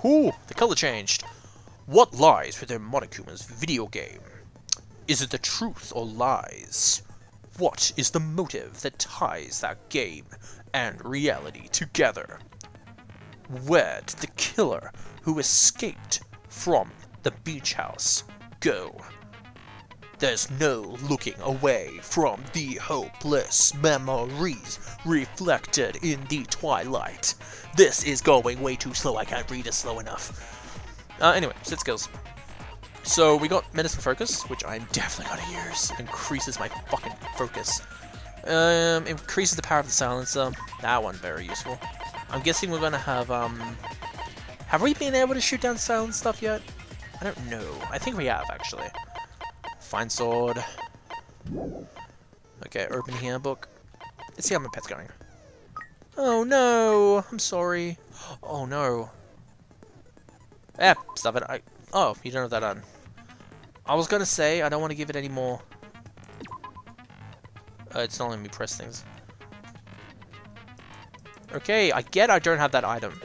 Ooh, the color changed. What lies within Monokuma's video game? Is it the truth or lies? What is the motive that ties that game and reality together? Where did the killer who escaped from the beach house go? There's no looking away from the hopeless memories reflected in the twilight. This is going way too slow, I can't read it slow enough. Anyway, sit skills. So we got medicine focus, which I'm definitely gonna use. Increases my fucking focus. Increases the power of the silencer. That one very useful. I'm guessing we're gonna have we been able to shoot down silent stuff yet? I don't know. I think we have, actually. Fine sword. Okay, open here, book. Let's see how my pet's going. Oh no! I'm sorry. Oh no. Eh, stop it. Oh, you don't have that on. I was gonna say, I don't want to give it any more. It's not letting me press things. Okay, I don't have that item.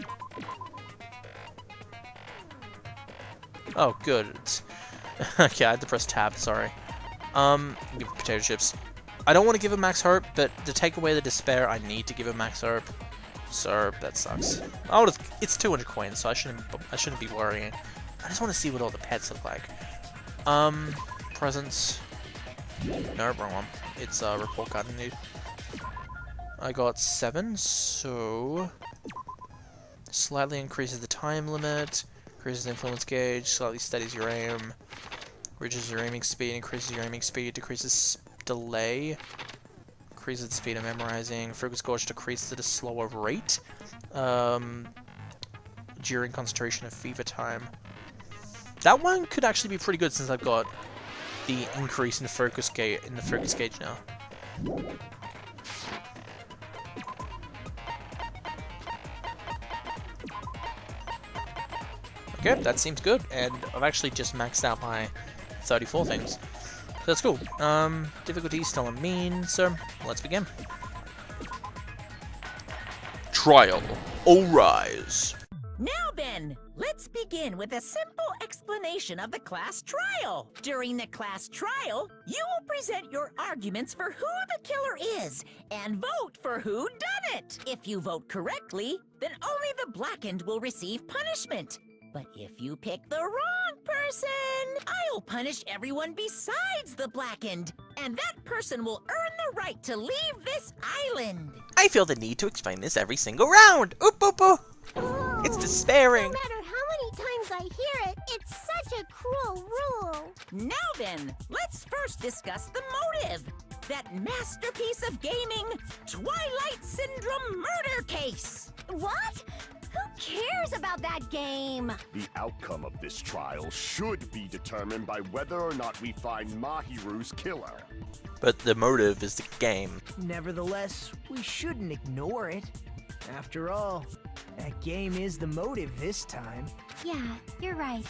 Oh, good. Okay, I had to press tab, sorry. Give it potato chips. I don't want to give him max hope, but to take away the despair, I need to give him max hope. So, that sucks. Oh, it's 200 coins, so I shouldn't be worrying. I just want to see what all the pets look like. Presents. No, wrong one. It's a report card I need. I got 7, so... Slightly increases the time limit, increases the influence gauge, slightly steadies your aim, reduces your aiming speed, increases your aiming speed, decreases delay, increases the speed of memorizing, focus gauge decreases at a slower rate, during concentration of fever time. That one could actually be pretty good since I've got the increase in focus gauge now. Okay, that seems good, and I've actually just maxed out my 34 things. So that's cool. Difficulty still a mean, so let's begin. Trial. All rise. Now then, let's begin with a simple explanation of the class trial. During the class trial, you will present your arguments for who the killer is and vote for who done it. If you vote correctly, then only the blackened will receive punishment. But if you pick the wrong person, I'll punish everyone besides the blackened, and that person will earn the right to leave this island. I feel the need to explain this every single round. Oop, oop, oop. It's despairing. No matter how many times I hear it, it's such a cruel rule. Now then, let's first discuss the motive. That masterpiece of gaming, Twilight Syndrome murder case. What? Who cares about that game? The outcome of this trial should be determined by whether or not we find Mahiru's killer. But the motive is the game. Nevertheless, we shouldn't ignore it. After all, that game is the motive this time. Yeah, you're right.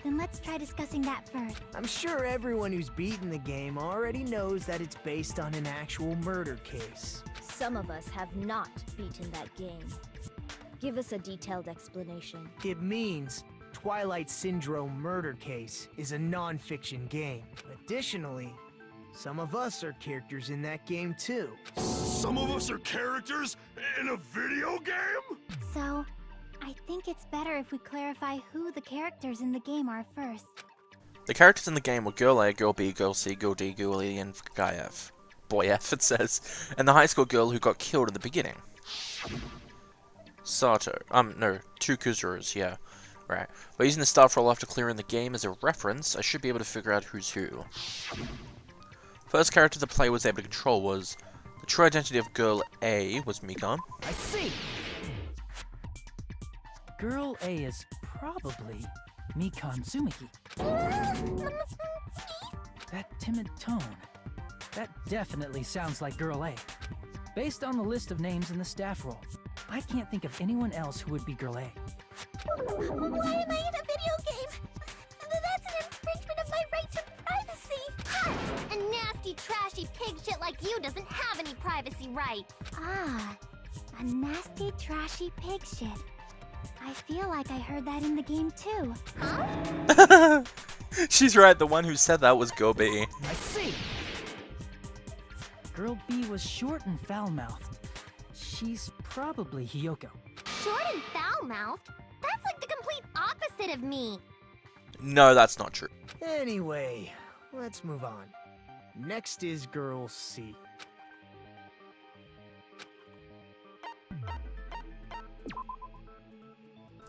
Then let's try discussing that first. I'm sure everyone who's beaten the game already knows that it's based on an actual murder case. Some of us have not beaten that game. Give us a detailed explanation. It means Twilight Syndrome Murder Case is a non-fiction game. Additionally, some of us are characters in that game too. Some of us are characters in a video game? So, I think it's better if we clarify who the characters in the game are first. The characters in the game were Girl A, Girl B, Girl C, Girl D, Girl E, and Guy F. Boy F, it says. And the high school girl who got killed at the beginning. Sato. No, 2 Kuzuras, yeah. Right. By using the star roll after clearing the game as a reference, I should be able to figure out who's who. First character the player was able to control was... The true identity of Girl A was Mikan. I see! Girl A is probably Mikan Tsumiki. That timid tone. That definitely sounds like Girl A. Based on the list of names in the staff roll, I can't think of anyone else who would be Girl A. Why am I in a video game? That's an infringement of my right to privacy. A nasty, trashy pig shit like you doesn't have any privacy rights. Ah, a nasty, trashy pig shit. I feel like I heard that in the game too. She's right, the one who said that was Girl B. I see. Girl B was short and foul-mouthed. She's probably Hiyoko. Short and foul-mouthed? That's like the complete opposite of me. No, that's not true. Anyway, let's move on. Next is Girl C.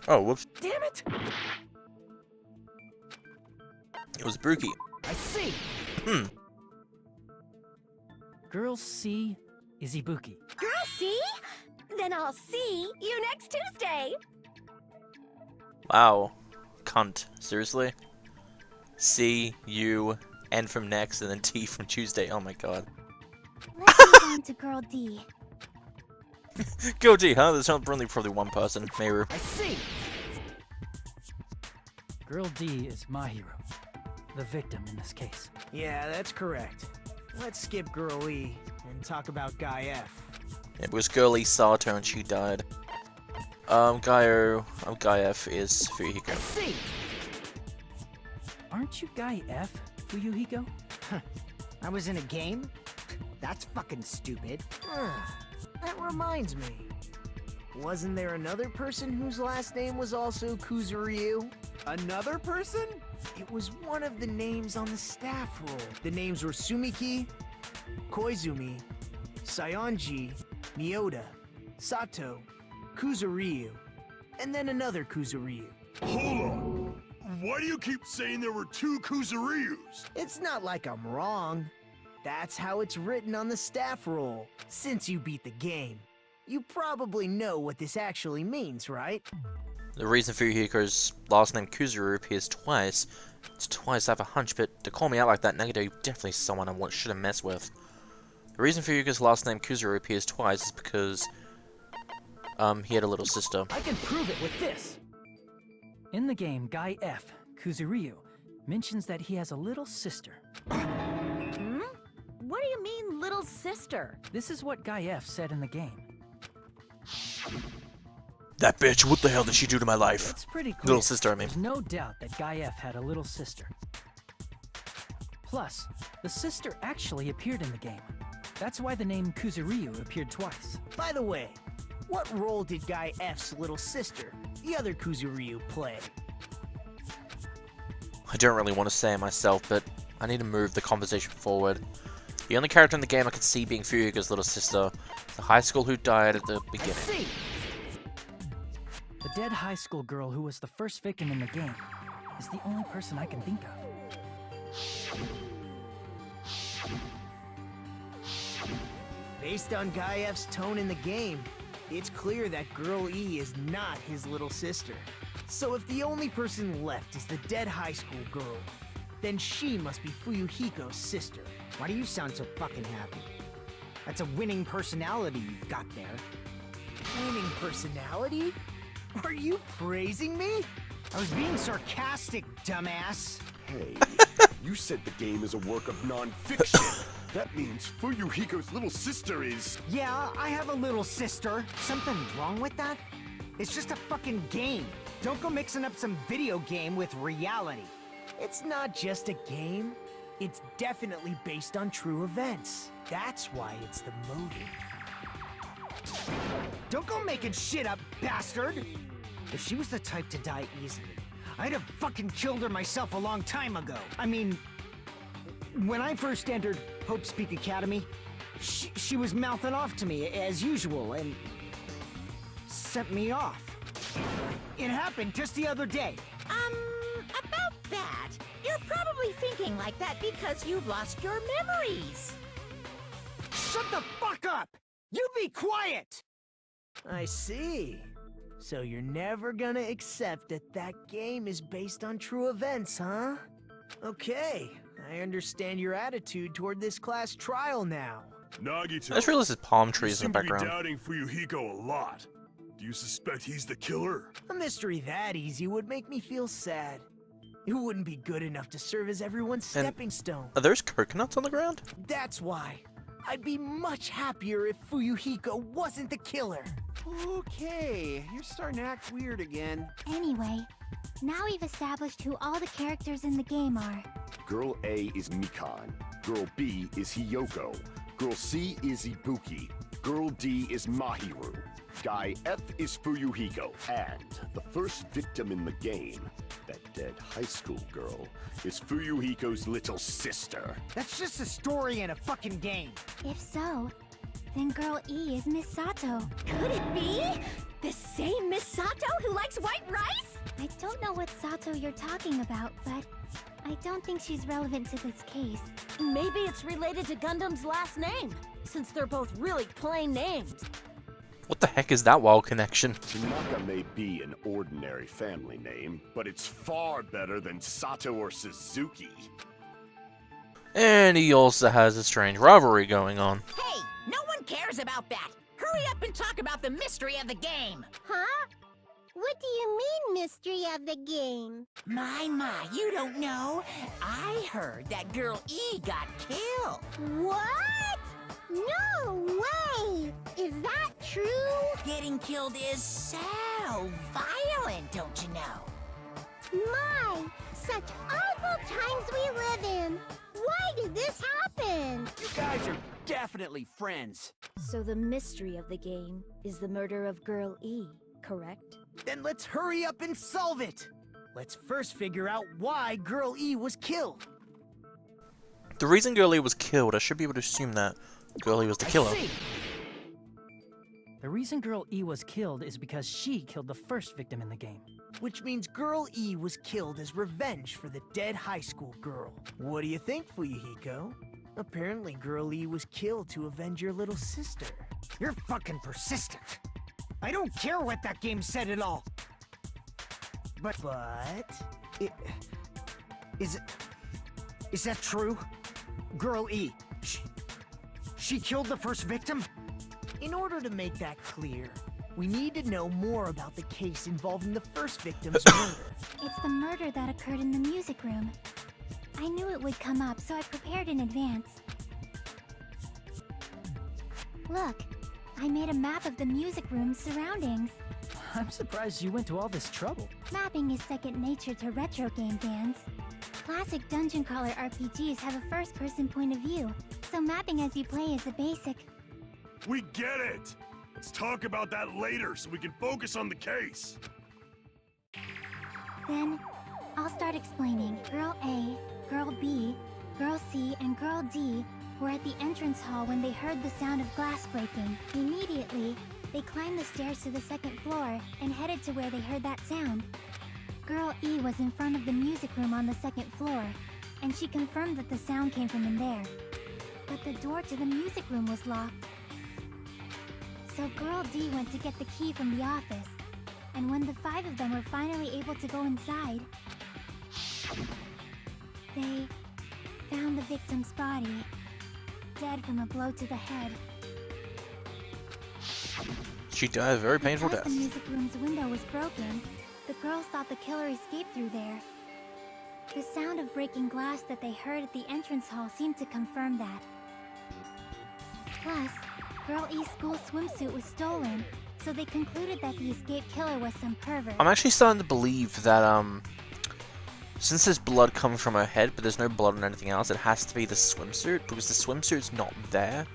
Oh, whoops. Damn it! It was Brookie. I see. Girl C is Ibuki. Girl, see? Then I'll see you next Tuesday. Wow. Cunt. Seriously? C, U, N from next, and then T from Tuesday. Oh my god. Let's move on to Girl D. Girl D, huh? There's only probably one person. Mayru. I see. Girl D is my hero. The victim in this case. Yeah, that's correct. Let's skip Girl E and talk about Guy F. It was Girlie Sato and she died. Guy F is Fuyuhiko. See? Aren't you Guy F, Fuyuhiko? I was in a game? That's fucking stupid. That reminds me. Wasn't there another person whose last name was also Kuzuryu? Another person? It was one of the names on the staff roll. The names were Sumiki, Koizumi, Sayonji, Miyoda, Sato, Kuzuryu, and then another Kuzuryu. Hold on. Why do you keep saying there were two Kuzuryus? It's not like I'm wrong. That's how it's written on the staff roll. Since you beat the game, you probably know what this actually means, right? The reason Fuyuhiko's last name Kuzuru appears twice. It's twice I have a hunch, but to call me out like that, Nagito definitely someone I shouldn't mess with. The reason Fuyuhiko's last name Kuzuru appears twice is because he had a little sister. I can prove it with this. In the game, Guy F, Kuzuryu, mentions that he has a little sister. What do you mean, little sister? This is what Guy F said in the game. That bitch, what the hell did she do to my life? It's pretty clear. Little sister, I mean. There's no doubt that Guy F had a little sister. Plus, the sister actually appeared in the game. That's why the name Kuzuryu appeared twice. By the way, what role did Guy F's little sister, the other Kuzuryu, play? I don't really want to say it myself, but I need to move the conversation forward. The only character in the game I could see being Fuyuhiko's little sister, the high school who died at the beginning. See? The dead high school girl who was the first victim in the game is the only person I can think of. Based on Guy F's tone in the game, it's clear that Girl E is not his little sister. So if the only person left is the dead high school girl, then she must be Fuyuhiko's sister. Why do you sound so fucking happy? That's a winning personality you've got there. Winning personality? Are you praising me? I was being sarcastic, dumbass. Hey, you said the game is a work of non-fiction. That means Fuyuhiko's little sister is... Yeah, I have a little sister. Something wrong with that? It's just a fucking game. Don't go mixing up some video game with reality. It's not just a game. It's definitely based on true events. That's why it's the motive. Don't go making shit up, bastard! If she was the type to die easily, I'd have fucking killed her myself a long time ago. I mean, when I first entered Hope Speak Academy, she was mouthing off to me as usual and sent me off. It happened just the other day. About that, you're probably thinking like that because you've lost your memories. Shut the fuck up! You be quiet! I see. So you're never gonna accept that that game is based on true events, huh? Okay, I understand your attitude toward this class trial now. Nagito, I just realized there's palm trees you in the seem to be background. doubting Fuyuhiko a lot. Do you suspect he's the killer? A mystery that easy would make me feel sad. It wouldn't be good enough to serve as everyone's And- stepping stone. Are those coconuts on the ground? That's why. I'd be much happier if Fuyuhiko wasn't the killer. Okay, you're starting to act weird again. Anyway, now we've established who all the characters in the game are. Girl A is Mikan. Girl B is Hiyoko. Girl C is Ibuki. Girl D is Mahiru. Guy F is Fuyuhiko. And the first victim in the game, that dead high school girl, is Fuyuhiko's little sister. That's just a story in a fucking game. If so, then Girl E is Miss Sato. Could it be? The same Miss Sato who likes white rice? I don't know what Sato you're talking about, but I don't think she's relevant to this case. Maybe it's related to Gundam's last name, since they're both really plain names. What the heck is that wild connection? Tanaka may be an ordinary family name, but it's far better than Sato or Suzuki. And he also has a strange rivalry going on. Hey, no one cares about that. Hurry up and talk about the mystery of the game. Huh? What do you mean, mystery of the game? My, you don't know. I heard that Girl E got killed. What? No way! Is that true? Getting killed is so violent, don't you know? My, such awful times we live in. Why did this happen? You guys are definitely friends. So the mystery of the game is the murder of Girl E, correct? Then let's hurry up and solve it. Let's first figure out why Girl E was killed. The reason Girl E was killed, I should be able to assume that Girl E was the killer. I see. The reason Girl E was killed is because she killed the first victim in the game. Which means Girl E was killed as revenge for the dead high school girl. What do you think, Fuyuhiko? Apparently Girl E was killed to avenge your little sister. You're fucking persistent. I don't care what that game said at all. Is that true? Girl E, she killed the first victim? In order to make that clear, we need to know more about the case involving the first victim's murder. It's the murder that occurred in the music room. I knew it would come up, so I prepared in advance. Look, I made a map of the music room's surroundings. I'm surprised you went to all this trouble. Mapping is second nature to retro game fans. Classic dungeon crawler RPGs have a first-person point of view, so mapping as you play is a basic. We get it! Let's talk about that later so we can focus on the case. Then, I'll start explaining. Girl A, Girl B, Girl C, and Girl D were at the entrance hall when they heard the sound of glass breaking. Immediately, they climbed the stairs to the second floor and headed to where they heard that sound. Girl E was in front of the music room on the second floor, and she confirmed that the sound came from in there. But the door to the music room was locked. So Girl D went to get the key from the office, and when the 5 of them were finally able to go inside, they found the victim's body, dead from a blow to the head. She died a very painful Because death. the music room's window was broken, the girls thought the killer escaped through there. The sound of breaking glass that they heard at the entrance hall seemed to confirm that. Plus, Girl E's school swimsuit was stolen, so they concluded that the escaped killer was some pervert. I'm actually starting to believe that, since there's blood coming from her head, but there's no blood on anything else, it has to be the swimsuit, because the swimsuit's not there.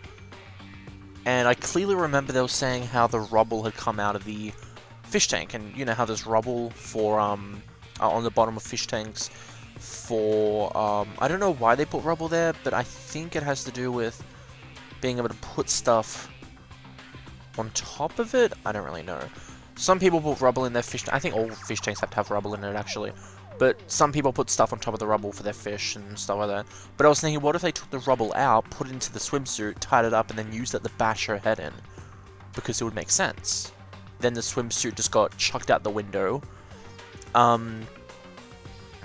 And I clearly remember they were saying how the rubble had come out of the fish tank, and you know how there's rubble for, on the bottom of fish tanks for, I don't know why they put rubble there, but I think it has to do with being able to put stuff on top of it. I don't really know. Some people put rubble in their fish. I think all fish tanks have to have rubble in it, actually. But some people put stuff on top of the rubble for their fish and stuff like that. But I was thinking, what if they took the rubble out, put it into the swimsuit, tied it up, and then used it to bash her head in? Because it would make sense. Then the swimsuit just got chucked out the window.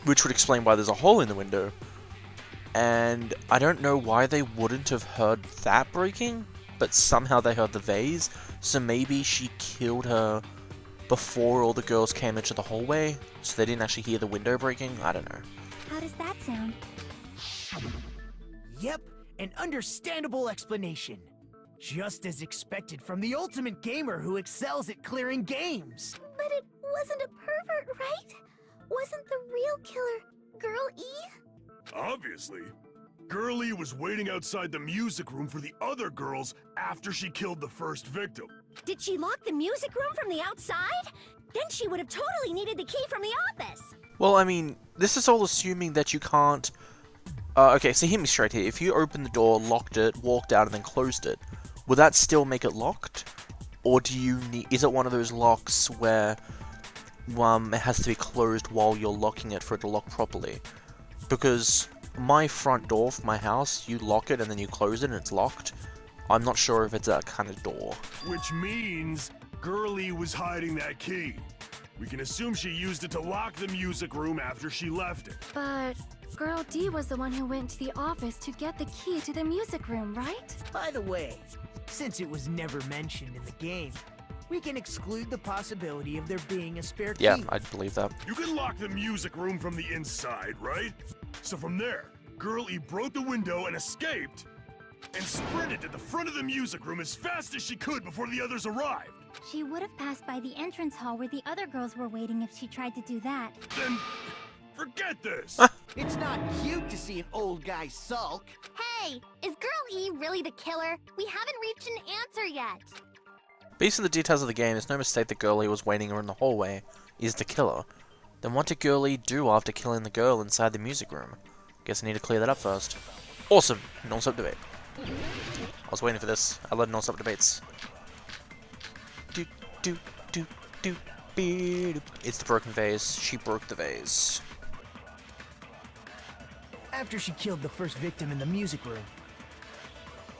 Which would explain why there's a hole in the window. And I don't know why they wouldn't have heard that breaking, but somehow they heard the vase, so maybe she killed her before all the girls came into the hallway, so they didn't actually hear the window breaking. I don't know. How does that sound? Yep, an understandable explanation. Just as expected from the ultimate gamer who excels at clearing games. But it wasn't a pervert, right? Wasn't the real killer Girl E? Obviously. Girl E was waiting outside the music room for the other girls after she killed the first victim. Did she lock the music room from the outside? Then she would have totally needed the key from the office. Well, I mean, this is all assuming that you can't... okay, so hear me straight here. If you opened the door, locked it, walked out, and then closed it, would that still make it locked? Or do you need... Is it one of those locks where it has to be closed while you're locking it for it to lock properly? Because my front door for my house, you lock it and then you close it and it's locked. I'm not sure if it's that kind of door. Which means Girlie was hiding that key. We can assume she used it to lock the music room after she left it. But Girl D was the one who went to the office to get the key to the music room, right? By the way, since it was never mentioned in the game, we can exclude the possibility of there being a spare key. Yeah, I'd believe that. You can lock the music room from the inside, right? So from there, Girlie broke the window and escaped, and sprinted to the front of the music room as fast as she could before the others arrived. She would have passed by the entrance hall where the other girls were waiting if she tried to do that. Then, forget this! It's not cute to see an old guy sulk. Hey, is Girl E really the killer? We haven't reached an answer yet. Based on the details of the game, it's no mistake that Girlie was waiting in the hallway is the killer. Then what did Girlie do after killing the girl inside the music room? Guess I need to clear that up first. Awesome! Non-stop debate. I was waiting for this. I love non-stop debates. It's the broken vase. She broke the vase. After she killed the first victim in the music room,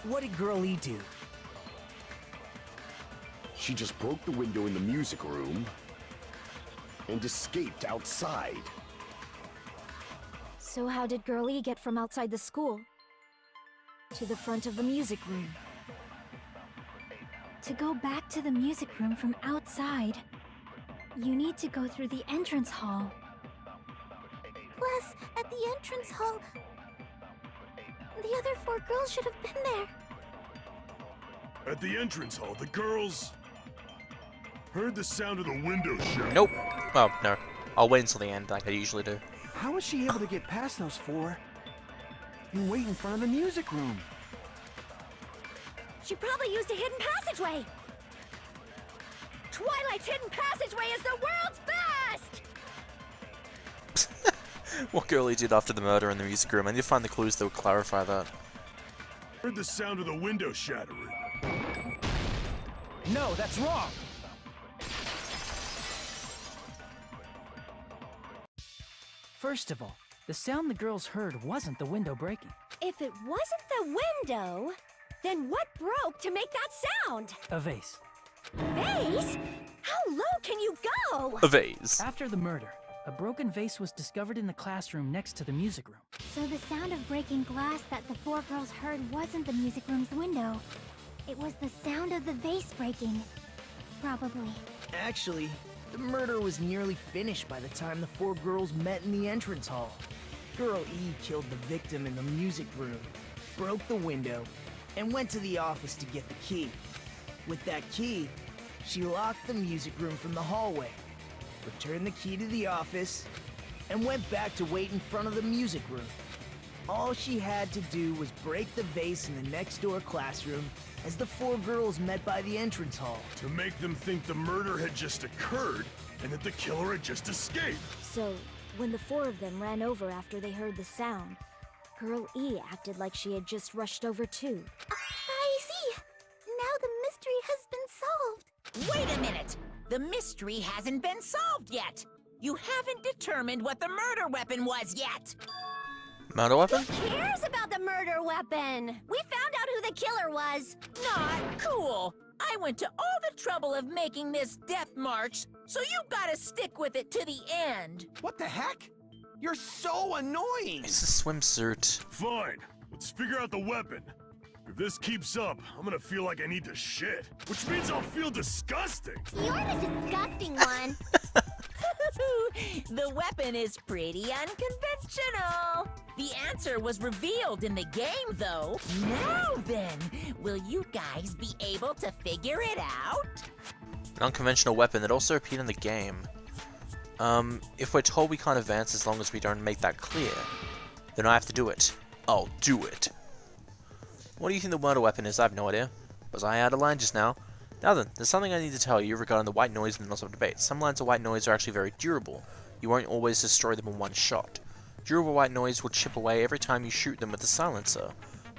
what did Girl E do? She just broke the window in the music room and escaped outside. So how did Girl E get from outside the school to the front of the music room? To go back to the music room from outside, you need to go through the entrance hall. Plus, at the entrance hall, the other 4 girls should have been there. At the entrance hall, the girls heard the sound of the window shut. Nope. Oh, no. I'll wait until the end like I usually do. How was she able to get past those 4 and wait in front of the music room? She probably used a hidden passageway. Twilight's hidden passageway is the world's best! What Girlie did after the murder in the music room. I need to find the clues that would clarify that. Heard the sound of the window shattering. No, that's wrong! First of all, the sound the girls heard wasn't the window breaking. If it wasn't the window, then what broke to make that sound? A vase. Vase? How low can you go? A vase. After the murder, a broken vase was discovered in the classroom next to the music room. So the sound of breaking glass that the 4 girls heard wasn't the music room's window. It was the sound of the vase breaking. Probably. Actually, the murder was nearly finished by the time the 4 girls met in the entrance hall. Girl E killed the victim in the music room, broke the window, and went to the office to get the key. With that key, she locked the music room from the hallway, returned the key to the office, and went back to wait in front of the music room. All she had to do was break the vase in the next door classroom as the 4 girls met by the entrance hall. To make them think the murder had just occurred and that the killer had just escaped. So, when the 4 of them ran over after they heard the sound, Girl E acted like she had just rushed over too. I see. Now the mystery has been solved. Wait a minute! The mystery hasn't been solved yet! You haven't determined what the murder weapon was yet! Murder weapon? Who cares about the murder weapon? We found out who the killer was. Not cool! I went to all the trouble of making this death march, so you gotta stick with it to the end! What the heck? You're so annoying! It's a swimsuit. Fine, let's figure out the weapon. If this keeps up, I'm gonna feel like I need to shit. Which means I'll feel disgusting. You're the disgusting one. The weapon is pretty unconventional. The answer was revealed in the game, though. Now then, will you guys be able to figure it out? An unconventional weapon that also appeared in the game. If we're told we can't advance as long as we don't make that clear, then I have to do it. I'll do it. What do you think the murder weapon is? I have no idea. Was I out of line just now? Now then, there's something I need to tell you regarding the white noise in the Not debate. Some lines of white noise are actually very durable. You won't always destroy them in one shot. Durable white noise will chip away every time you shoot them with the silencer,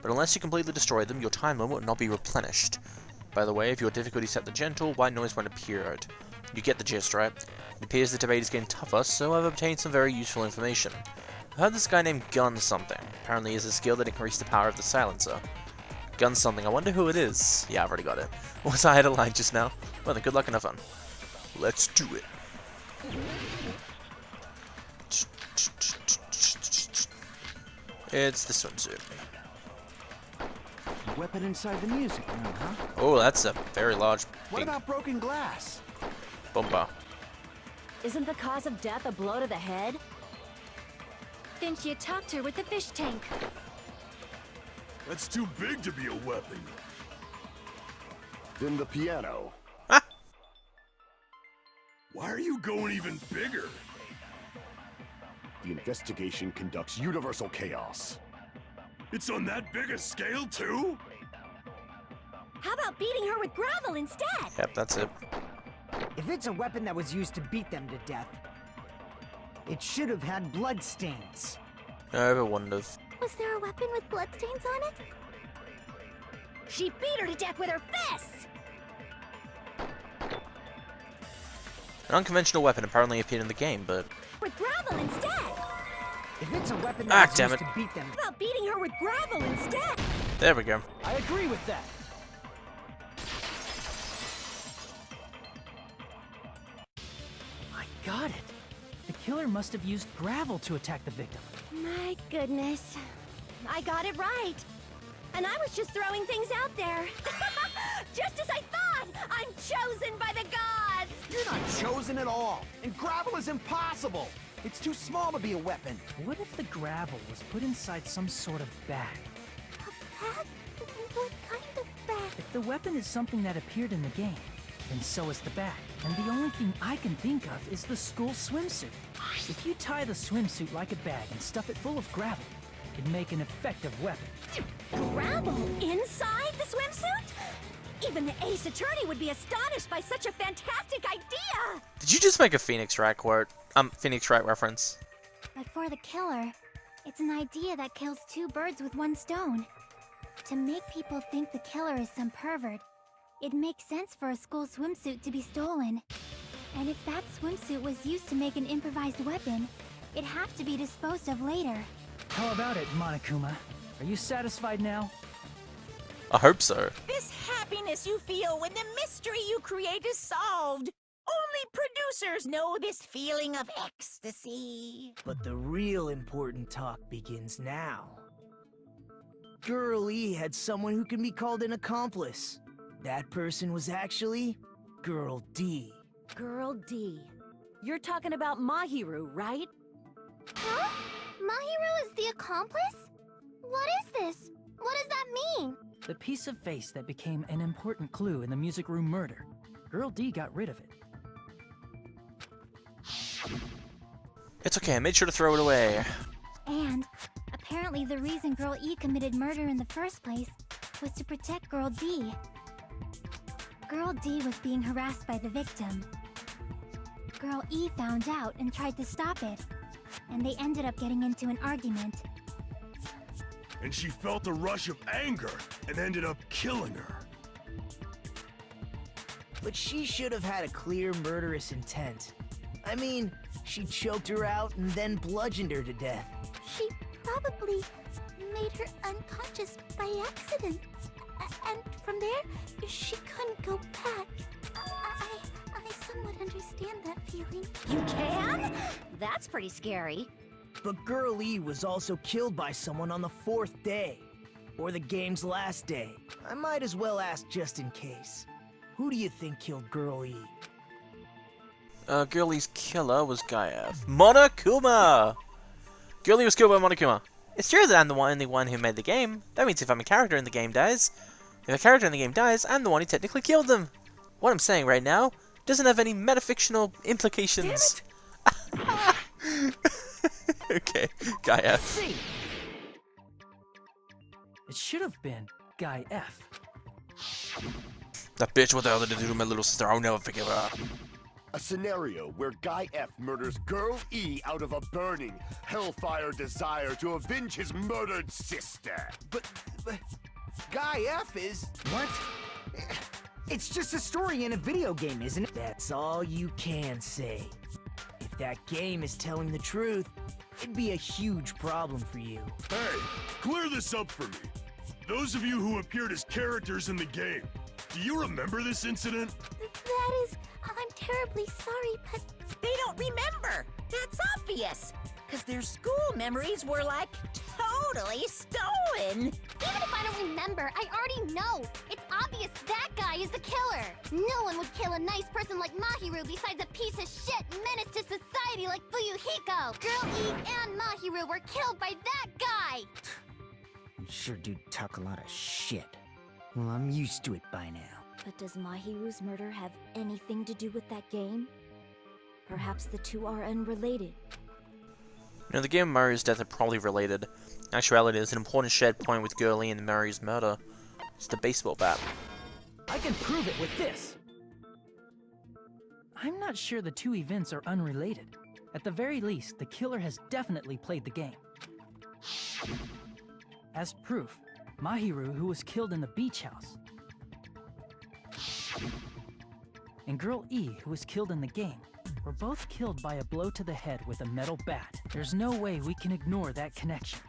but unless you completely destroy them, your time limit will not be replenished. By the way, if your difficulty set to gentle, white noise won't appear. You get the gist, right? It appears the debate is getting tougher, so I've obtained some very useful information. I heard this guy named Gun something. Apparently he has a skill that increases the power of the silencer. Gun something, I wonder who it is. Yeah, I've already got it. Was I out of line just now? Well then, good luck and have fun. Let's do it. It's the swimsuit. Weapon inside the music room, huh? Oh, that's a very large What pink about broken glass? bomba. Isn't the cause of death a blow to the head? Then she attacked her with the fish tank. That's too big to be a weapon. Then the piano. Why are you going even bigger? The investigation conducts universal chaos. It's on that big a scale, too? How about beating her with gravel instead? Yep, that's it. If it's a weapon that was used to beat them to death, it should have had blood stains. I ever wondered. Was there a weapon with bloodstains on it? She beat her to death with her fists! An unconventional weapon apparently appeared in the game, but With gravel instead! If it's a weapon that was damn used it. to beat them, How about beating her with gravel instead? there we go. I agree with that. I got it. The killer must have used gravel to attack the victim. My goodness. I got it right. And I was just throwing things out there. Just as I thought! I'm chosen by the gods! You're not chosen at all. And gravel is impossible. It's too small to be a weapon. What if the gravel was put inside some sort of bag? Bag? What kind of bag? If the weapon is something that appeared in the game, then so is the bag. And the only thing I can think of is the school swimsuit. If you tie the swimsuit like a bag and stuff it full of gravel, it'd make an effective weapon. Gravel inside the swimsuit? Even the Ace Attorney would be astonished by such a fantastic idea! Did you just make a Phoenix Wright quote? Phoenix Wright reference. But for the killer, it's an idea that kills two birds with one stone. To make people think the killer is some pervert, it makes sense for a school swimsuit to be stolen. And if that swimsuit was used to make an improvised weapon, it'd have to be disposed of later. How about it, Monokuma? Are you satisfied now? I hope so. This happiness you feel when the mystery you create is solved. Only producers know this feeling of ecstasy. but the real important talk begins now. Girl E had someone who can be called an accomplice. That person was actually Girl D. Girl D. You're talking about Mahiru, right? Huh? Mahiro is the accomplice? What is this? What does that mean? The piece of face that became an important clue in the music room murder. Girl D got rid of it. It's okay, I made sure to throw it away. And apparently the reason Girl E committed murder in the first place was to protect Girl D. Girl D was being harassed by the victim. Girl E found out and tried to stop it, and they ended up getting into an argument. And she felt a rush of anger and ended up killing her. But she should have had a clear murderous intent. I mean, she choked her out and then bludgeoned her to death. She probably made her unconscious by accident. And from there, she couldn't go back. I somewhat understand that feeling. You can? That's pretty scary. But Girl E was also killed by someone on the 4th day. Or the game's last day. I might as well ask just in case. Who do you think killed Girl E? Girlie's killer was Gaev. Monokuma! Girlie was killed by Monokuma. It's true that I'm the only one who made the game. That means if I'm a character in the game dies, I'm the one who technically killed them. What I'm saying right now doesn't have any metafictional implications. Okay, Guy F. See. It should have been Guy F. That bitch, what the hell did it do to my little sister? I'll never forgive her. A scenario where Guy F murders Girl E out of a burning, hellfire desire to avenge his murdered sister. But Guy F is... What? It's just a story in a video game, isn't it? That's all you can say. If that game is telling the truth, it'd be a huge problem for you. Hey, clear this up for me. Those of you who appeared as characters in the game, do you remember this incident? That is... I'm terribly sorry, but... They don't remember. That's obvious. Because their school memories were, like, totally stolen. Even if I don't remember, I already know. It's obvious that guy is the killer. No one would kill a nice person like Mahiru besides a piece of shit menace to society like Fuyuhiko. Girl E and Mahiru were killed by that guy. You sure do talk a lot of shit. Well, I'm used to it by now. But does Mahiru's murder have anything to do with that game? Perhaps the two are unrelated. You know, the game and Mario's death are probably related. In actuality, there's an important shared point with Girlie and Mario's murder. It's the baseball bat. I can prove it with this! I'm not sure the two events are unrelated. At the very least, the killer has definitely played the game. As proof, Mahiru, who was killed in the beach house, and Girl E, who was killed in the game, were both killed by a blow to the head with a metal bat. There's no way we can ignore that connection.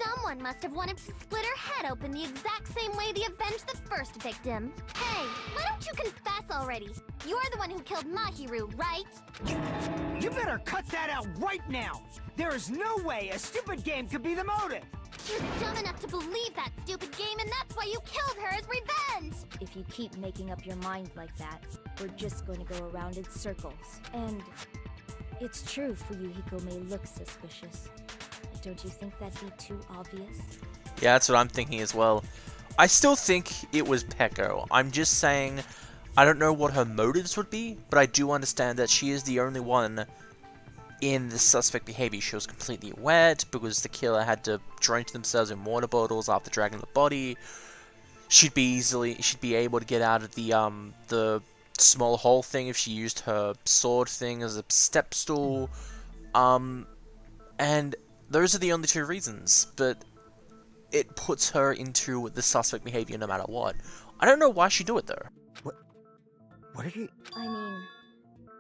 Someone must have wanted to split her head open the exact same way they avenged the first victim. Hey, why don't you confess already? You're the one who killed Mahiru, right? You better cut that out right now! There is no way a stupid game could be the motive! You're dumb enough to believe that stupid game, and that's why you killed her as revenge! If you keep making up your mind like that, we're just going to go around in circles. And it's true, Fuyuhiko may look suspicious. But don't you think that'd be too obvious? Yeah, that's what I'm thinking as well. I still think it was Peko. I'm just saying, I don't know what her motives would be, but I do understand that she is the only one in the suspect behavior. She was completely wet because the killer had to drench themselves in water bottles after dragging the body. She'd be able to get out of the small hole thing if she used her sword thing as a step stool. And those are the only two reasons, but it puts her into the suspect behavior no matter what. I don't know why she'd do it though. What are you... I mean,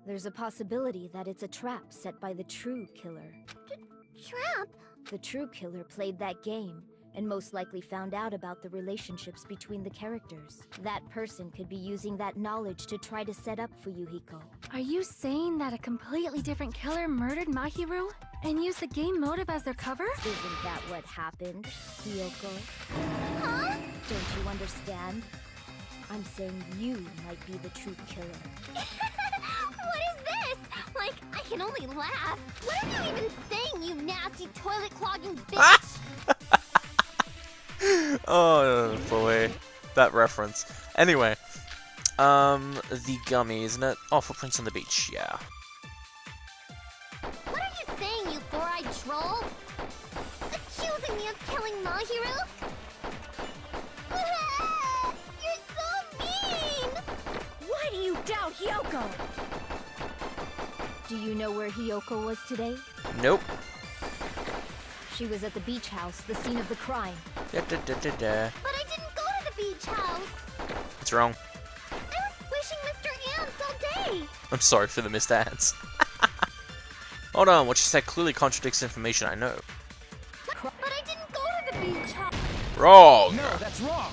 there's a possibility that it's a trap set by the true killer. Trap? The true killer played that game, and most likely found out about the relationships between the characters. That person could be using that knowledge to try to set up Fuyuhiko. Are you saying that a completely different killer murdered Mahiru and used the game motive as their cover? Isn't that what happened, Hiyoko? Huh? Don't you understand? I'm saying you might be the true killer. What is this? Like, I can only laugh. What are you even saying, you nasty toilet-clogging bitch? Oh boy, that reference. Anyway, the gummy, isn't it? Oh, footprints on the beach, yeah. What are you saying, you four-eyed troll? Accusing me of killing Mahiru? You're so mean! Why do you doubt Hiyoko? Do you know where Hiyoko was today? Nope. She was at the beach house, the scene of the crime. But I didn't go to the beach house. What's wrong? I was wishing Mr. Ants all day. I'm sorry for the missed ads. Hold on, what she said clearly contradicts information I know. But I didn't go to the beach house. Wrong! No, that's wrong!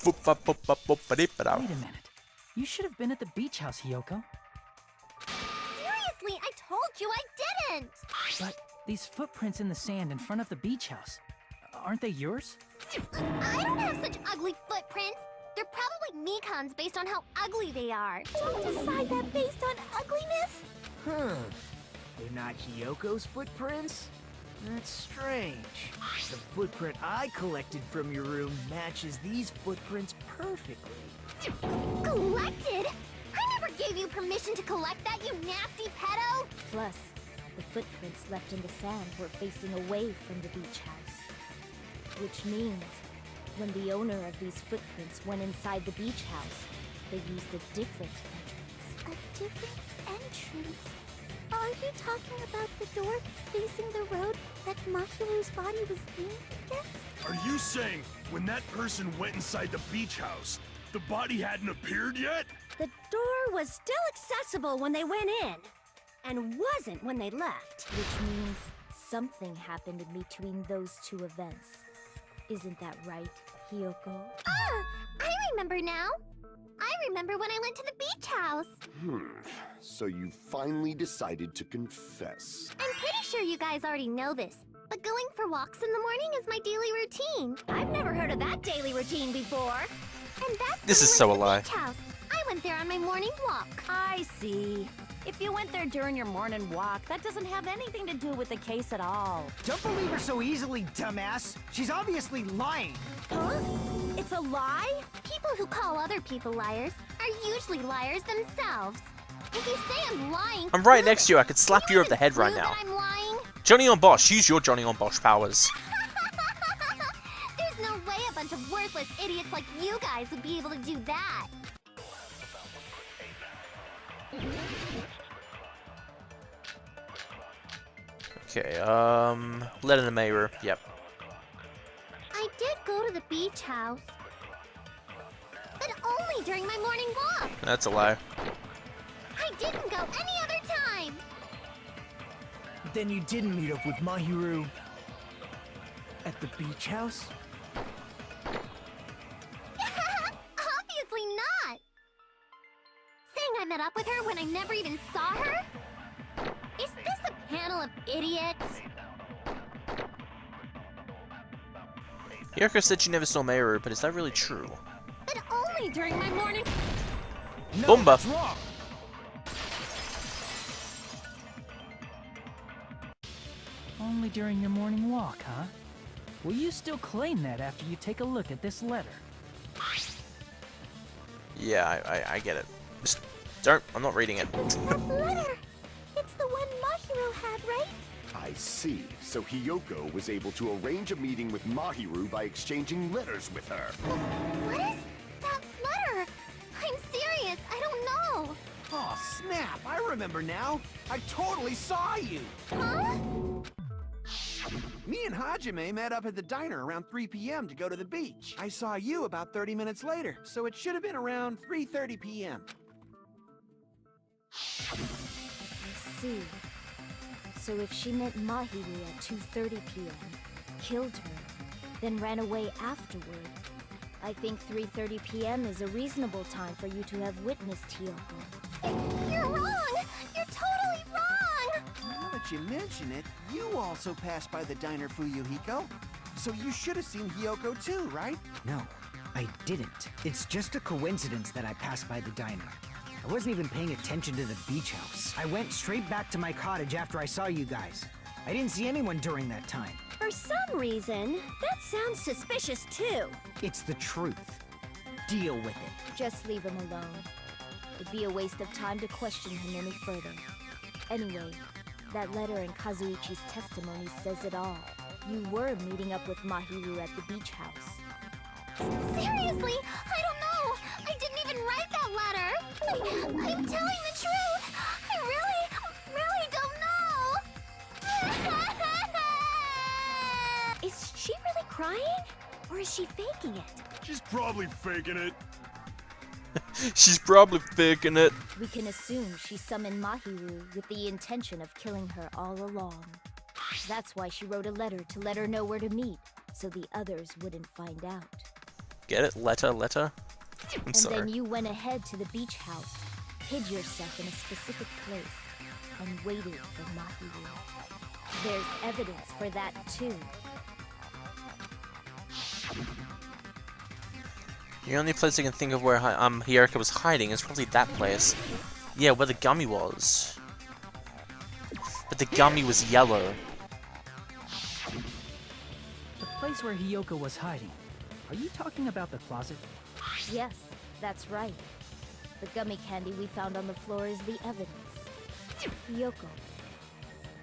Wait a minute. You should have been at the beach house, Hiyoko. Seriously, I told you I didn't. But these footprints in the sand in front of the beach house, aren't they yours? I don't have such ugly footprints. They're probably Mikan's based on how ugly they are. Don't decide that based on ugliness. Huh. They're not Hiyoko's footprints? That's strange. The footprint I collected from your room matches these footprints perfectly. Collected? I never gave you permission to collect that, you nasty pedo! Plus, the footprints left in the sand were facing away from the beach house. Which means, when the owner of these footprints went inside the beach house, they used a different entrance. A different entrance? Are you talking about the door facing the road that Mahiru's body was leaning against? Are you saying when that person went inside the beach house, the body hadn't appeared yet? The door was still accessible when they went in, and wasn't when they left. Which means something happened in between those two events. Isn't that right, Hiyoko? Ah! I remember now! I remember when I went to the beach house! So you finally decided to confess. I'm pretty sure you guys already know this, but going for walks in the morning is my daily routine. I've never heard of that daily routine before. And that's This when is I so went a to lie. the beach house. I went there on my morning walk. I see. If you went there during your morning walk, that doesn't have anything to do with the case at all. Don't believe her so easily, dumbass. She's obviously lying. Huh? It's a lie? People who call other people liars are usually liars themselves. If you say I'm lying, I'm right prove next it. to you. I could slap Can you over the head right prove now. that I'm lying? Johnny on Bosch, use your Johnny on Bosch powers. There's no way a bunch of worthless idiots like you guys would be able to do that. Okay, letter in the mirror. Yep. I did go to the beach house, but only during my morning walk. That's a lie. I didn't go any other time. Then you didn't meet up with Mahiru at the beach house? Obviously not. Saying I met up with her when I never even saw her? Is this a panel of idiots? Hiyoko said she never saw Meru, but is that really true? But only during my morning... No, Bumba. that's wrong. Only during your morning walk, huh? Will you still claim that after you take a look at this letter? Yeah, I get it. Just don't. I'm not reading it. That letter! It's the one Mahiru had, right? I see. So Hiyoko was able to arrange a meeting with Mahiru by exchanging letters with her. What is that letter? I'm serious, I don't know. Oh, snap! I remember now. I totally saw you. Huh? Me and Hajime met up at the diner around 3 p.m. to go to the beach. I saw you about 30 minutes later, so it should have been around 3:30 p.m. I see. So if she met Mahiru at 2:30 p.m., killed her, then ran away afterward, I think 3:30 p.m. is a reasonable time for you to have witnessed Hiyoko. You're wrong! You're totally wrong! Now that you mention it, you also passed by the diner, Fuyuhiko. So you should have seen Hiyoko too, right? No, I didn't. It's just a coincidence that I passed by the diner. I wasn't even paying attention to the beach house. I went straight back to my cottage after I saw you guys. I didn't see anyone during that time. For some reason, that sounds suspicious too. It's the truth. Deal with it. Just leave him alone. It'd be a waste of time to question him any further. Anyway, that letter in Kazuichi's testimony says it all. You were meeting up with Mahiru at the beach house. Seriously, I don't know! I didn't even write that letter! I'm telling the truth! I really don't know! Is she really crying? Or is she faking it? She's probably faking it. She's probably faking it. We can assume she summoned Mahiru with the intention of killing her all along. That's why she wrote a letter to let her know where to meet, so the others wouldn't find out. Get it? Letter? I'm And sorry. then you went ahead to the beach house, hid yourself in a specific place, and waited for Mahiru. There's evidence for that too. The only place I can think of where Hiyoko was hiding is probably that place. Yeah, where the gummy was. But the gummy was yellow. The place where Hiyoko was hiding. Are you talking about the closet? Yes, that's right. The gummy candy we found on the floor is the evidence. Hiyoko,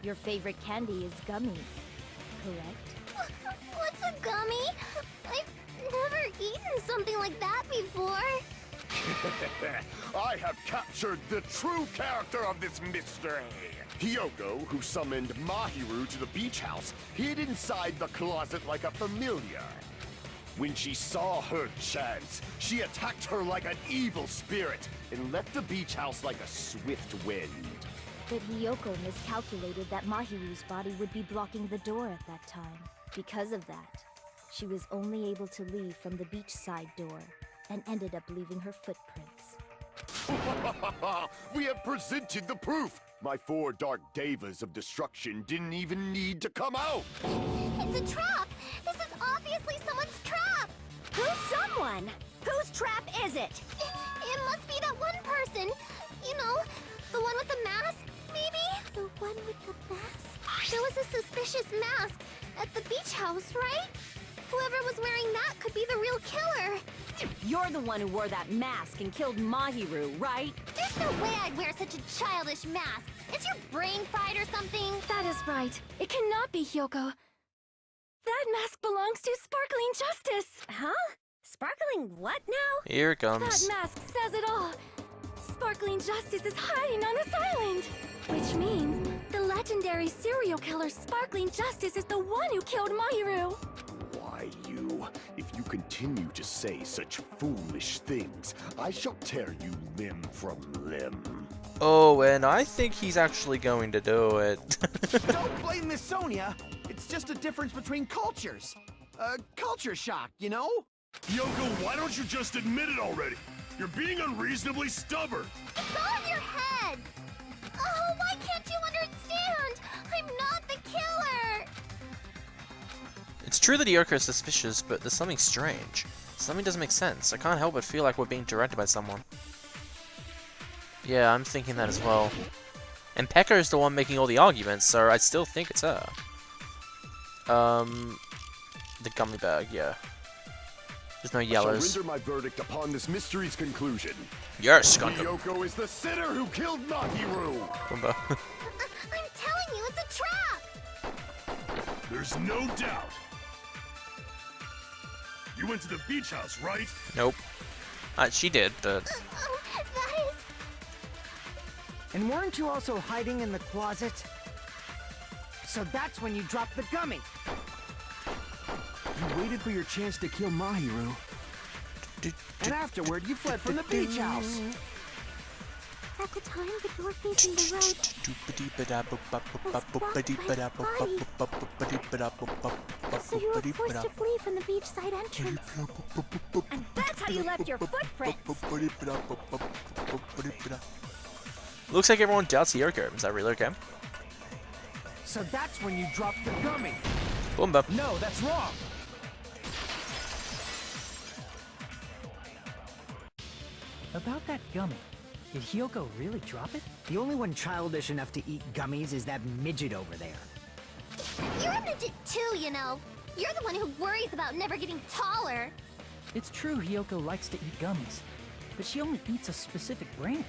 your favorite candy is gummies, correct? What's a gummy? I've never eaten something like that before. I have captured the true character of this mystery. Hiyoko, who summoned Mahiru to the beach house, hid inside the closet like a familiar. When she saw her chance, she attacked her like an evil spirit and left the beach house like a swift wind. But Hiyoko miscalculated that Mahiru's body would be blocking the door at that time. Because of that, she was only able to leave from the beachside door and ended up leaving her footprints. We have presented the proof! My 4 dark devas of destruction didn't even need to come out! It's a trap! This is obviously someone's trap! Who's someone? Whose trap is it? It must be that one person. You know, the one with the mask, maybe? The one with the mask? There was a suspicious mask at the beach house, right? Whoever was wearing that could be the real killer. You're the one who wore that mask and killed Mahiru, right? There's no way I'd wear such a childish mask. Is your brain fried or something? That is right. It cannot be Hiyoko. That mask belongs to Sparkling Justice! Huh? Sparkling what now? Here it comes. That mask says it all! Sparkling Justice is hiding on this island! Which means the legendary serial killer Sparkling Justice is the one who killed Mahiru! Why, you? If you continue to say such foolish things, I shall tear you limb from limb. Oh, and I think he's actually going to do it. Don't blame Miss Sonia. It's just a difference between cultures. Culture shock, you know? Yoko, why don't you just admit it already? You're being unreasonably stubborn. It's all in your head. Oh, why can't you understand? I'm not the killer. It's true that Hiyoko is suspicious, but there's something strange. Something doesn't make sense. I can't help but feel like we're being directed by someone. Yeah, I'm thinking that as well. And Pekka is the one making all the arguments, so I still think it's her. The gummy bag, yeah. There's no yellows. I surrender my verdict upon this mystery's conclusion. Yes, Gundam. Hiyoko is the sinner who killed Mahiru. Bumba. I'm telling you, it's a trap. There's no doubt. You went to the beach house, right? Nope. She did, but... That is... And weren't you also hiding in the closet? So that's when you dropped the gummy. You waited for your chance to kill Mahiru. And afterward, you fled from the beach house. At the time, the door facing the road. So you were forced to flee from the beachside entrance. And that's how you left your footprints! Looks like everyone doubts Hiyoko. Is that really okay? So that's when you dropped the gummy. Boomba. No, that's wrong. About that gummy, did Hiyoko really drop it? The only one childish enough to eat gummies is that midget over there. You're a midget too, you know. You're the one who worries about never getting taller. It's true Hiyoko likes to eat gummies, but she only eats a specific brand.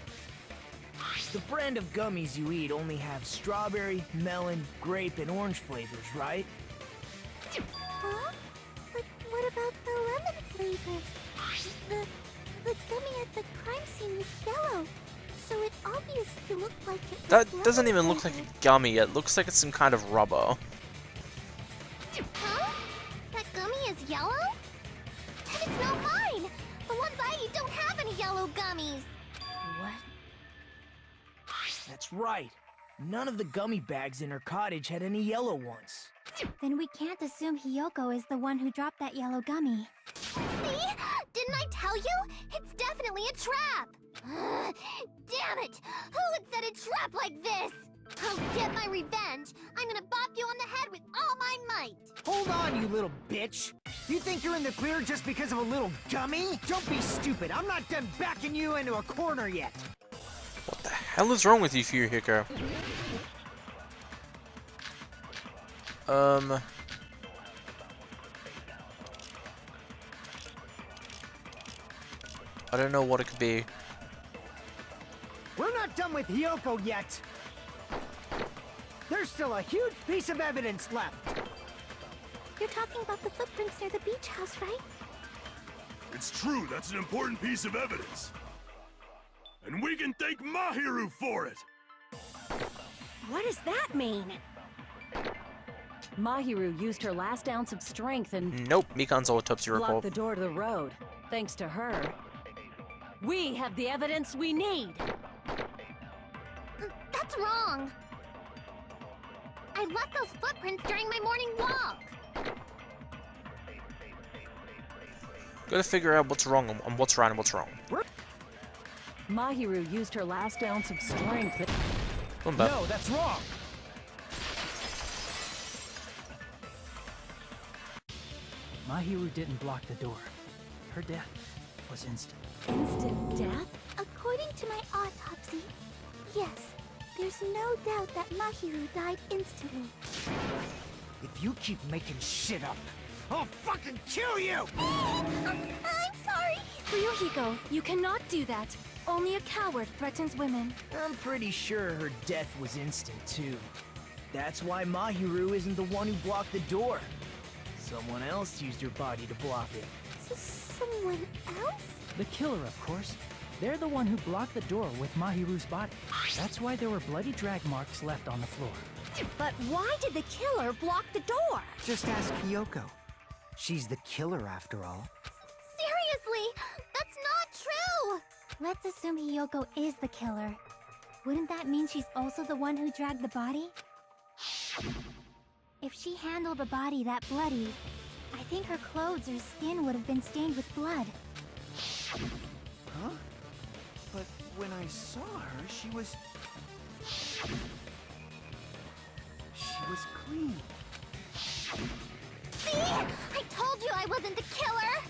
The brand of gummies you eat only have strawberry, melon, grape, and orange flavors, right? Huh? But what about the lemon flavor? The gummy at the crime scene was yellow, so it obviously looked like it was That lemon doesn't even look like flavored. a gummy. It looks like it's some kind of rubber. Huh? That gummy is yellow? And it's not mine! The ones I eat don't have any yellow gummies! What? That's right. None of the gummy bags in her cottage had any yellow ones. Then we can't assume Hiyoko is the one who dropped that yellow gummy. See? Didn't I tell you? It's definitely a trap! Damn it! Who would set a trap like this? I'll get my revenge! I'm gonna bop you on the head with all my might! Hold on, you little bitch! You think you're in the clear just because of a little gummy? Don't be stupid! I'm not done backing you into a corner yet! What the hell is wrong with you, Hiyoko? I don't know what it could be. We're not done with Hiyoko yet. There's still a huge piece of evidence left. You're talking about the footprints near the beach house, right? It's true, that's an important piece of evidence. And we can thank Mahiru for it! What does that mean? Mahiru used her last ounce of strength and Nope, Mikan's autopsy blocked report. the door to the road. Thanks to her, we have the evidence we need. That's wrong. I left those footprints during my morning walk. Gotta figure out what's wrong and what's right and what's wrong. Mahiru used her last ounce of strength. Come back. No, that's wrong. Mahiru didn't block the door. Her death was instant. Instant death? According to my autopsy, yes. There's no doubt that Mahiru died instantly. If you keep making shit up, I'll fucking kill you! I'm sorry. Fuyuhiko, you cannot do that. Only a coward threatens women. I'm pretty sure her death was instant, too. That's why Mahiru isn't the one who blocked the door. Someone else used her body to block it. Someone else? The killer, of course. They're the one who blocked the door with Mahiru's body. That's why there were bloody drag marks left on the floor. But why did the killer block the door? Just ask Hiyoko. She's the killer, after all. Seriously, that's not true. Let's assume Hiyoko is the killer. Wouldn't that mean she's also the one who dragged the body? If she handled a body that bloody, I think her clothes or skin would have been stained with blood. Huh? But when I saw her, she was clean. See? I told you I wasn't the killer.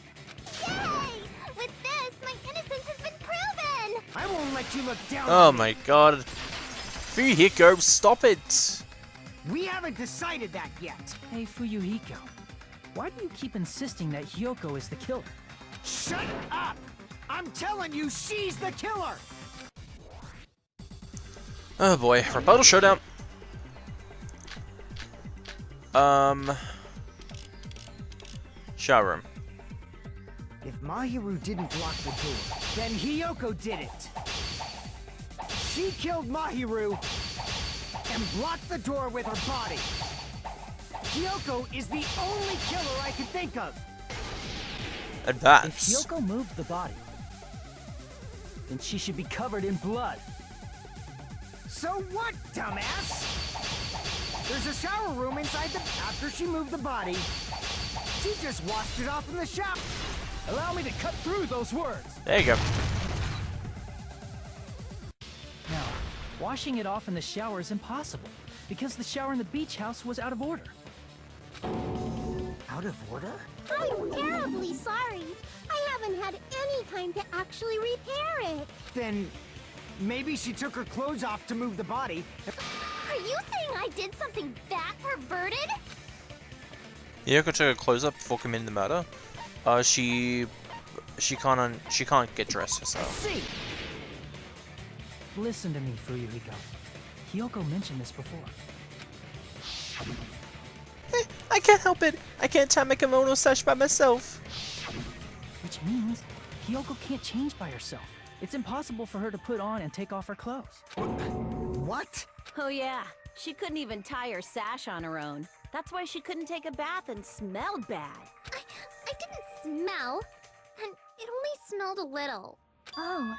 Yay! With this, my innocence has been proven. I won't let you look down Oh on me. my god. Fuyuhiko, stop it! We haven't decided that yet. Hey, Fuyuhiko. Why do you keep insisting that Hiyoko is the killer? Shut up! I'm telling you, she's the killer! Oh boy, rebuttal showdown. Shower room. If Mahiru didn't block the door, then Hiyoko did it. She killed Mahiru and blocked the door with her body. Hiyoko is the only killer I can think of. If Advance. Hiyoko moved the body, then she should be covered in blood. So what, dumbass? There's a shower room inside the... After she moved the body, she just washed it off in the shower. Allow me to cut through those words. There you go. Now, washing it off in the shower is impossible, because the shower in the beach house was out of order. Out of order? I'm terribly sorry. I haven't had any time to actually repair it. Then maybe she took her clothes off to move the body. Are you saying I did something that perverted? Hiyoko took her clothes up before committing the murder. She can't get dressed herself. See? Listen to me, Fuyuhiko. Hiyoko mentioned this before. I can't help it. I can't tie my kimono sash by myself. Which means Hiyoko can't change by herself. It's impossible for her to put on and take off her clothes. What? Oh yeah, she couldn't even tie her sash on her own. That's why she couldn't take a bath and smelled bad. I didn't smell, and it only smelled a little. Oh,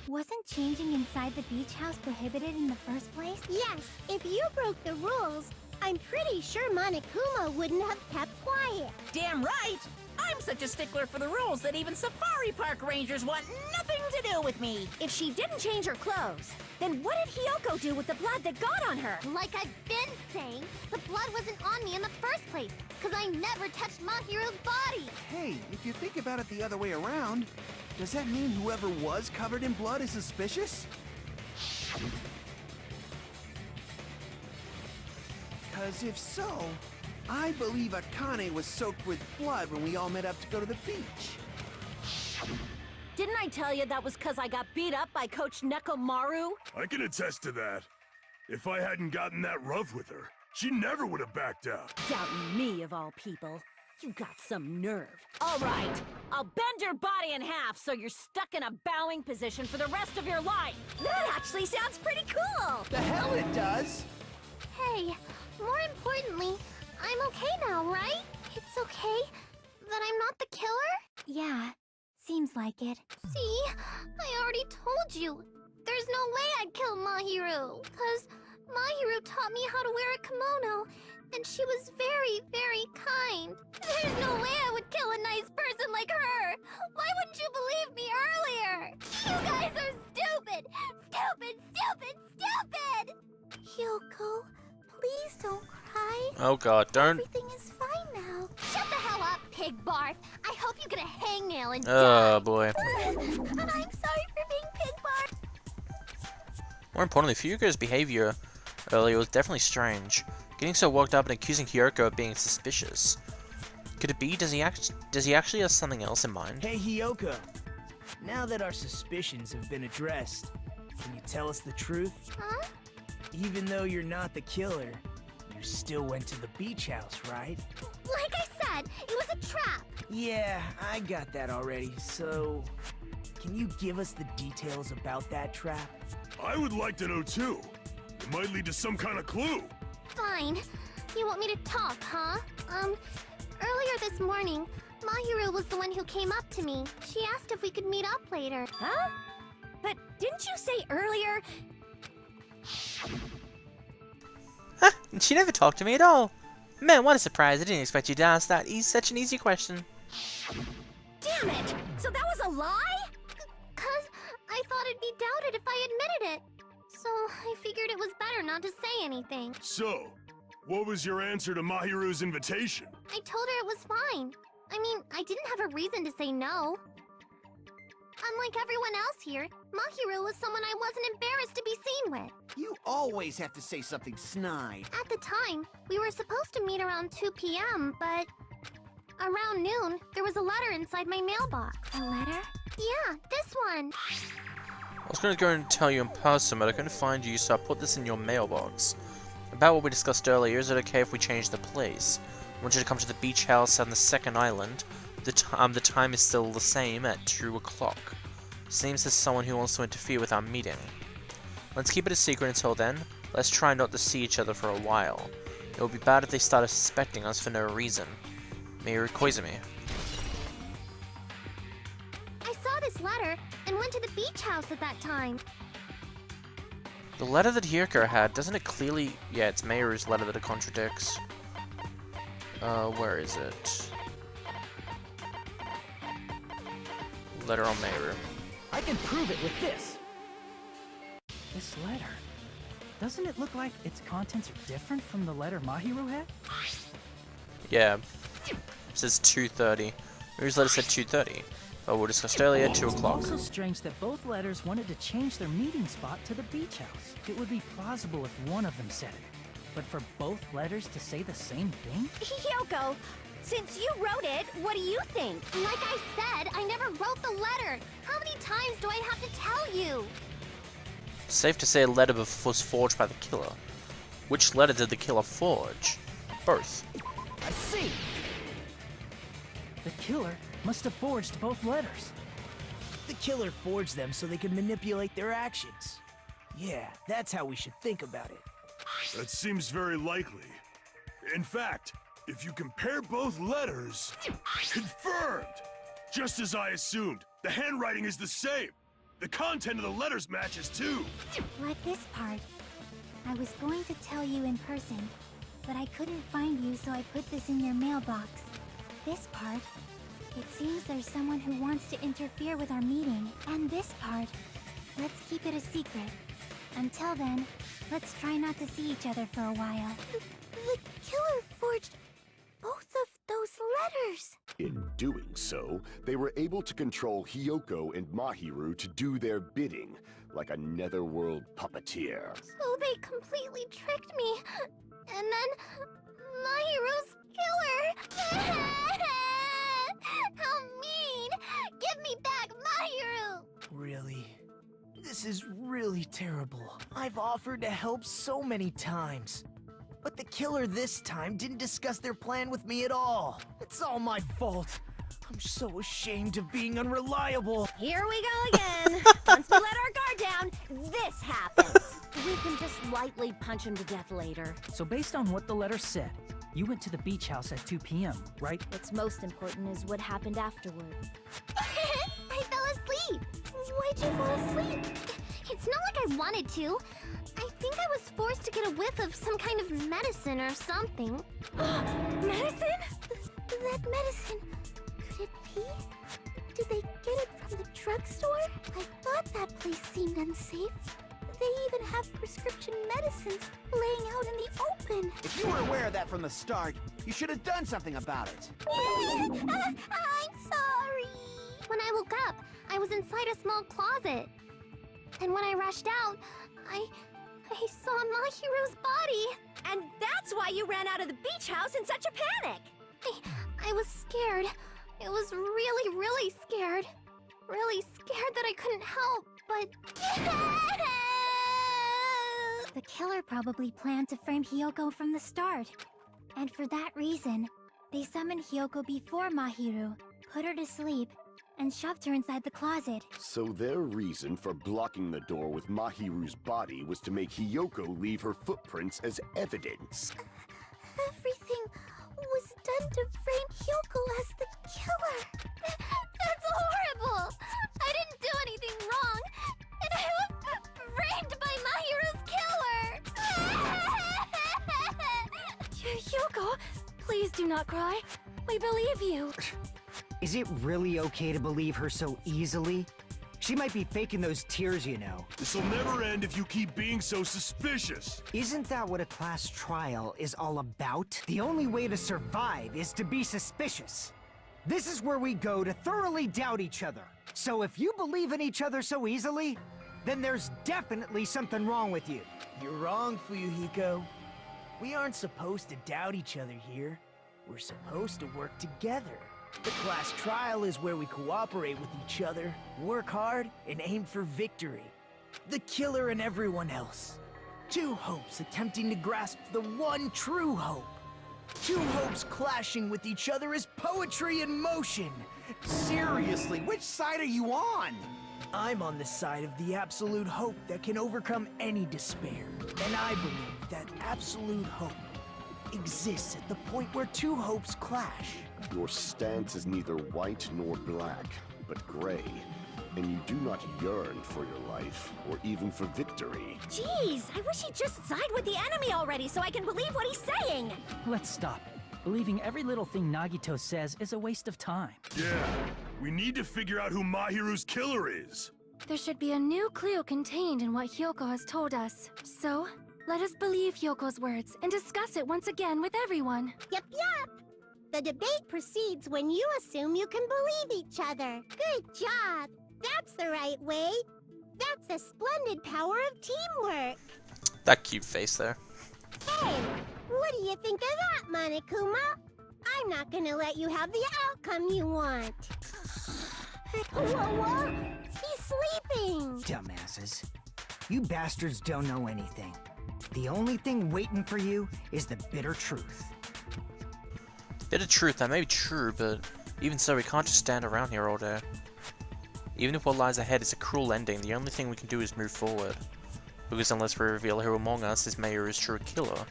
wasn't changing inside the beach house prohibited in the first place? Yes, if you broke the rules, I'm pretty sure Monokuma wouldn't have kept quiet. Damn right! I'm such a stickler for the rules that even safari park rangers want nothing to do with me. If she didn't change her clothes, then what did Hiyoko do with the blood that got on her? Like I've been saying, the blood wasn't on me in the first place, because I never touched Mahiru's body. Hey, if you think about it the other way around, does that mean whoever was covered in blood is suspicious? Because if so, I believe Akane was soaked with blood when we all met up to go to the beach. Didn't I tell you that was because I got beat up by Coach Nekomaru? I can attest to that. If I hadn't gotten that rough with her, she never would have backed out. Doubting me, of all people. You got some nerve. All right, I'll bend your body in half so you're stuck in a bowing position for the rest of your life. That actually sounds pretty cool! The hell it does! Hey, more importantly, I'm okay now, right? It's okay that I'm not the killer? Yeah, seems like it. See, I already told you. There's no way I'd kill Mahiru, because Mahiru taught me how to wear a kimono, and she was very, very kind. There's no way I would kill a nice person like her. Why wouldn't you believe me earlier? You guys are stupid! Stupid, stupid, stupid! Hyoko, please don't cry. Oh god, don't. Everything is fine now. Shut the hell up, pig barf. I hope you get a hangnail and Oh boy. and I'm sorry for being pig barf. More importantly, Fuyuko's behavior earlier was definitely strange. Getting so worked up and accusing Hyoko of being suspicious. Could it be? Does he actually have something else in mind? Hey, Hyoko. Now that our suspicions have been addressed, can you tell us the truth? Huh? Even though you're not the killer, you still went to the beach house, right? Like I said, it was a trap. Yeah, I got that already, so... Can you give us the details about that trap? I would like to know too. It might lead to some kind of clue. Fine. You want me to talk, huh? Earlier this morning, Mahiru was the one who came up to me. She asked if we could meet up later. Huh? But didn't you say earlier? Huh, she never talked to me at all. Man, what a surprise. I didn't expect you to ask that. Such an easy question. Damn it! So that was a lie? 'Cause I thought it'd be doubted if I admitted it. So I figured it was better not to say anything. So, what was your answer to Mahiru's invitation? I told her it was fine. I mean, I didn't have a reason to say no. Unlike everyone else here, Mahiru was someone I wasn't embarrassed to be seen with. You always have to say something snide. At the time, we were supposed to meet around 2 p.m., but around noon, there was a letter inside my mailbox. A letter? Yeah, this one. I was going to go and tell you in person, but I couldn't find you, so I put this in your mailbox. About what we discussed earlier, is it okay if we change the place? I want you to come to the beach house on the second island. The time is still the same at 2 o'clock. Seems there's someone who wants to interfere with our meeting. Let's keep it a secret until then. Let's try not to see each other for a while. It would be bad if they started suspecting us for no reason. Miyu Koizumi. I saw this letter and went to the beach house at that time. The letter that Hyoko had, doesn't it clearly... Yeah, it's Meiru's letter that it contradicts. Where is it? Letter on Meiru. I can prove it with this. This letter. Doesn't it look like its contents are different from the letter Mahiru had? Yeah. It says 2:30. Meiru's letter said 2:30. But we discussed earlier, 2 It's o'clock. also strange that both letters wanted to change their meeting spot to the beach house. It would be plausible if one of them said it. But for both letters to say the same thing? Hyoko, since you wrote it, what do you think? Like I said, I never wrote the letter. How many times do I have to tell you? Safe to say a letter was forged by the killer. Which letter did the killer forge? Both. I see! The killer must have forged both letters. The killer forged them so they could manipulate their actions. Yeah, that's how we should think about it. That seems very likely. In fact, if you compare both letters... Confirmed! Just as I assumed, the handwriting is the same. The content of the letters matches too. Like this part. I was going to tell you in person, but I couldn't find you, so I put this in your mailbox. This part. It seems there's someone who wants to interfere with our meeting. And this part. Let's keep it a secret. Until then, let's try not to see each other for a while. The killer forged both of those letters. In doing so, they were able to control Hyoko and Mahiru to do their bidding, like a netherworld puppeteer. So they completely tricked me. And then Mahiru's killer! How mean! Give me back Mahiru! Really? This is really terrible. I've offered to help so many times. But the killer this time didn't discuss their plan with me at all. It's all my fault. I'm so ashamed of being unreliable. Here we go again. Once we let our guard down, this happens. We can just lightly punch him to death later. So based on what the letter said, you went to the beach house at 2 p.m., right? What's most important is what happened afterward. I fell asleep! Why'd you fall asleep? It's not like I wanted to. I think I was forced to get a whiff of some kind of medicine or something. Medicine? That medicine. Could it be? Did they get it from the drugstore? I thought that place seemed unsafe. They even have prescription medicines laying out in the open. If you were aware of that from the start, you should have done something about it. I'm sorry. When I woke up, I was inside a small closet. And when I rushed out, I saw Mahiru's body. And that's why you ran out of the beach house in such a panic! I was scared. It was really, really scared. Really scared that I couldn't help, but... The killer probably planned to frame Hiyoko from the start. And for that reason, they summoned Hiyoko before Mahiru, put her to sleep, and shoved her inside the closet. So their reason for blocking the door with Mahiru's body was to make Hiyoko leave her footprints as evidence. Everything was done to frame Hiyoko as the killer. That's horrible! I didn't do anything wrong, and I was framed by Mahiru's killer! Hiyoko, please do not cry. We believe you. Is it really okay to believe her so easily? She might be faking those tears, you know. This'll never end if you keep being so suspicious. Isn't that what a class trial is all about? The only way to survive is to be suspicious. This is where we go to thoroughly doubt each other. So if you believe in each other so easily, then there's definitely something wrong with you. You're wrong, Fuyuhiko. We aren't supposed to doubt each other here. We're supposed to work together. The class trial is where we cooperate with each other, work hard, and aim for victory. The killer and everyone else. Two hopes attempting to grasp the one true hope. Two hopes clashing with each other is poetry in motion. Seriously, which side are you on? I'm on the side of the absolute hope that can overcome any despair. And I believe that absolute hope exists at the point where two hopes clash. Your stance is neither white nor black, but gray, and you do not yearn for your life, or even for victory. Jeez, I wish he'd just side with the enemy already so I can believe what he's saying! Let's stop. Believing every little thing Nagito says is a waste of time. Yeah, we need to figure out who Mahiru's killer is. There should be a new clue contained in what Hiyoko has told us. So, let us believe Hyoko's words and discuss it once again with everyone. Yep. The debate proceeds when you assume you can believe each other. Good job. That's the right way. That's the splendid power of teamwork. That cute face there. Hey, what do you think of that, Monokuma? I'm not gonna let you have the outcome you want. Whoa, he's sleeping. Dumbasses. You bastards don't know anything. The only thing waiting for you is the bitter truth. Bit of truth, that may be true, but even so, we can't just stand around here all day. Even if what lies ahead is a cruel ending, the only thing we can do is move forward. Because unless we reveal who among us is Mahiru's true killer,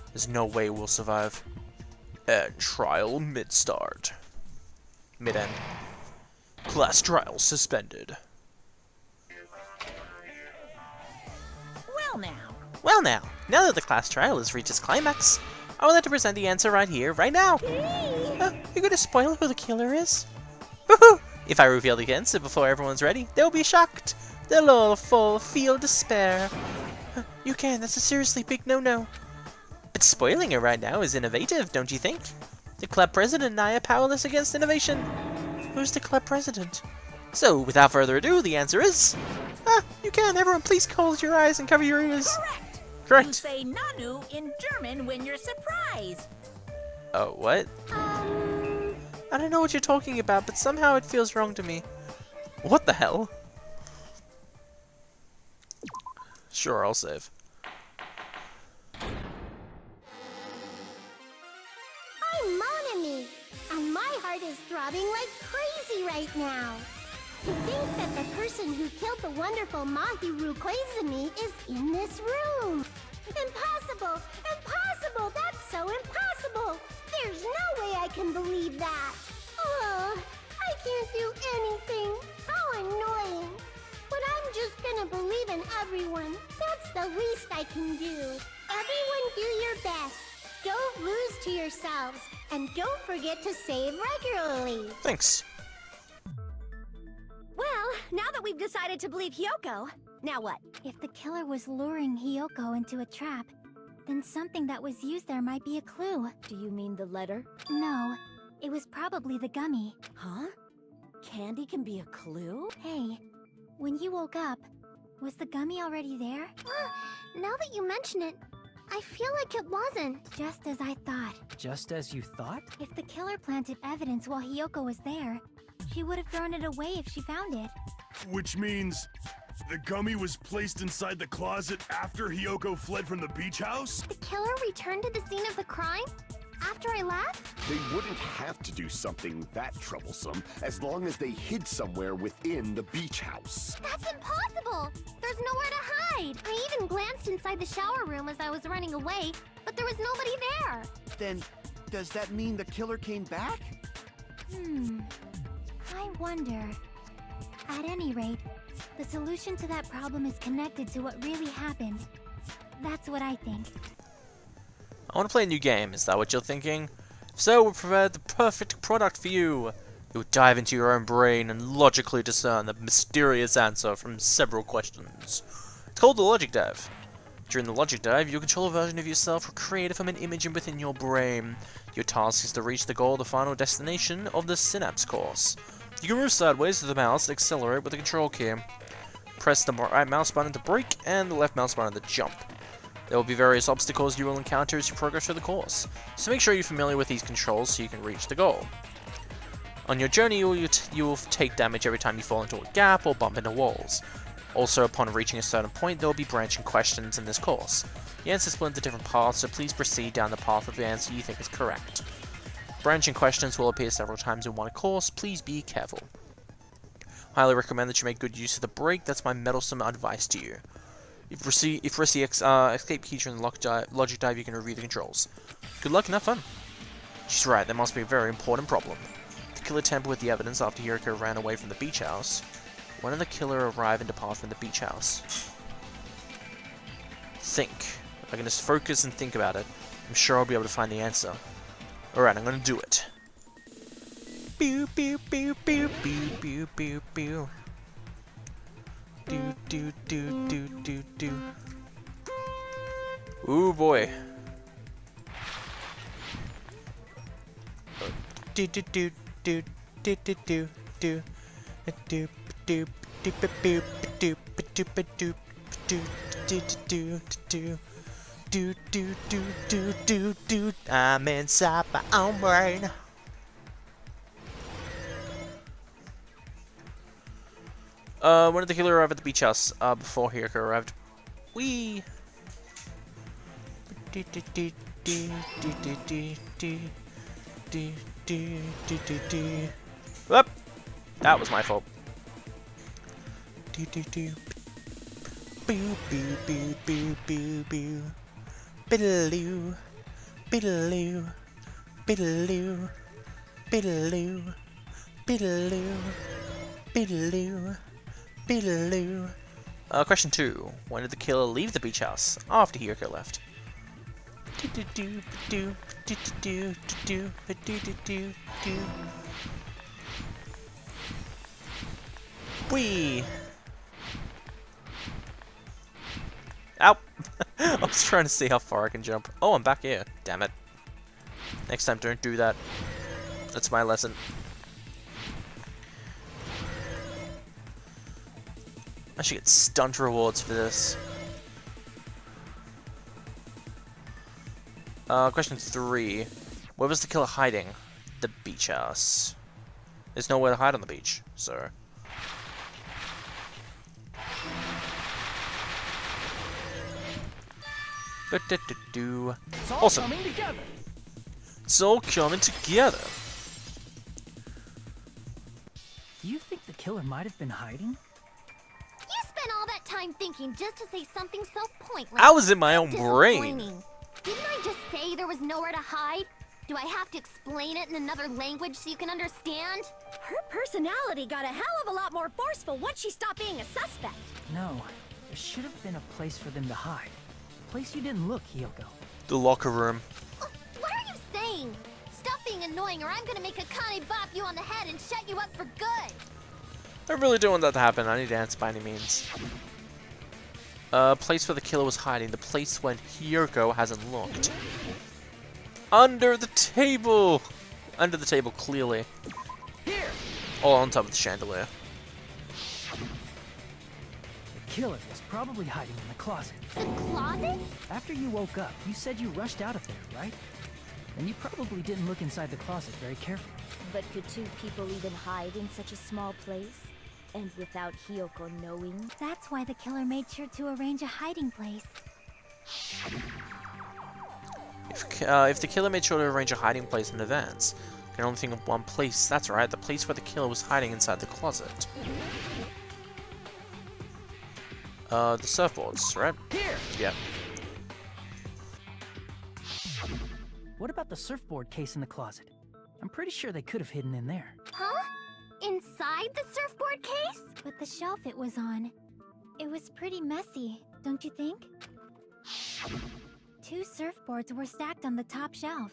there's no way we'll survive. And trial mid-start. Mid-end. Class trial suspended. Well now that the class trial has reached its climax, I would like to present the answer right here, right now. You're gonna spoil who the killer is? If I reveal the answer before everyone's ready, they'll be shocked. They'll all feel despair. You can't, that's a seriously big no-no. But spoiling it right now is innovative, don't you think? The club president and I are powerless against innovation. Who's the club president? So, without further ado, the answer is... you can, everyone please close your eyes and cover your ears. Correct! Correct. You say Nanu in German when you're surprised. Oh, what? I don't know what you're talking about, but somehow it feels wrong to me. What the hell? Sure, I'll save. I'm Monami, and my heart is throbbing like crazy right now. To think that the person who killed the wonderful Mahiru Koizumi is in this room. Impossible! Impossible! That's so impossible! There's no way I can believe that! Ugh, I can't do anything! How annoying! But I'm just gonna believe in everyone. That's the least I can do. Everyone do your best. Don't lose to yourselves. And don't forget to save regularly. Thanks. Well, now that we've decided to believe Hyoko, now what? If the killer was luring Hyoko into a trap, then something that was used there might be a clue. Do you mean the letter? No, it was probably the gummy. Huh? Candy can be a clue? Hey, when you woke up, was the gummy already there? Now that you mention it, I feel like it wasn't. Just as I thought. Just as you thought? If the killer planted evidence while Hyoko was there, she would have thrown it away if she found it. Which means the gummy was placed inside the closet after Hyoko fled from the beach house? The killer returned to the scene of the crime? After I left? They wouldn't have to do something that troublesome as long as they hid somewhere within the beach house. That's impossible! There's nowhere to hide! I even glanced inside the shower room as I was running away, but there was nobody there! Then, does that mean the killer came back? I wonder. At any rate, the solution to that problem is connected to what really happened. That's what I think. I want to play a new game, is that what you're thinking? If so, we'll provide the perfect product for you. You'll dive into your own brain and logically discern the mysterious answer from several questions. It's called the Logic Dive. During the Logic Dive, you'll control a version of yourself created from an image within your brain. Your task is to reach the goal, the final destination of the Synapse course. You can move sideways with the mouse and accelerate with the control key. Press the right mouse button to brake and the left mouse button to jump. There will be various obstacles you will encounter as you progress through the course, so make sure you're familiar with these controls so you can reach the goal. On your journey, you will take damage every time you fall into a gap or bump into walls. Also, upon reaching a certain point, there will be branching questions in this course. The answers split into different paths, so please proceed down the path of the answer you think is correct. Branching questions will appear several times in one course, please be careful. Highly recommend that you make good use of the brake, that's my meddlesome advice to you. If you receive escape key during the Logic Dive, you can review the controls. Good luck and have fun. She's right, there must be a very important problem. The killer tampered with the evidence after Hiroko ran away from the beach house. When did the killer arrive and depart from the beach house? Think. If I can just focus and think about it, I'm sure I'll be able to find the answer. Alright, I'm gonna do it. Pew pew pew pew pew pew pew pew. Do do do do do do. Ooh boy. Do do do do do do do do do do do do do do do do. I'm inside my own brain. When did the killer arrive at the beach house? Before Hiroko arrived. Wee. Whoop! That was my fault. Boo boo boo boo boo boo. Biddaloo, biddaloo, biddaloo, biddaloo, biddaloo, biddaloo, biddaloo. Question 2. When did the killer leave the beach house? After Hiroko left. Whee! Ow! I was trying to see how far I can jump. Oh, I'm back here. Damn it. Next time, don't do that. That's my lesson. I should get stunt rewards for this. Question 3. Where was the killer hiding? The beach house. There's nowhere to hide on the beach, so... It's all Awesome. coming together. It's all coming together. Do you think the killer might have been hiding? You spent all that time thinking just to say something so pointless. I was in my own brain. Disappointing. Didn't I just say there was nowhere to hide? Do I have to explain it in another language so you can understand? Her personality got a hell of a lot more forceful once she stopped being a suspect. No, there should have been a place for them to hide. A place you didn't look, Hiyoko. The locker room. What are you saying? Stop being annoying or I'm gonna make Akane bop you on the head and shut you up for good. I really don't want that to happen. I need to answer by any means. Place where the killer was hiding. The place when Hiyoko hasn't looked. Under the table! Under the table, clearly. Here! Or on top of the chandelier. The killer was probably hiding in the closet. The closet? After you woke up, you said you rushed out of there, right? And you probably didn't look inside the closet very carefully. But could two people even hide in such a small place? And without Hiyoko knowing? That's why the killer made sure to arrange a hiding place. If the killer made sure to arrange a hiding place in advance, I can only think of one place. That's right, the place where the killer was hiding inside the closet. The surfboards, right? Here! Yeah. What about the surfboard case in the closet? I'm pretty sure they could have hidden in there. Huh? Inside the surfboard case? But the shelf it was on, it was pretty messy, don't you think? 2 surfboards were stacked on the top shelf.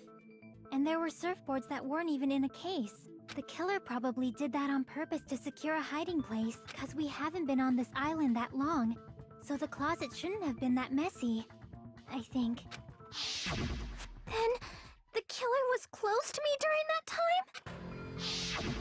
And there were surfboards that weren't even in a case. The killer probably did that on purpose to secure a hiding place, cause we haven't been on this island that long. So the closet shouldn't have been that messy, I think. Then, the killer was close to me during that time?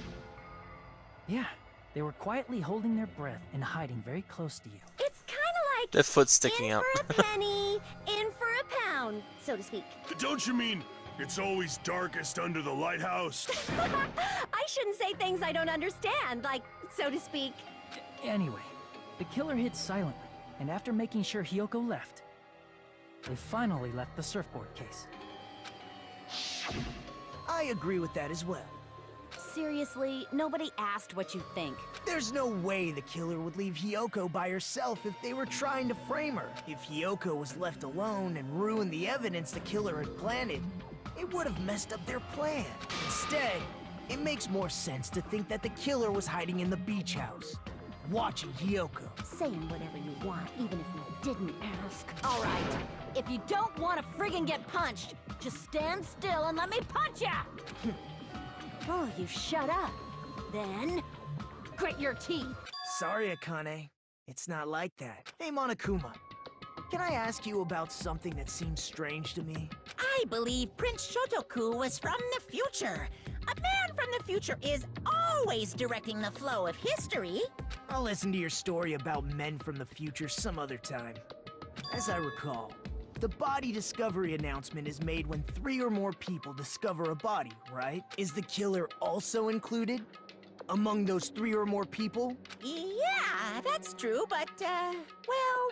Yeah, they were quietly holding their breath and hiding very close to you. It's kinda like Their foot sticking in out. for a penny, in for a pound, so to speak. Don't you mean it's always darkest under the lighthouse? I shouldn't say things I don't understand, like, so to speak. Anyway, the killer hid silently, and after making sure Hiyoko left, they finally left the surfboard case. I agree with that as well. Seriously, nobody asked what you think. There's no way the killer would leave Hiyoko by herself if they were trying to frame her. If Hiyoko was left alone and ruined the evidence the killer had planted, it would have messed up their plan. Instead, it makes more sense to think that the killer was hiding in the beach house, watching Hiyoko. Saying whatever you want, even if you didn't ask. All right, if you don't want to friggin' get punched, just stand still and let me punch ya! Oh, you shut up. Then, grit your teeth. Sorry, Akane. It's not like that. Hey, Monokuma. Can I ask you about something that seems strange to me? I believe Prince Shotoku was from the future. A man from the future is always directing the flow of history. I'll listen to your story about men from the future some other time. As I recall, the body discovery announcement is made when 3 or more people discover a body, right? Is the killer also included among those 3 or more people? Yeah, that's true, but, well,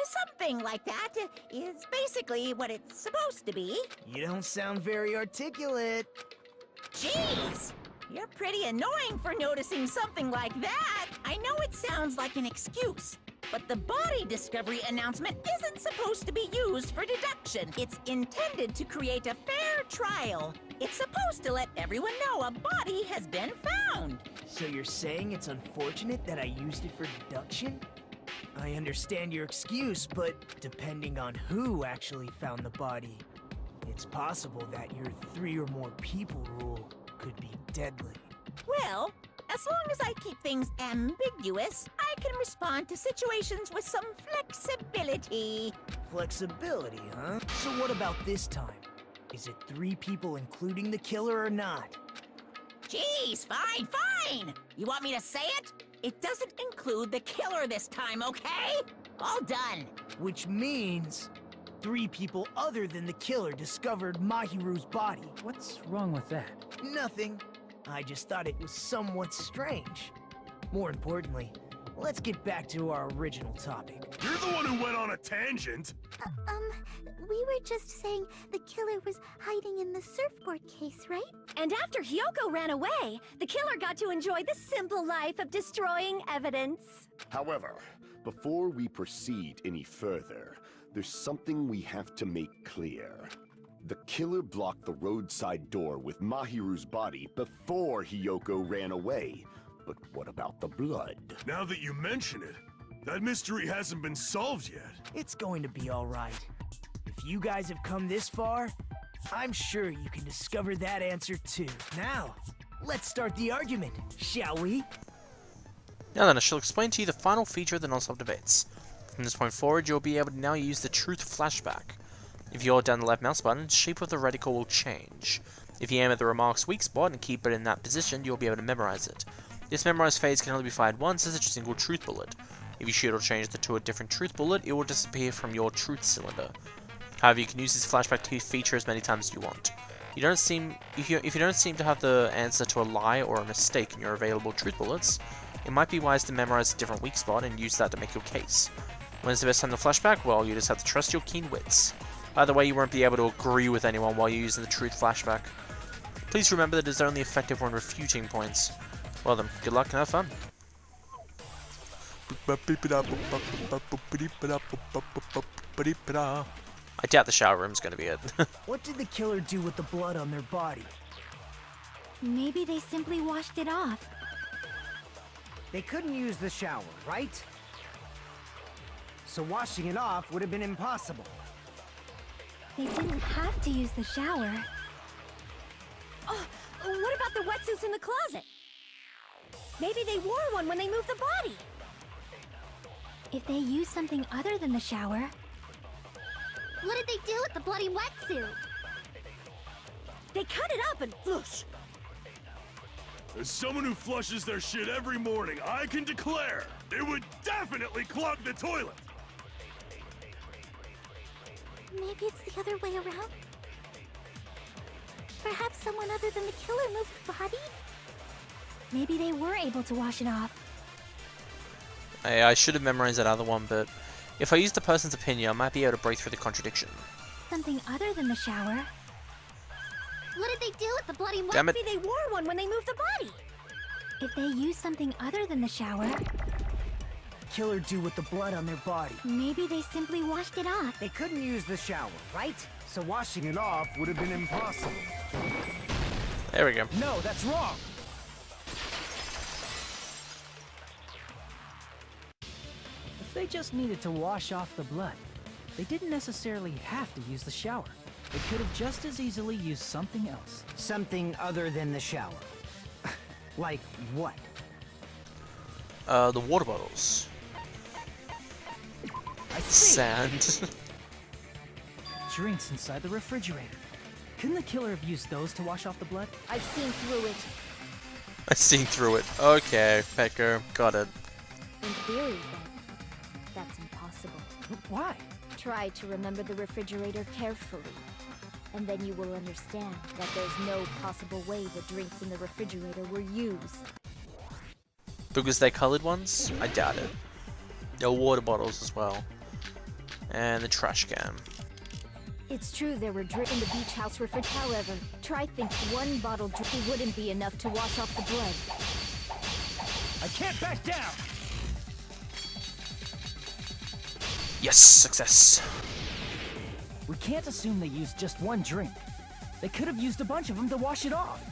something like that is basically what it's supposed to be. You don't sound very articulate. Jeez, you're pretty annoying for noticing something like that. I know it sounds like an excuse, but the body discovery announcement isn't supposed to be used for deduction. It's intended to create a fair trial. It's supposed to let everyone know a body has been found. So you're saying it's unfortunate that I used it for deduction? I understand your excuse, but depending on who actually found the body, it's possible that your 3 or more people rule could be deadly. Well, as long as I keep things ambiguous, I can respond to situations with some flexibility. Flexibility, huh? So what about this time? Is it 3 people including the killer or not? Jeez, fine. You want me to say it? It doesn't include the killer this time, okay? All done. Which means 3 people other than the killer discovered Mahiru's body. What's wrong with that? Nothing. I just thought it was somewhat strange. More importantly, let's get back to our original topic. You're the one who went on a tangent. We were just saying the killer was hiding in the surfboard case, right? And after Hyoko ran away, the killer got to enjoy the simple life of destroying evidence. However, before we proceed any further, there's something we have to make clear. The killer blocked the roadside door with Mahiru's body before Hyoko ran away. But what about the blood? Now that you mention it, that mystery hasn't been solved yet. It's going to be alright. If you guys have come this far, I'm sure you can discover that answer too. Now, let's start the argument, shall we? Now then, I shall explain to you the final feature of the non-stop debates. From this point forward, you'll be able to now use the truth flashback. If you hold down the left mouse button, the shape of the reticle will change. If you aim at the remark's weak spot and keep it in that position, you'll be able to memorize it. This memorized phase can only be fired once as a single truth bullet. If you shoot or change to a different truth bullet, it will disappear from your truth cylinder. However, you can use this flashback feature as many times as you want. If you don't seem to have the answer to a lie or a mistake in your available truth bullets, it might be wise to memorize a different weak spot and use that to make your case. When is the best time to flashback? Well, you just have to trust your keen wits. Either way, you won't be able to agree with anyone while you're using the truth flashback. Please remember that it is only effective when refuting points. Well then, good luck and have fun. I doubt the shower room's gonna be it. What did the killer do with the blood on their body? Maybe they simply washed it off. They couldn't use the shower, right? So washing it off would have been impossible. They didn't have to use the shower. Oh, what about the wetsuits in the closet? Maybe they wore one when they moved the body. If they used something other than the shower... What did they do with the bloody wetsuit? They cut it up and whoosh. As someone who flushes their shit every morning, I can declare it would definitely clog the toilet. Maybe it's the other way around? Perhaps someone other than the killer moved the body? Maybe they were able to wash it off. I should have memorized that other one, but if I use the person's opinion, I might be able to break through the contradiction. Something other than the shower? What did they do with the bloody wetsuit? Damn it. Maybe they wore one when they moved the body. If they used something other than the shower... Killer do with the blood on their body? Maybe they simply washed it off. They couldn't use the shower, right? So washing it off would have been impossible. There we go. No, that's wrong! If they just needed to wash off the blood, they didn't necessarily have to use the shower. They could have just as easily used something else. Something other than the shower. Like what? The water bottles. I see! Sand. Drinks inside the refrigerator. Couldn't the killer have used those to wash off the blood? I've seen through it. I seen through it. Okay, Pecker, got it. In theory, then, that's impossible. Why? Try to remember the refrigerator carefully, and then you will understand that there's no possible way the drinks in the refrigerator were used. Because they're colored ones? I doubt it. There are water bottles as well. And the trash can. It's true there were drinks in the beach house refrigerator. However, try think one bottle drink wouldn't be enough to wash off the blood. I can't back down! Yes, success. We can't assume they used just one drink. They could have used a bunch of them to wash it off.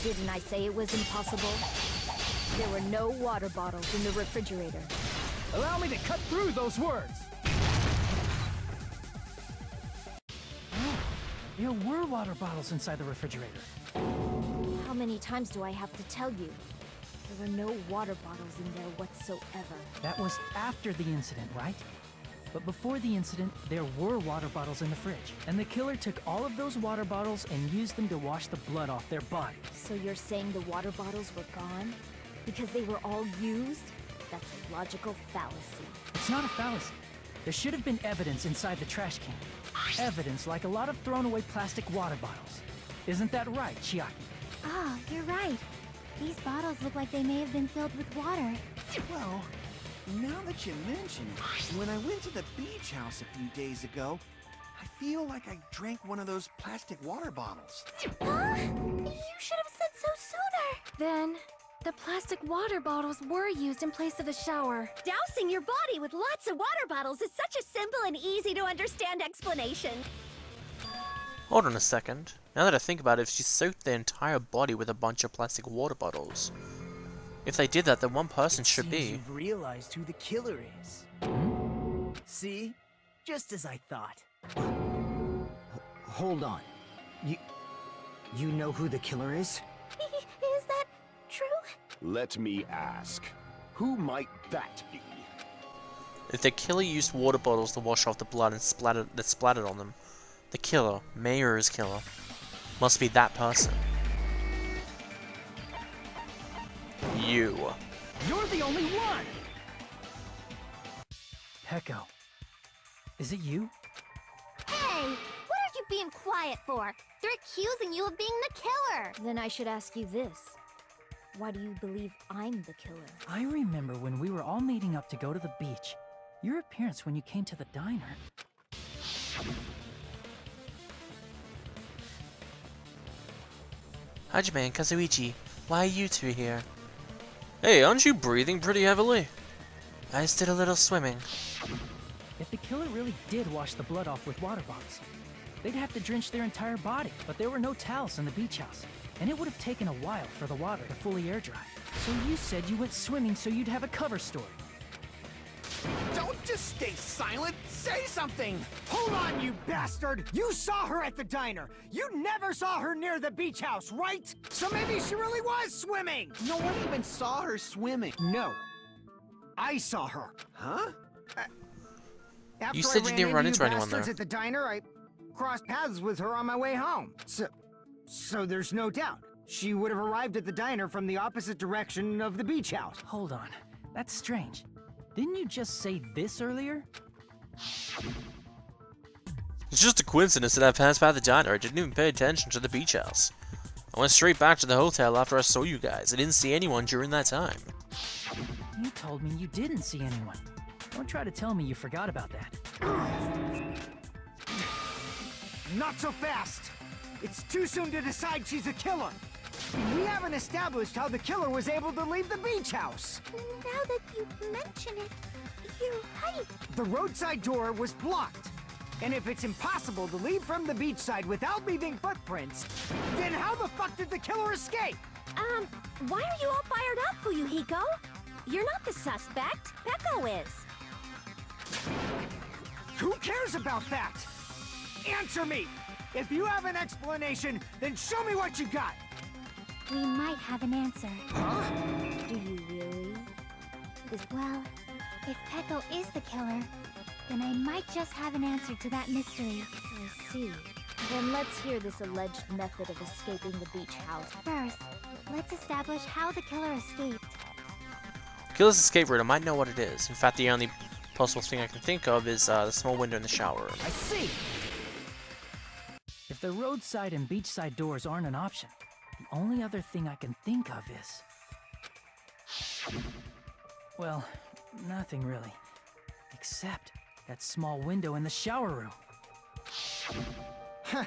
Didn't I say it was impossible? There were no water bottles in the refrigerator. Allow me to cut through those words! Oh, there were water bottles inside the refrigerator. How many times do I have to tell you? There were no water bottles in there whatsoever. That was after the incident, right? But before the incident, there were water bottles in the fridge. And the killer took all of those water bottles and used them to wash the blood off their body. So you're saying the water bottles were gone? Because they were all used? That's a logical fallacy. It's not a fallacy. There should have been evidence inside the trash can. Evidence like a lot of thrown away plastic water bottles. Isn't that right, Chiaki? Ah, you're right. These bottles look like they may have been filled with water. Well, now that you mention it, when I went to the beach house a few days ago, I feel like I drank one of those plastic water bottles. Huh? You should have said so sooner. Then, the plastic water bottles were used in place of a shower. Dousing your body with lots of water bottles is such a simple and easy to understand explanation. Hold on a second. Now that I think about it, if she soaked their entire body with a bunch of plastic water bottles, if they did that, then one person should be. You've realized who the killer is. See? Just as I thought. Hold on. You know who the killer is? Is that true? Let me ask. Who might that be? If the killer used water bottles to wash off the blood and splattered on them, the killer, Mayor's killer, must be that person. You. You're the only one! Peko. Is it you? Hey, what are you being quiet for? They're accusing you of being the killer. Then I should ask you this. Why do you believe I'm the killer? I remember when we were all meeting up to go to the beach. Your appearance when you came to the diner. Hajime and Kazuichi, why are you two here? Hey, aren't you breathing pretty heavily? I just did a little swimming. If the killer really did wash the blood off with water bottles, they'd have to drench their entire body, but there were no towels in the beach house, and it would have taken a while for the water to fully air dry. So you said you went swimming so you'd have a cover story. Don't just stay silent! Say something! Hold on, you bastard! You saw her at the diner! You never saw her near the beach house, right? So maybe she really was swimming! No one even saw her swimming. No. I saw her. Huh? After You said you didn't run into anyone there. At the diner, I crossed paths with her on my way home. So there's no doubt. She would have arrived at the diner from the opposite direction of the beach house. Hold on. That's strange. Didn't you just say this earlier? It's just a coincidence that I passed by the diner. I didn't even pay attention to the beach house. I went straight back to the hotel after I saw you guys. I didn't see anyone during that time. You told me you didn't see anyone. Don't try to tell me you forgot about that. Not so fast! It's too soon to decide she's a killer! We haven't established how the killer was able to leave the beach house! Now that you mention it, you're right. The roadside door was blocked. And if it's impossible to leave from the beachside without leaving footprints, then how the fuck did the killer escape? Why are you all fired up, Fuyuhiko? You're not the suspect. Peko is. Who cares about that? Answer me! If you have an explanation, then show me what you got! We might have an answer. Huh? Do you really? Well, if Peko is the killer, then I might just have an answer to that mystery. I see. Then let's hear this alleged method of escaping the beach house. First, let's establish how the killer escaped. Killer's escape route, I might know what it is. In fact, the only possible thing I can think of is the small window in the shower room. I see! If the roadside and beachside doors aren't an option, the only other thing I can think of is... well, nothing really. Except that small window in the shower room. Huh.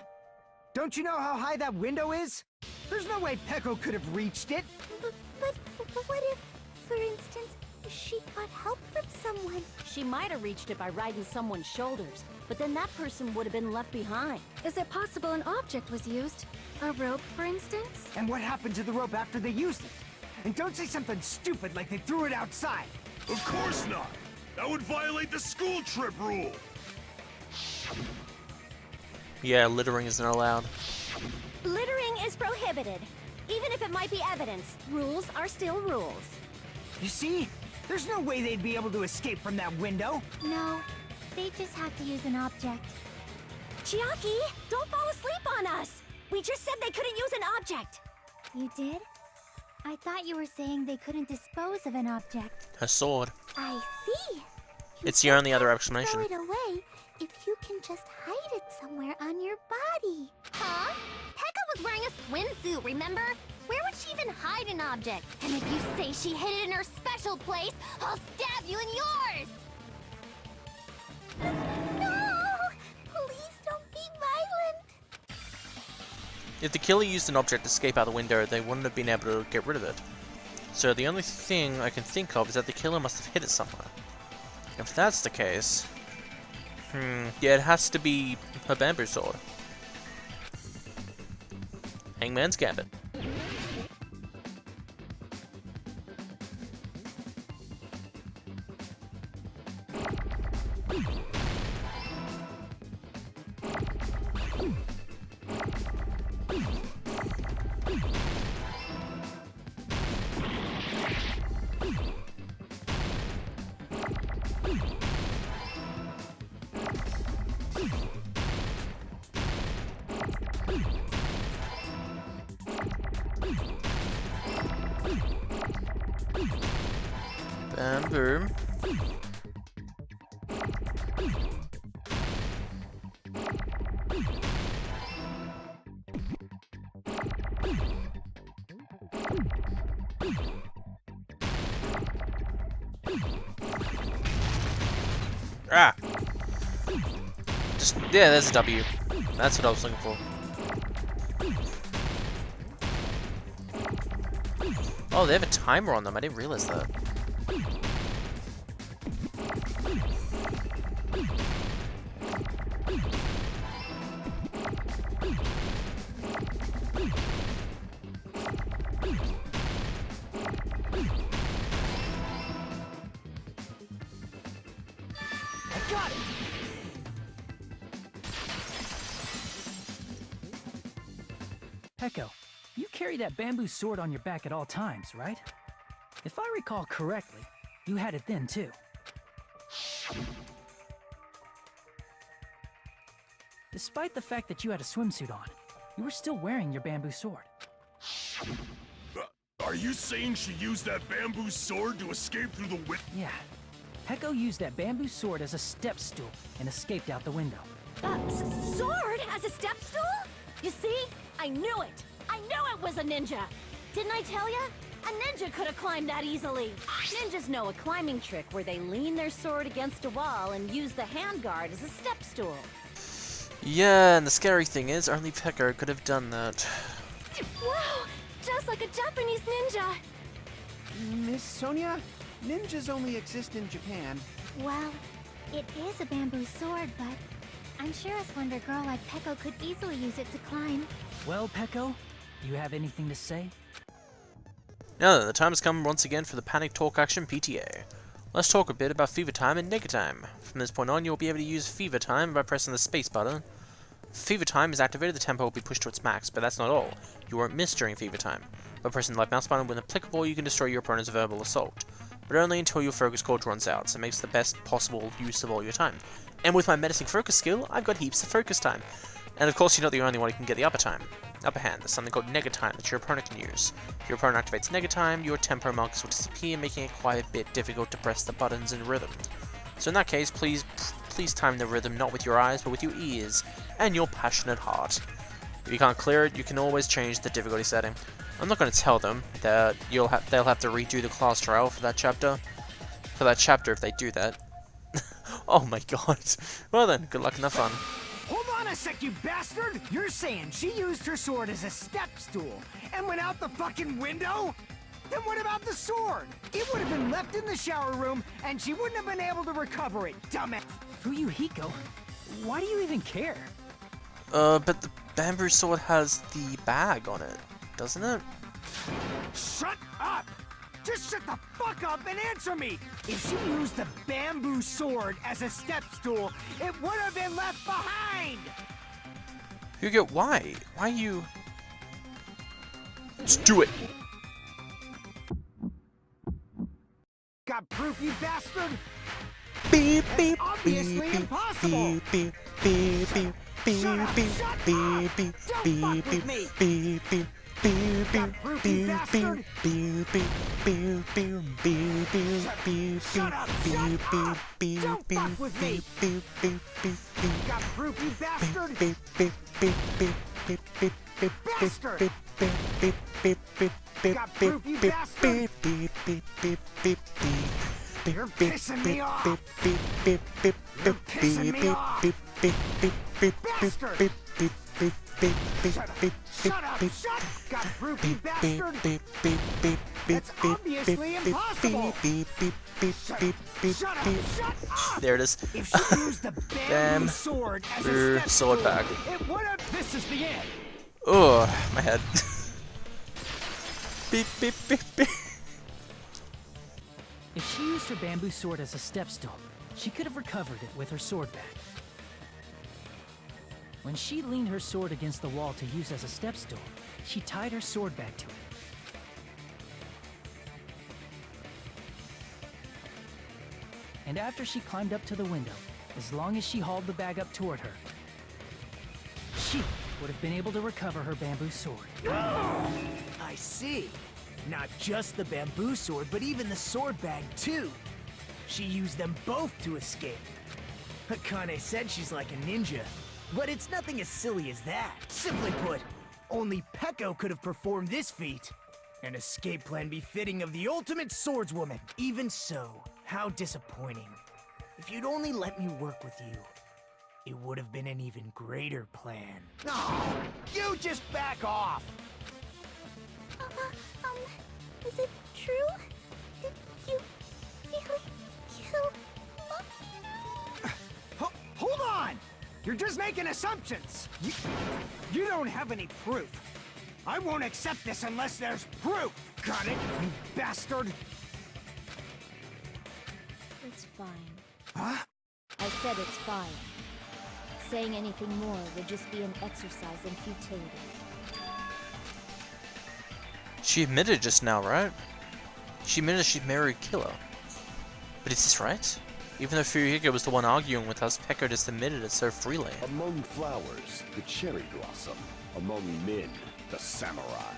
Don't you know how high that window is? There's no way Peko could have reached it. But what if, for instance, she got help from someone? She might have reached it by riding someone's shoulders, but then that person would have been left behind. Is it possible an object was used? A rope, for instance? And what happened to the rope after they used it? And don't say something stupid like they threw it outside. Of course not! That would violate the school trip rule! Yeah, littering isn't allowed. Littering is prohibited. Even if it might be evidence, rules are still rules. You see? There's no way they'd be able to escape from that window. No, they just have to use an object. Chiaki, don't fall asleep on us! We just said they couldn't use an object! You did? I thought you were saying they couldn't dispose of an object. Her sword. I see. It's the only other explanation. Throw it away if you can just hide it somewhere on your body. Huh? Pekka was wearing a swimsuit, remember? Where would she even hide an object? And if you say she hid it in her special place, I'll stab you in yours! No! Please don't be violent. If the killer used an object to escape out the window, they wouldn't have been able to get rid of it. So the only thing I can think of is that the killer must have hid it somewhere. If that's the case... yeah, it has to be her bamboo sword. Hangman's Gambit. Bamboo. Ah! Just, yeah, there's a W. That's what I was looking for. Oh, they have a timer on them. I didn't realize that. I got it! Peko, you carry that bamboo sword on your back at all times, right? If I recall correctly, you had it then too. Despite the fact that you had a swimsuit on, you were still wearing your bamboo sword. Are you saying she used that bamboo sword to escape through the window? Yeah. Peko used that bamboo sword as a step stool and escaped out the window. Sword as a step stool? You see? I knew it! I knew it was a ninja! Didn't I tell ya? A ninja could have climbed that easily. Ninjas know a climbing trick where they lean their sword against a wall and use the handguard as a step stool. Yeah, and the scary thing is, only Peko could have done that. Wow! Just like a Japanese ninja! Miss Sonia, ninjas only exist in Japan. Well, it is a bamboo sword, but I'm sure a Slender girl like Peko could easily use it to climb. Well, Peko, do you have anything to say? Now then, the time has come once again for the Panic Talk Action PTA. Let's talk a bit about Fever Time and Nega Time. From this point on, you'll be able to use Fever Time by pressing the space button. Fever Time is activated, the tempo will be pushed to its max, but that's not all. You won't miss during Fever Time. By pressing the left mouse button when applicable, you can destroy your opponent's verbal assault, but only until your focus cord runs out, so it makes the best possible use of all your time. And with my menacing focus skill, I've got heaps of focus time. And of course, you're not the only one who can get the upper hand. There's something called Nega Time that your opponent can use. If your opponent activates Nega Time, your tempo markers will disappear, making it quite a bit difficult to press the buttons in rhythm. So in that case, please time the rhythm not with your eyes, but with your ears and your passionate heart. If you can't clear it, you can always change the difficulty setting. I'm not going to tell them that they'll have to redo the class trial for that chapter. If they do that. Oh my god. Well then, good luck and have fun. Hold on a sec, you bastard! You're saying she used her sword as a step stool and went out the fucking window? Then what about the sword? It would have been left in the shower room and she wouldn't have been able to recover it, dumbass. Fuyuhiko, why do you even care? But the bamboo sword has the bag on it, doesn't it? Shut up! Just shut the fuck up and answer me! If she used the bamboo sword as a step stool, it would have been left behind! Hugo, why? Why you... Just do it! Got proof, you bastard? Beep, That's beep, obviously beep, impossible! beep, beep, beep, beep, beep, Shut up, beep, shut beep, up! beep, Don't beep, fuck with beep, me! beep, beep, Shut up, shut up! Don't fuck with me! Got proof, you bastard! Bastard! Got proof, you bastard! You're pissing me off! You're pissing me off! Bastard! Shut up! Got proof, you bastard! That's obviously impossible! Shut up! There it is. If she used the bamboo sword as a step sword back. it would have. This is the end. Oh, my head. Beep, beep, beep, beep. If she used her bamboo sword as a step stool, she could have recovered it with her sword back. When she leaned her sword against the wall to use as a step stool, she tied her sword back to it. And after she climbed up to the window, as long as she hauled the bag up toward her, she would have been able to recover her bamboo sword. I see. Not just the bamboo sword, but even the sword bag, too. She used them both to escape. Akane said she's like a ninja, but it's nothing as silly as that. Simply put, only Peko could have performed this feat. An escape plan befitting of the ultimate swordswoman. Even so, how disappointing. If you'd only let me work with you, it would have been an even greater plan. No, you just back off! Is it true? Did you really kill Mom? Hold on! You're just making assumptions! You don't have any proof. I won't accept this unless there's proof! Got it, you bastard? It's fine. Huh? I said it's fine. Saying anything more would just be an exercise in futility. She admitted just now, right? She admitted she'd marry Killer. But is this right? Even though Fuyuhiko was the one arguing with us, Peko just admitted it so freely. Among flowers, the cherry blossom. Among men, the samurai.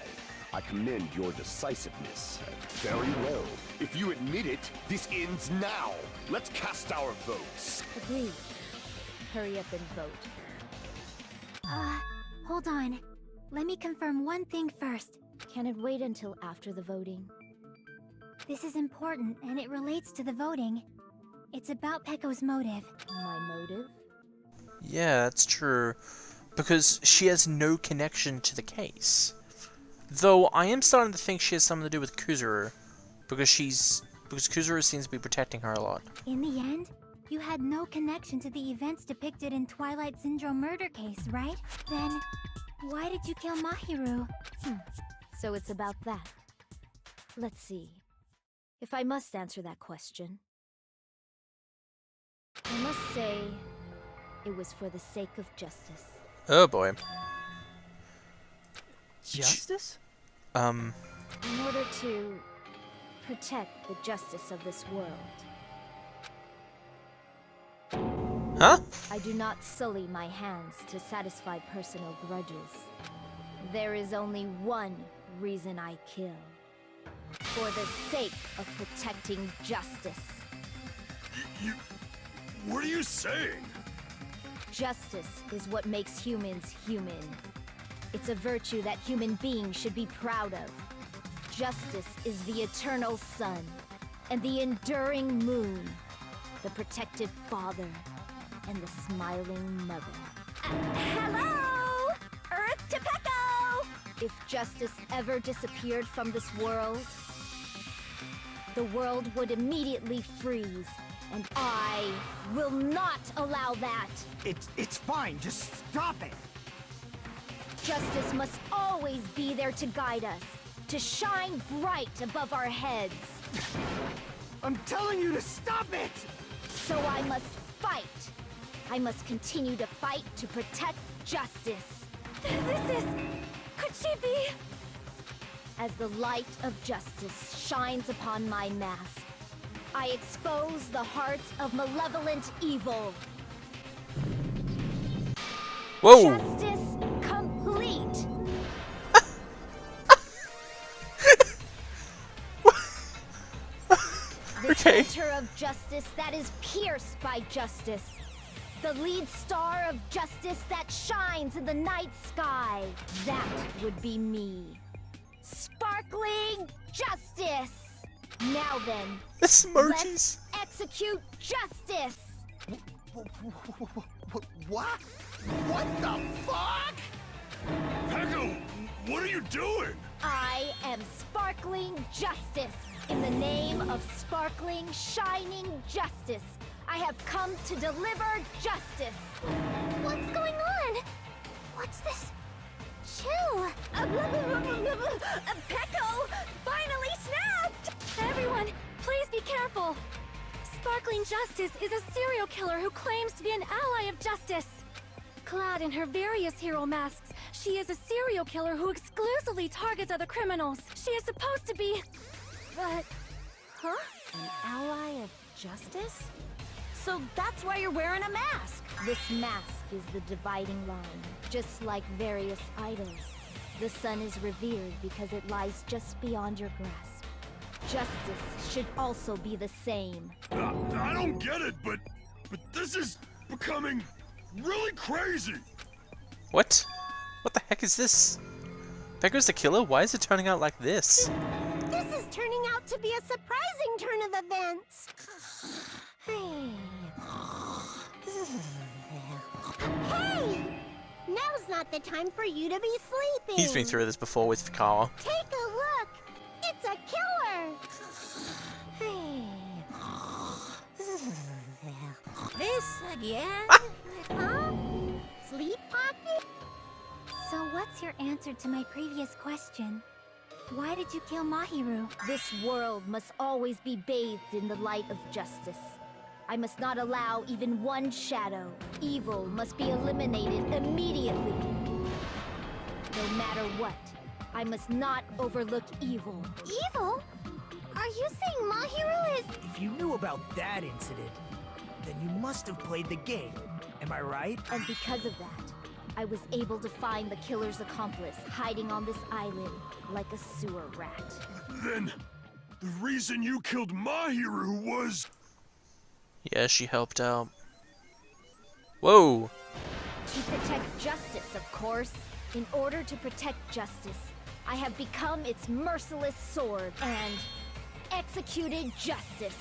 I commend your decisiveness. Very well. If you admit it, this ends now. Let's cast our votes. Agreed. Hurry up and vote. Hold on. Let me confirm one thing first. Can it wait until after the voting? This is important, and it relates to the voting. It's about Peko's motive. My motive? Yeah, that's true. Because she has no connection to the case. Though I am starting to think she has something to do with Kuzuru. Because Kuzuru seems to be protecting her a lot. In the end, you had no connection to the events depicted in Twilight Syndrome murder case, right? Then, why did you kill Mahiru? So it's about that. Let's see. If I must answer that question, I must say it was for the sake of justice. Oh boy. Justice? In order to protect the justice of this world. Huh? I do not sully my hands to satisfy personal grudges. There is only one reason I kill. For the sake of protecting justice. What are you saying? Justice is what makes humans human. It's a virtue that human beings should be proud of. Justice is the eternal sun, and the enduring moon, the protective father, and the smiling mother. Hello! Earth to Peko! If justice ever disappeared from this world, the world would immediately freeze, and I will not allow that! It's fine, just stop it! Justice must always be there to guide us, to shine bright above our heads. I'm telling you to stop it! So I must fight. I must continue to fight to protect justice. Could she be? As the light of justice shines upon my mask, I expose the hearts of malevolent evil. Whoa! Justice complete! Okay. Center of justice that is pierced by justice. The lead star of justice that shines in the night sky. That would be me. Sparkling justice! Now then, It's emojis. let's execute justice! What? What the fuck? Peko, what are you doing? I am sparkling justice. In the name of sparkling, shining justice, I have come to deliver justice. What's going on? What's this? Chill. Peko finally snapped! Everyone, please be careful. Sparkling Justice is a serial killer who claims to be an ally of justice. Clad in her various hero masks, she is a serial killer who exclusively targets other criminals. She is supposed to be... But... Huh? An ally of justice? So that's why you're wearing a mask! This mask is the dividing line, just like various idols. The sun is revered because it lies just beyond your grasp. Justice should also be the same. I don't get it, but this is becoming really crazy. What? What the heck is this? Peko's the killer? Why is it turning out like this? This is turning out to be a surprising turn of events. Hey! Now's not the time for you to be sleeping. He's been through this before with Fikawa. Take a look. It's a killer. This again? Huh? Sleep pocket? So what's your answer to my previous question? Why did you kill Mahiru? This world must always be bathed in the light of justice. I must not allow even one shadow. Evil must be eliminated immediately. No matter what, I must not overlook evil. Evil? Are you saying Mahiru is... If you knew about that incident, then you must have played the game. Am I right? And because of that, I was able to find the killer's accomplice hiding on this island like a sewer rat. Then, the reason you killed Mahiru was... Yeah, she helped out. Whoa! To protect justice, of course. In order to protect justice, I have become its merciless sword and executed justice.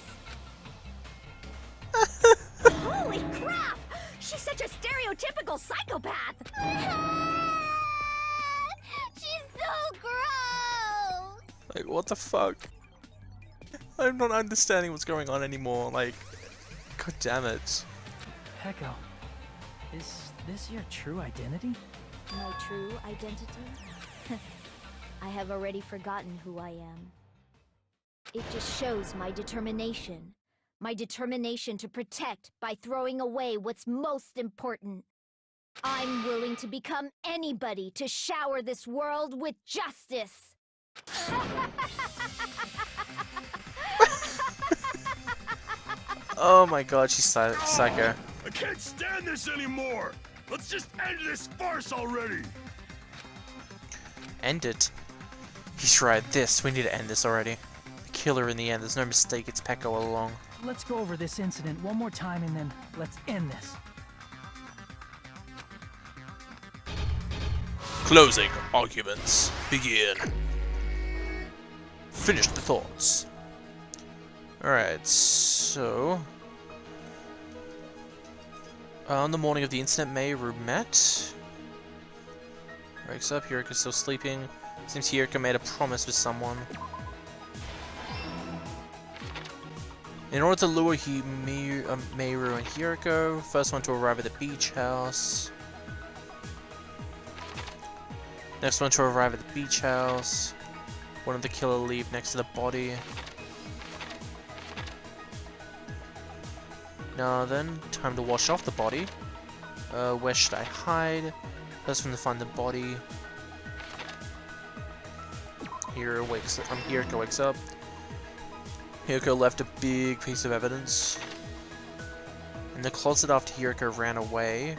Holy crap! She's such a stereotypical psychopath! She's so gross! Like, what the fuck? I'm not understanding what's going on anymore, like... God damn it. Peko, is this your true identity? My true identity? I have already forgotten who I am. It just shows my determination. My determination to protect by throwing away what's most important. I'm willing to become anybody to shower this world with justice. Oh my god, she's psycho. I can't stand this anymore! Let's just end this farce already! End it. He's right, we need to end this already. The killer in the end, there's no mistake, it's Peko all along. Let's go over this incident one more time and then let's end this. Closing arguments begin. Finish the thoughts. Alright, so... on the morning of the incident, Mahiru met. Wakes up, Hiriko's still sleeping. Seems Hiriko made a promise with someone. In order to lure Mahiru and Hiriko, first one to arrive at the beach house. Next one to arrive at the beach house. One of the killer leave next to the body. Now then, time to wash off the body. Where should I hide? First one to find the body. Hiriko wakes up. Hiriko left a big piece of evidence in the closet after Hiriko ran away.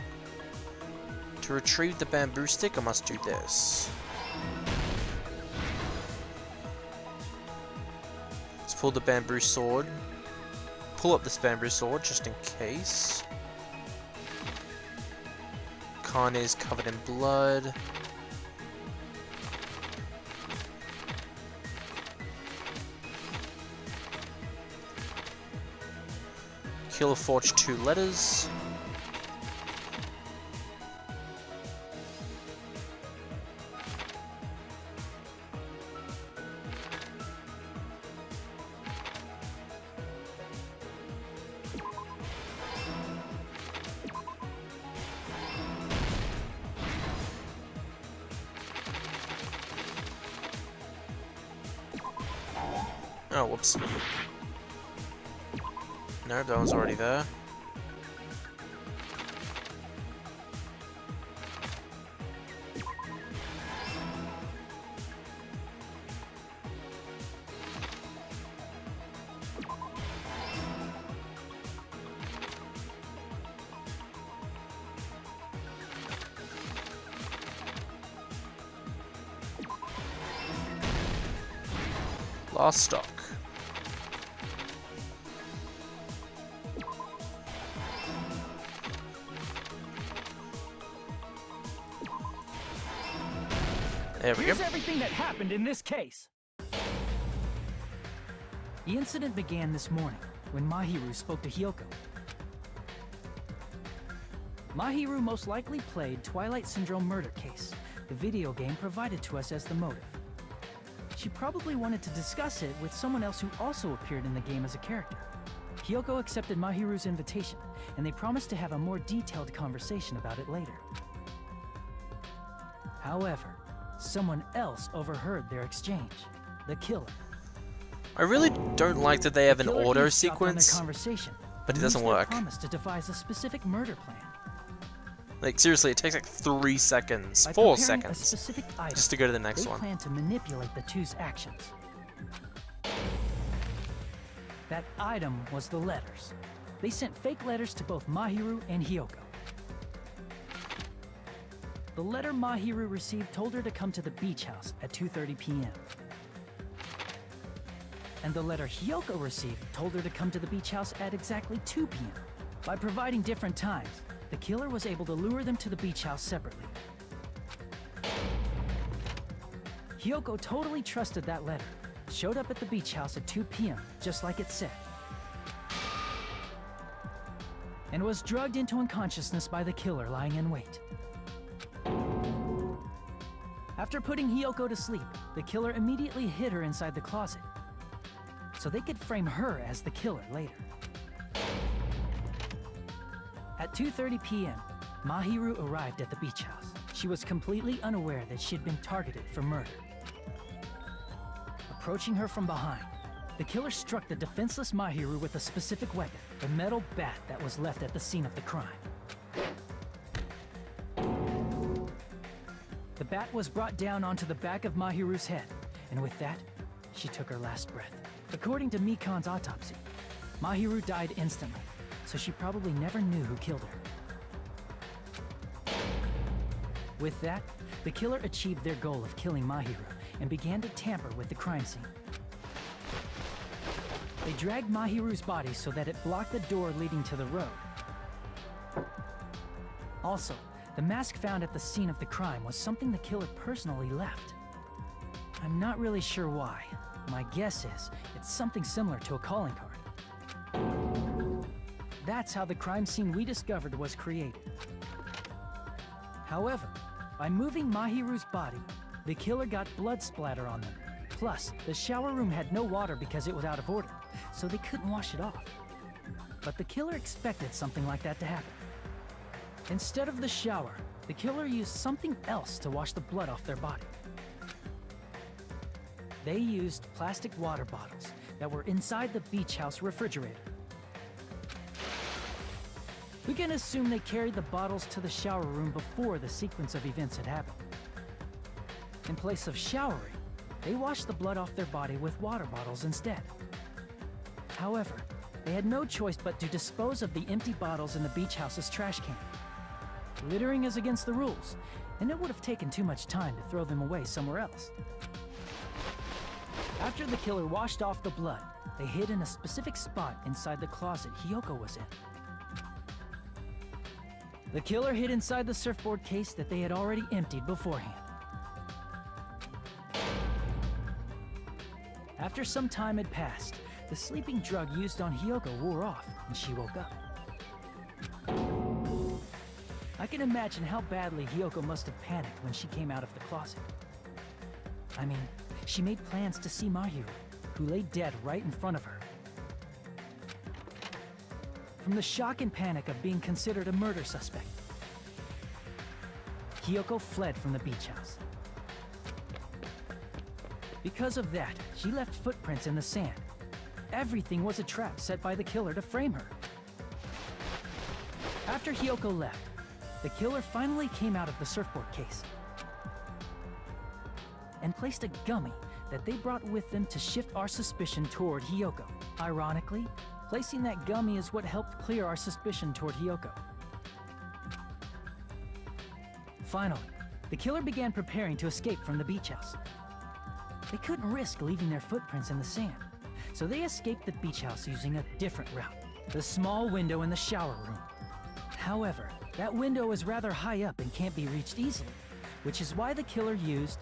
To retrieve the bamboo stick, I must do this. Let's pull the bamboo sword. pull up this bamboo sword just in case. Khan is covered in blood. Killer forged 2 letters. Oh, whoops. No, that one's already there. Last stock. There we go. Here's everything that happened in this case. The incident began this morning when Mahiru spoke to Hyoko. Mahiru most likely played Twilight Syndrome murder case, the video game provided to us as the motive. She probably wanted to discuss it with someone else who also appeared in the game as a character. Hyoko accepted Mahiru's invitation, and they promised to have a more detailed conversation about it later. However, someone else overheard their exchange. The killer. I really don't like that they have an Killer auto eavesdropped on their sequence, conversation, but it and doesn't used their work. promise to devise a specific murder plan. Like, seriously, it takes like 3 seconds, By 4 preparing a seconds, specific item, just to go to the next they one. plan to manipulate the two's actions. That item was the letters. They sent fake letters to both Mahiru and Hyoko. The letter Mahiru received told her to come to the beach house at 2:30 p.m. And the letter Hyoko received told her to come to the beach house at exactly 2 p.m. By providing different times, the killer was able to lure them to the beach house separately. Hyoko totally trusted that letter, showed up at the beach house at 2 p.m., just like it said, and was drugged into unconsciousness by the killer lying in wait. After putting Hyoko to sleep, the killer immediately hid her inside the closet, so they could frame her as the killer later. At 2:30 p.m., Mahiru arrived at the beach house. She was completely unaware that she'd been targeted for murder. Approaching her from behind, the killer struck the defenseless Mahiru with a specific weapon, the metal bat that was left at the scene of the crime. The bat was brought down onto the back of Mahiru's head, and with that, she took her last breath. According to Mikan's autopsy, Mahiru died instantly, so she probably never knew who killed her. With that, the killer achieved their goal of killing Mahiru and began to tamper with the crime scene. They dragged Mahiru's body so that it blocked the door leading to the road. Also, the mask found at the scene of the crime was something the killer personally left. I'm not really sure why. My guess is it's something similar to a calling card. That's how the crime scene we discovered was created. However, by moving Mahiru's body, the killer got blood splatter on them. Plus, the shower room had no water because it was out of order, so they couldn't wash it off. But the killer expected something like that to happen. Instead of the shower, the killer used something else to wash the blood off their body. They used plastic water bottles that were inside the beach house refrigerator. We can assume they carried the bottles to the shower room before the sequence of events had happened. In place of showering, they washed the blood off their body with water bottles instead. However, they had no choice but to dispose of the empty bottles in the beach house's trash can. Littering is against the rules, and it would have taken too much time to throw them away somewhere else. After the killer washed off the blood, they hid in a specific spot inside the closet Hiyoko was in. The killer hid inside the surfboard case that they had already emptied beforehand. After some time had passed, the sleeping drug used on Hiyoko wore off, and she woke up. I can imagine how badly Hiyoko must have panicked when she came out of the closet. I mean, she made plans to see Mahiru, who lay dead right in front of her. From the shock and panic of being considered a murder suspect, Hiyoko fled from the beach house. Because of that, she left footprints in the sand. Everything was a trap set by the killer to frame her. After Hiyoko left, the killer finally came out of the surfboard case and placed a gummy that they brought with them to shift our suspicion toward Hiyoko. Ironically, placing that gummy is what helped clear our suspicion toward Hiyoko. Finally, the killer began preparing to escape from the beach house. They couldn't risk leaving their footprints in the sand, so they escaped the beach house using a different route, the small window in the shower room. However, that window is rather high up and can't be reached easily, which is why the killer used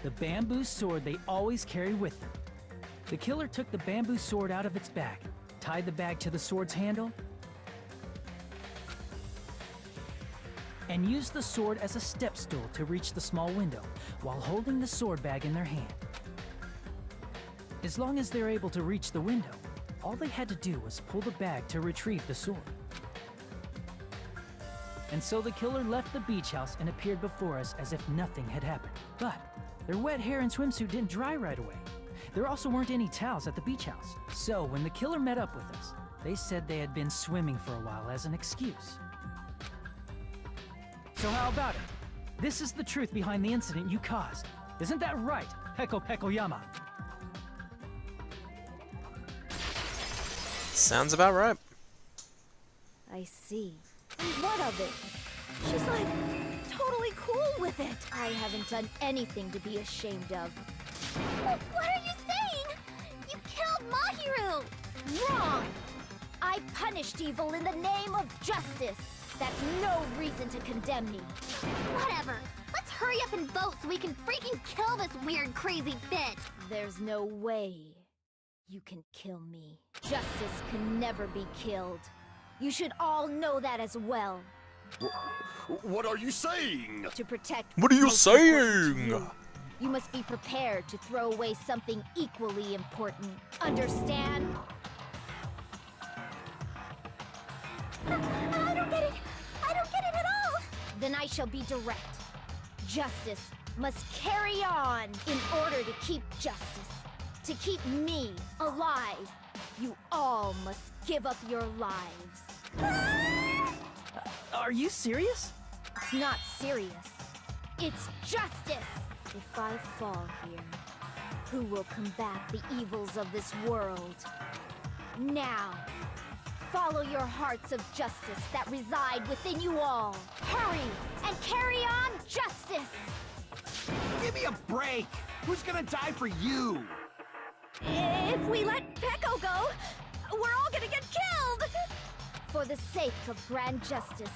the bamboo sword they always carry with them. The killer took the bamboo sword out of its bag, tied the bag to the sword's handle, and used the sword as a step stool to reach the small window while holding the sword bag in their hand. As long as they're able to reach the window, all they had to do was pull the bag to retrieve the sword. And so the killer left the beach house and appeared before us as if nothing had happened. But their wet hair and swimsuit didn't dry right away. There also weren't any towels at the beach house. So when the killer met up with us, they said they had been swimming for a while as an excuse. So how about it? This is the truth behind the incident you caused. Isn't that right, Peko Yama? Sounds about right. I see. And what of it? She's like, totally cool with it. I haven't done anything to be ashamed of. What are you saying? You killed Mahiru! Wrong! I punished evil in the name of justice. That's no reason to condemn me. Whatever. Let's hurry up and vote so we can freaking kill this weird, crazy bitch. There's no way you can kill me. Justice can never be killed. You should all know that as well. What are you saying? To protect What are you what's most important to saying? you must be prepared to throw away something equally important. Understand? I don't get it. I don't get it at all. Then I shall be direct. Justice must carry on in order to keep justice. To keep me alive, you all must give up your lives. Are you serious? It's not serious. It's justice. If I fall here, who will combat the evils of this world? Now, follow your hearts of justice that reside within you all. Hurry and carry on justice. Give me a break! Who's gonna die for you? If we let Peko go, we're all gonna get killed! For the sake of grand justice,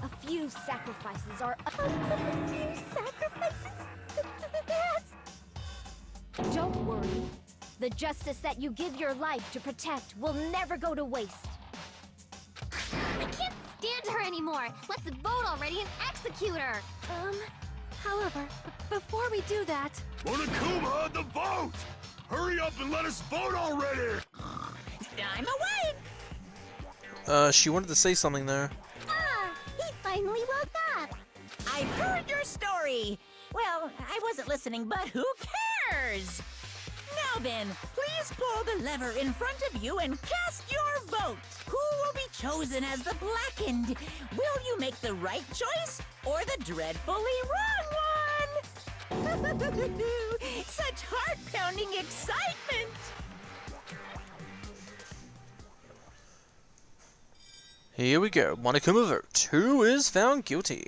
a few sacrifices are... A few sacrifices? Don't worry. The justice that you give your life to protect will never go to waste. I can't stand her anymore. Let's vote already and execute her. However, before we do that... Monokuma, the vote! Hurry up and let us vote already! I'm awake! She wanted to say something there. Ah, he finally woke up. I've heard your story. Well, I wasn't listening, but who cares? Now then, please pull the lever in front of you and cast your vote. Who will be chosen as the blackened? Will you make the right choice or the dreadfully wrong one? Such heart-pounding excitement! Here we go. Monokuma vote. Who is found guilty?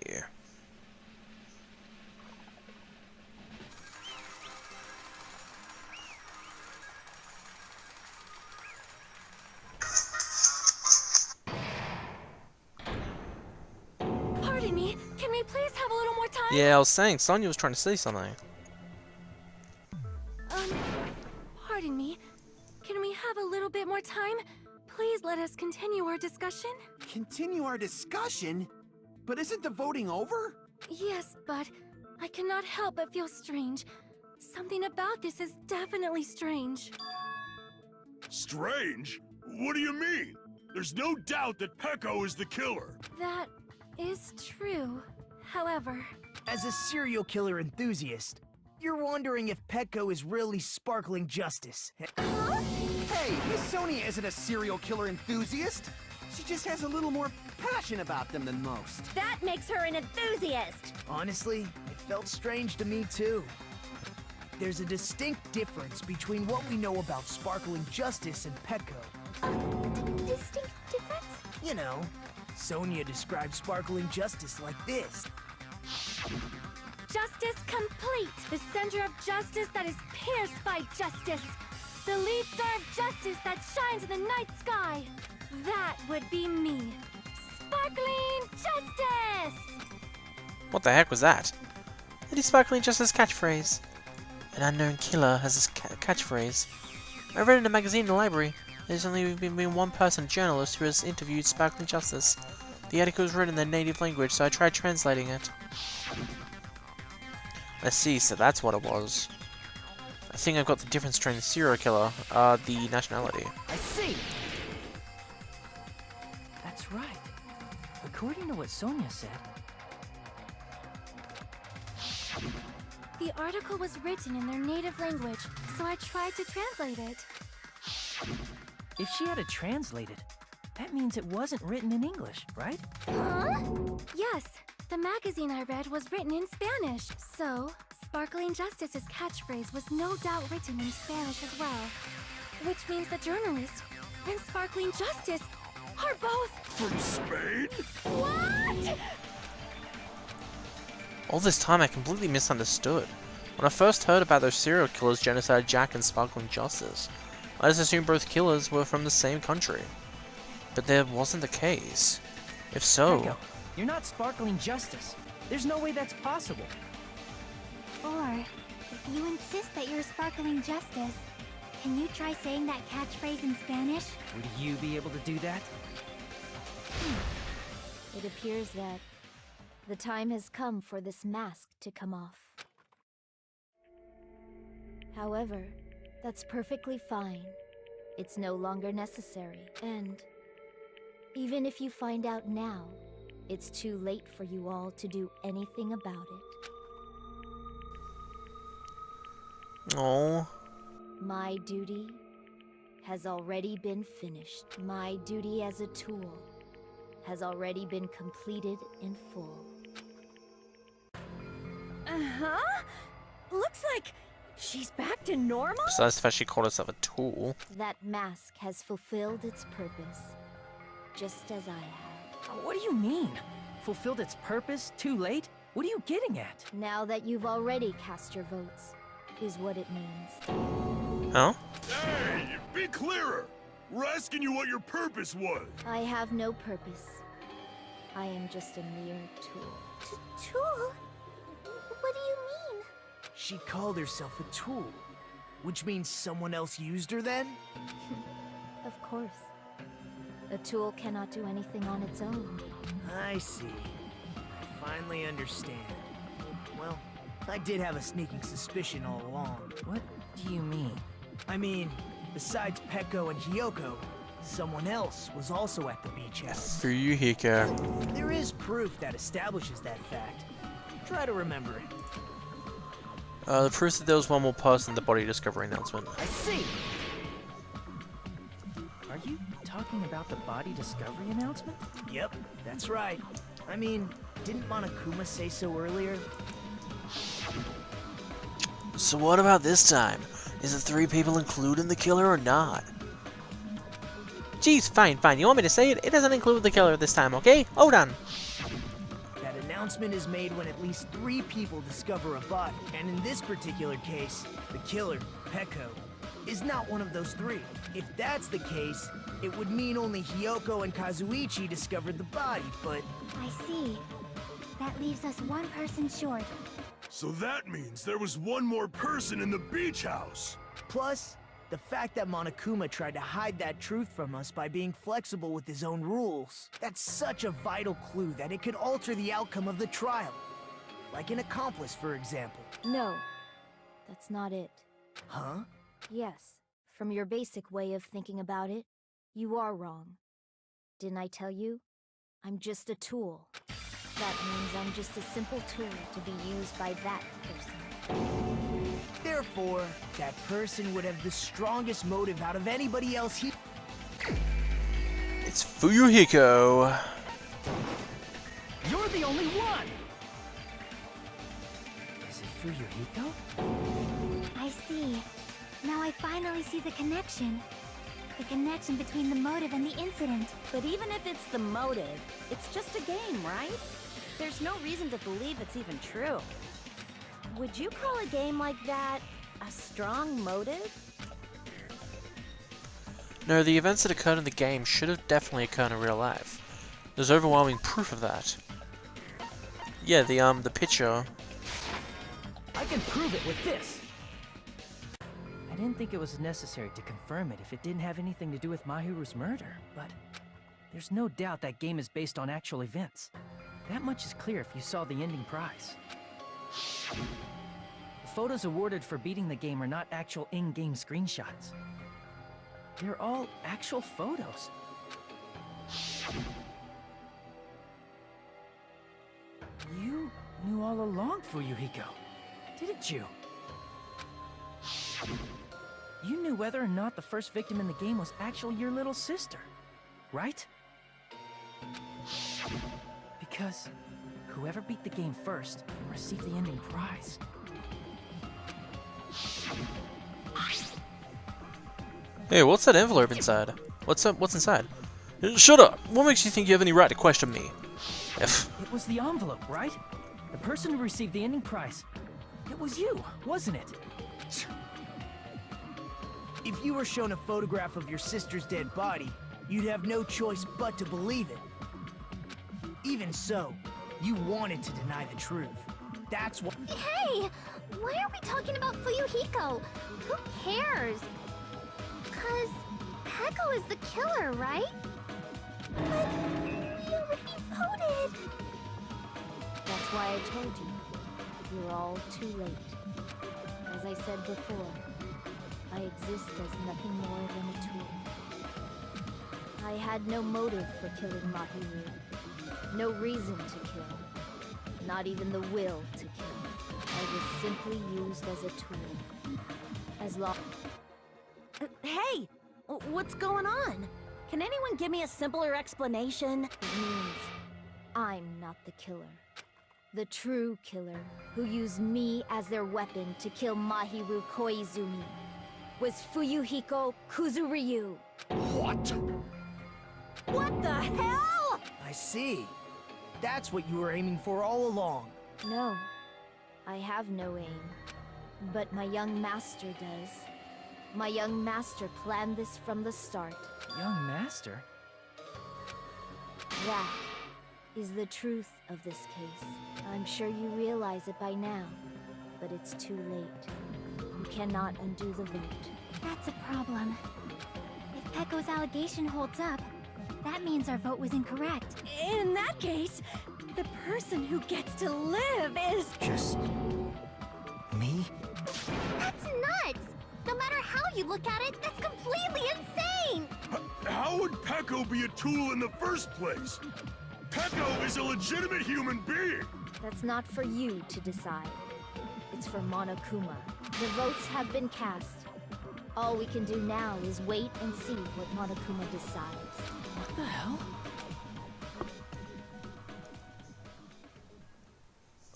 we please have a little more time? Yeah, I was saying, Sonya was trying to say something. Pardon me. Can we have a little bit more time? Please let us continue our discussion. Continue our discussion? But isn't the voting over? Yes, but I cannot help but feel strange. Something about this is definitely strange. Strange? What do you mean? There's no doubt that Peko is the killer. That is true. However, As a serial killer enthusiast, you're wondering if Petco is really sparkling justice. Hey, Miss Sonia isn't a serial killer enthusiast. She just has a little more passion about them than most. That makes her an enthusiast. Honestly, it felt strange to me too. There's a distinct difference between what we know about sparkling justice and Petco. Distinct difference? You know, Sonia describes sparkling justice like this. justice complete. The center of justice that is pierced by justice. The lead star of justice that shines in the night sky. That would be me. Sparkling justice! What the heck was that? It is Sparkling Justice catchphrase. An unknown killer has this catchphrase. I read it in a magazine in the library. There's only been one person, a journalist, who has interviewed Sparkling Justice. The article was written in their native language, so I tried translating it. Let's see, so that's what it was. I think I've got the difference between the serial killer, the nationality. I see! That's right. According to what Sonia said, The article was written in their native language, so I tried to translate it. if she had it translated, that means it wasn't written in English, right? Huh? Yes, the magazine I read was written in Spanish, so Sparkling Justice's catchphrase was no doubt written in Spanish as well. Which means the journalist and Sparkling Justice are both... From Spain? What? All this time I completely misunderstood. When I first heard about those serial killers, Genocide Jack and Sparkling Justice, I just assumed both killers were from the same country. But that wasn't the case. If so... Peko, you're not Sparkling Justice. There's no way that's possible. Or, if you insist that you're Sparkling Justice, can you try saying that catchphrase in Spanish? Would you be able to do that? It appears that the time has come for this mask to come off. However, that's perfectly fine. It's no longer necessary, and even if you find out now, it's too late for you all to do anything about it. Oh. My duty has already been finished. My duty as a tool has already been completed in full. Uh-huh. Looks like she's back to normal? Besides the fact she called herself a tool. That mask has fulfilled its purpose, just as I have. What do you mean? Fulfilled its purpose? Too late? What are you getting at? Now that you've already cast your votes, is what it means. Huh? Hey, be clearer! We're asking you what your purpose was! I have no purpose. I am just a mere tool. Tool? What do you mean? She called herself a tool, which means someone else used her then? Of course. A tool cannot do anything on its own. I see. I finally understand. Well, I did have a sneaking suspicion all along. What do you mean? I mean, besides Peko and Hiyoko, someone else was also at the beach house. Fuyuhiko. There is proof that establishes that fact. Try to remember it. The proof that there was one more person in the body discovery announcement. I see! Are you talking about the body discovery announcement? Yep, that's right. I mean, didn't Monokuma say so earlier? So what about this time? Is the 3 people including the killer or not? Geez, fine. You want me to say it? It doesn't include the killer this time, okay? Hold on. That announcement is made when at least 3 people discover a body. And in this particular case, the killer, Peko, is not one of those 3. If that's the case, it would mean only Hiyoko and Kazuichi discovered the body, but... I see. That leaves us one person short. So that means there was one more person in the beach house. Plus, the fact that Monokuma tried to hide that truth from us by being flexible with his own rules. That's such a vital clue that it could alter the outcome of the trial. Like an accomplice, for example. No, that's not it. Huh? Yes, from your basic way of thinking about it, you are wrong. Didn't I tell you? I'm just a tool. That means I'm just a simple tool to be used by that person. Therefore, that person would have the strongest motive out of anybody else here. It's Fuyuhiko. You're the only one! Is it Fuyuhiko? I see. Now I finally see the connection. The connection between the motive and the incident. But even if it's the motive, it's just a game, right? There's no reason to believe it's even true. Would you call a game like that a strong motive? No, the events that occurred in the game should have definitely occurred in real life. There's overwhelming proof of that. Yeah, the picture. I can prove it with this! I didn't think it was necessary to confirm it if it didn't have anything to do with Mahiru's murder, but there's no doubt that game is based on actual events. That much is clear if you saw the ending prize. The photos awarded for beating the game are not actual in-game screenshots. They're all actual photos. You knew all along, Fuyuhiko, didn't you? You knew whether or not the first victim in the game was actually your little sister, right? Because whoever beat the game first will receive the ending prize. Hey, what's that envelope inside? What's inside? Shut up! What makes you think you have any right to question me? F. It was the envelope, right? The person who received the ending prize. It was you, wasn't it? If you were shown a photograph of your sister's dead body, you'd have no choice but to believe it. Even so, you wanted to deny the truth. That's what— Hey! Why are we talking about Fuyuhiko? Who cares? 'Cause Peko is the killer, right? But we already voted! That's why I told you. You're all too late. As I said before, I exist as nothing more than a tool. I had no motive for killing Mahiru. No reason to kill. Not even the will to kill. I was simply used as a tool. As long— Hey! What's going on? Can anyone give me a simpler explanation? It means I'm not the killer. The true killer, who used me as their weapon to kill Mahiru Koizumi, was Fuyuhiko Kuzuryu. What? What the hell? I see. That's what you were aiming for all along. No, I have no aim. But my young master does. My young master planned this from the start. Young master? That is the truth of this case. I'm sure you realize it by now, but it's too late. You cannot undo the vote. That's a problem. If Peko's allegation holds up, that means our vote was incorrect. In that case, the person who gets to live is— Just— me? That's nuts! No matter how you look at it, that's completely insane! How would Peko be a tool in the first place? Peko is a legitimate human being! That's not for you to decide. It's for Monokuma. The votes have been cast. All we can do now is wait and see what Monokuma decides. What the hell?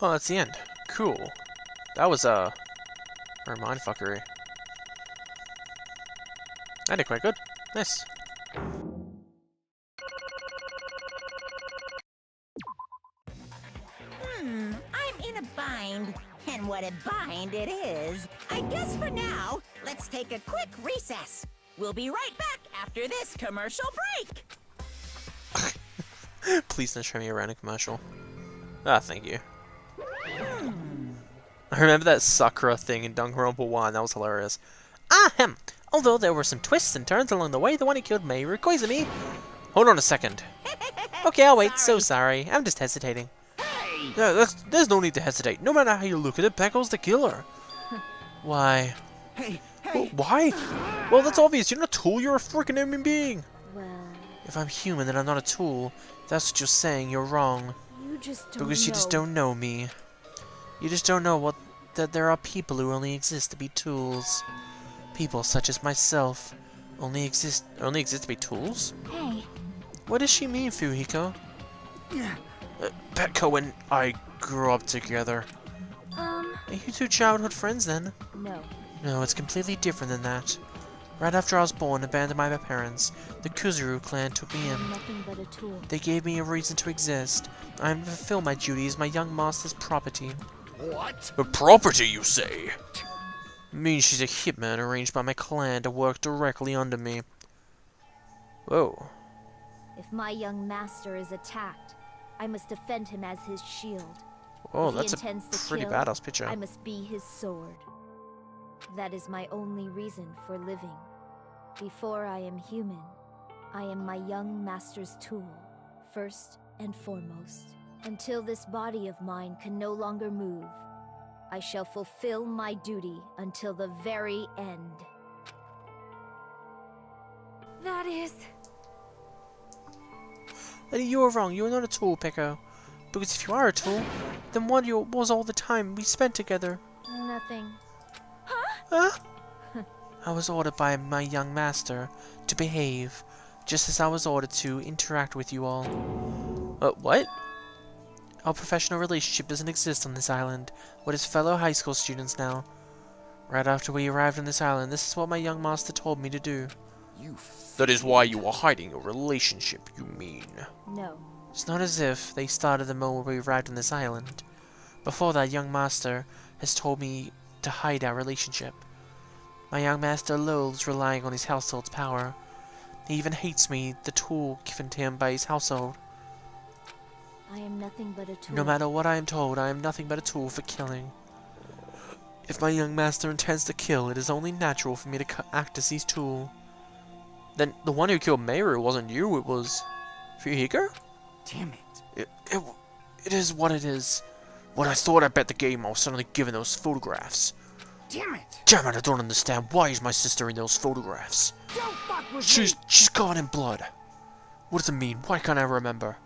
Oh, that's the end. Cool. That was or mindfuckery. I did quite good. Nice. I'm in a bind. And what a bind it is. I guess for now, let's take a quick recess. We'll be right back after this commercial break. Please don't show me a random commercial. Ah, thank you. I remember that Sakura thing in Danganronpa 1, that was hilarious. Ahem! Although there were some twists and turns along the way, the one who killed Mayuru Koizumi... Hold on a second. Okay, I'll wait. So sorry. I'm just hesitating. Yeah, there's no need to hesitate. No matter how you look at it, Pecco's the killer. Why? Well, why? Well, that's obvious. You're not a tool. You're a freaking human being. Well... If I'm human, then I'm not a tool. If that's what you're saying, you're wrong. You just don't Because you just don't know me. You just don't know that there are people who only exist to be tools. People such as myself only exist to be tools? Hey. What does she mean, Fuyuhiko? Pecco and I grew up together. Are you two childhood friends then? No. No, it's completely different than that. Right after I was born, abandoned by my parents, the Kuzuru clan took me in. Nothing but a tool. They gave me a reason to exist. I am to fulfill my duty as my young master's property. What? A property, you say? Means she's a hitman arranged by my clan to work directly under me. Whoa. If my young master is attacked, I must defend him as his shield. Oh, If he that's intends a to pretty kill, badass picture. I must be his sword. That is my only reason for living. Before I am human, I am my young master's tool, first and foremost. Until this body of mine can no longer move, I shall fulfill my duty until the very end. That is... You were wrong. You are not a tool, Pecco. Because if you are a tool, then what was all the time we spent together? Nothing. Huh? I was ordered by my young master to behave, just as I was ordered to interact with you all. What? Our professional relationship doesn't exist on this island. We're just fellow high school students now. Right after we arrived on this island, this is what my young master told me to do. That is why you were hiding your relationship, you mean? No. It's not as if they started the moment we arrived on this island. Before that, young master has told me to hide our relationship. My young master loathes relying on his household's power. He even hates me, the tool given to him by his household. I am nothing but a tool. No matter what I am told, I am nothing but a tool for killing. If my young master intends to kill, it is only natural for me to act as his tool. Then the one who killed Mayuru wasn't you, it was Fuyuhiko? Damn it. It is what it is. When I thought I bet the game, I was suddenly given those photographs. Damn it. Damn it, I don't understand. Why is my sister in those photographs? Don't fuck with She's me. covered in blood. What does it mean? Why can't I remember?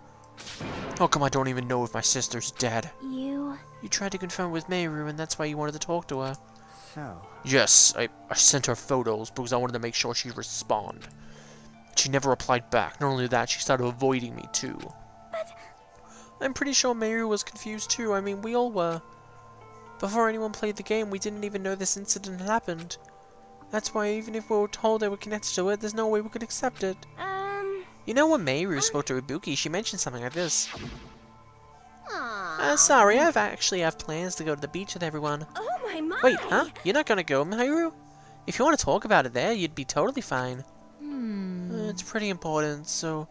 How come I don't even know if my sister's dead? You tried to confirm with Mayuru, and that's why you wanted to talk to her. So... Yes, I sent her photos because I wanted to make sure she'd respond. She never replied back. Not only that, she started avoiding me too. But... I'm pretty sure Mayuru was confused too. I mean, we all were. Before anyone played the game, we didn't even know this incident happened. That's why even if we were told they were connected to it, there's no way we could accept it. You know, when Mayuru spoke to Ibuki, she mentioned something like this. Sorry, I actually have plans to go to the beach with everyone. Oh my. Wait, huh? You're not gonna go, Mayuru? If you want to talk about it there, you'd be totally fine. It's pretty important, so,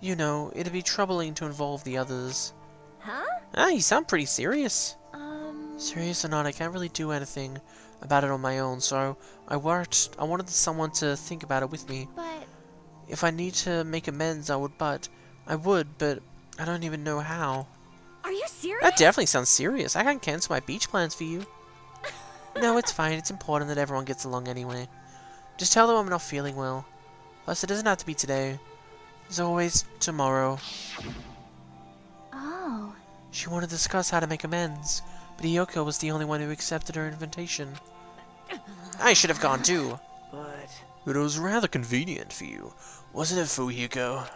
you know, it'd be troubling to involve the others. Huh? You sound pretty serious. Serious or not, I can't really do anything about it on my own, so I wanted someone to think about it with me. But... If I need to make amends, I would, but I don't even know how. Are you serious? That definitely sounds serious. I can't cancel my beach plans for you. No, it's fine. It's important that everyone gets along anyway. Just tell them I'm not feeling well. Plus, it doesn't have to be today. There's always tomorrow. Oh. She wanted to discuss how to make amends, but Hiyoko was the only one who accepted her invitation. I should have gone too. But it was rather convenient for you, wasn't it, Fuyuhiko?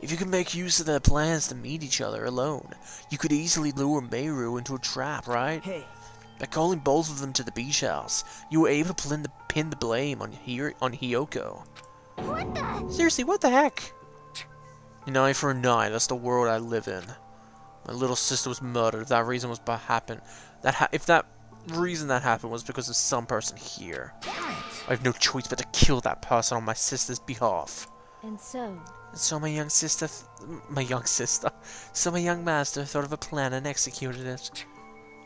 If you could make use of their plans to meet each other alone, you could easily lure Mayuru into a trap, right? Hey. By calling both of them to the beach house, you were able to pin the blame on Hiyoko. What the? Seriously, what the heck? An eye for an eye, that's the world I live in. My little sister was murdered. If that reason was if that reason that happened was because of some person here, I have no choice but to kill that person on my sister's behalf. And so my young sister, so my young master thought of a plan and executed it.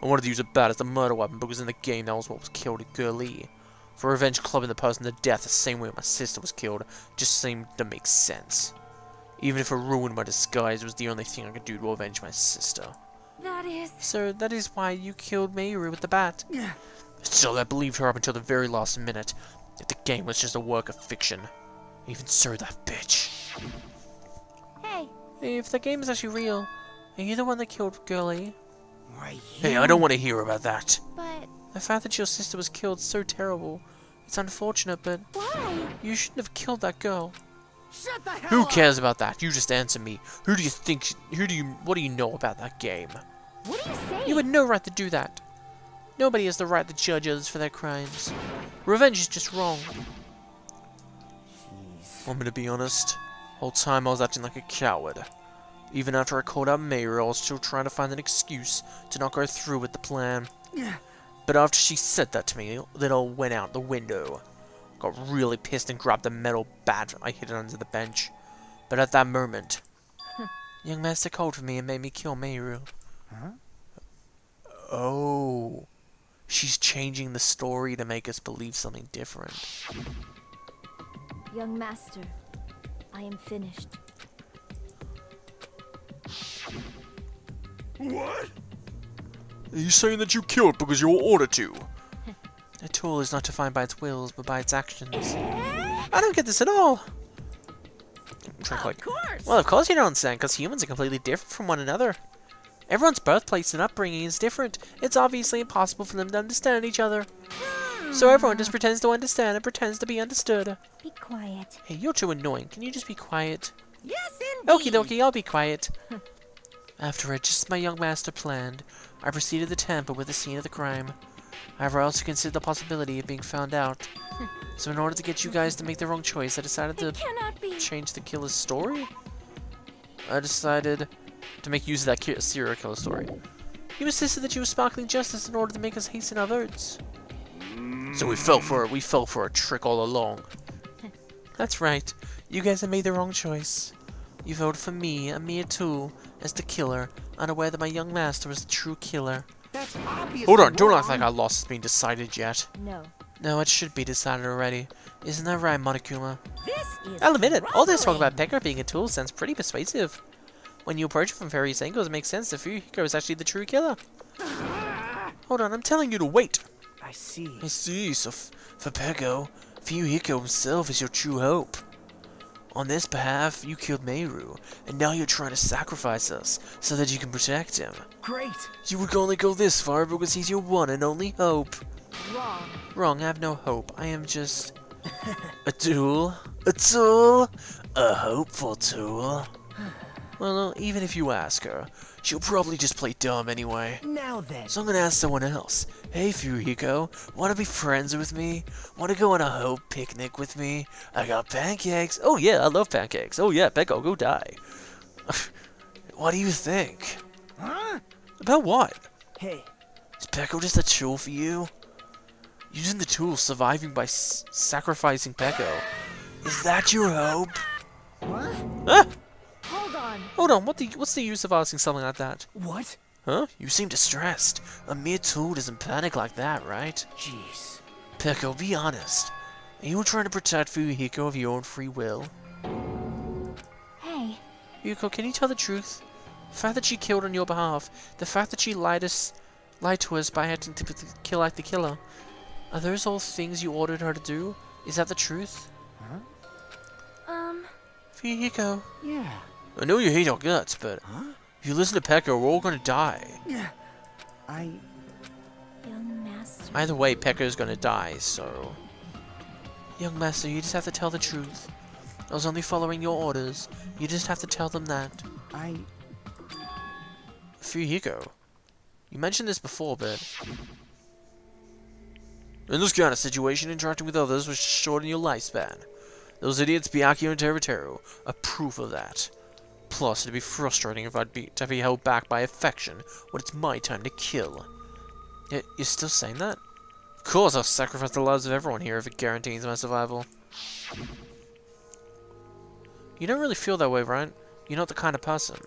I wanted to use it bad as a murder weapon because in the game that was what was killed at Girlie. For revenge, clubbing the person to death the same way my sister was killed just seemed to make sense. Even if it ruined my disguise, it was the only thing I could do to avenge my sister. That is... So that is why you killed Mayuri with the bat. Still, I believed her up until the very last minute. If the game was just a work of fiction. Even so, that bitch. Hey. If the game is actually real, are you the one that killed Girlie? Why, Hey, I don't want to hear about that. But... The fact that your sister was killed is so terrible. It's unfortunate, but... Why? You shouldn't have killed that girl. Shut the hell Who up! cares about that? You just answer me. What do you know about that game? What are you saying? You had no right to do that. Nobody has the right to judge others for their crimes. Revenge is just wrong. Want me to be honest? Whole time I was acting like a coward. Even after I called out Mayuri, I was still trying to find an excuse to not go through with the plan. But after she said that to me, it all went out the window. Got really pissed and grabbed the metal bat. I hid it under the bench. But at that moment, young master called for me and made me kill Mayuri. Huh? Oh. She's changing the story to make us believe something different. young master, I am finished. What? Are you saying that you killed because you were ordered to? A tool is not defined by its wills, but by its actions. I don't get this at all. Of course. Well, of course you don't understand, because humans are completely different from one another. Everyone's birthplace and upbringing is different. It's obviously impossible for them to understand each other. So everyone just pretends to understand and pretends to be understood. Be quiet. Hey, you're too annoying. Can you just be quiet? Yes, Okie indeed. dokie, I'll be quiet. After I just as my young master planned, I proceeded to tamper with the scene of the crime. However, I also considered the possibility of being found out. So in order to get you guys to make the wrong choice, I decided to Cannot be. change the killer's story? I decided to make use of that serial killer story. You insisted that you were sparkling justice in order to make us hasten our votes. So we fell for a trick all along. That's right. You guys have made the wrong choice. You voted for me, a mere tool, as the killer, unaware that my young master was the true killer. That's obviously Hold on, don't wrong. act like our loss has been decided yet. No. No, it should be decided already. Isn't that right, Monokuma? This is I'll admit it, all this talk troubling. about Pekka being a tool sounds pretty persuasive. When you approach it from various angles, it makes sense that Fuyuhiko is actually the true killer. Hold on, I'm telling you to wait. I see. I see, so for Pekka, Fuyuhiko himself is your true hope. On this behalf, you killed Mayuri, and now you're trying to sacrifice us so that you can protect him. Great. You would only go this far because he's your one and only hope. Wrong. Wrong, I have no hope. I am just a tool. A tool? A hopeful tool. Well, even if you ask her, she'll probably just play dumb anyway. Now then. So I'm gonna ask someone else. Hey, Fuyuhiko, wanna be friends with me? Wanna go on a hope picnic with me? I got pancakes. Oh yeah, I love pancakes. Oh yeah, Pekka, go die. What do you think? Huh? About what? Hey. Is Pekka just a tool for you? Using the tool, surviving by sacrificing Pekka. Is that your hope? What? Ah! Hold on. Hold on, what's the use of asking something like that? What? Huh? You seem distressed. A mere tool doesn't panic like that, right? Jeez. Pekka, be honest. Are you trying to protect Fuyuhiko of your own free will? Hey, Fuyuhiko, can you tell the truth? The fact that she killed on your behalf, the fact that she lied to us by having to kill like the killer, are those all things you ordered her to do? Is that the truth? Fuyuhiko, Yeah. I know you hate our guts, but Huh? if you listen to Pekka, we're all gonna die. Yeah. young master. Either way, Pekka's gonna die, so... Young master, you just have to tell the truth. I was only following your orders. You just have to tell them that. Fuyuhiko, you mentioned this before, but... In this kind of situation, interacting with others will shorten your lifespan. Those idiots, Byakuya and Teruteru, are proof of that. Plus, it'd be frustrating if I'd be held back by affection when it's my time to kill. You're still saying that? Of course, I'll sacrifice the lives of everyone here if it guarantees my survival. You don't really feel that way, right? You're not the kind of person.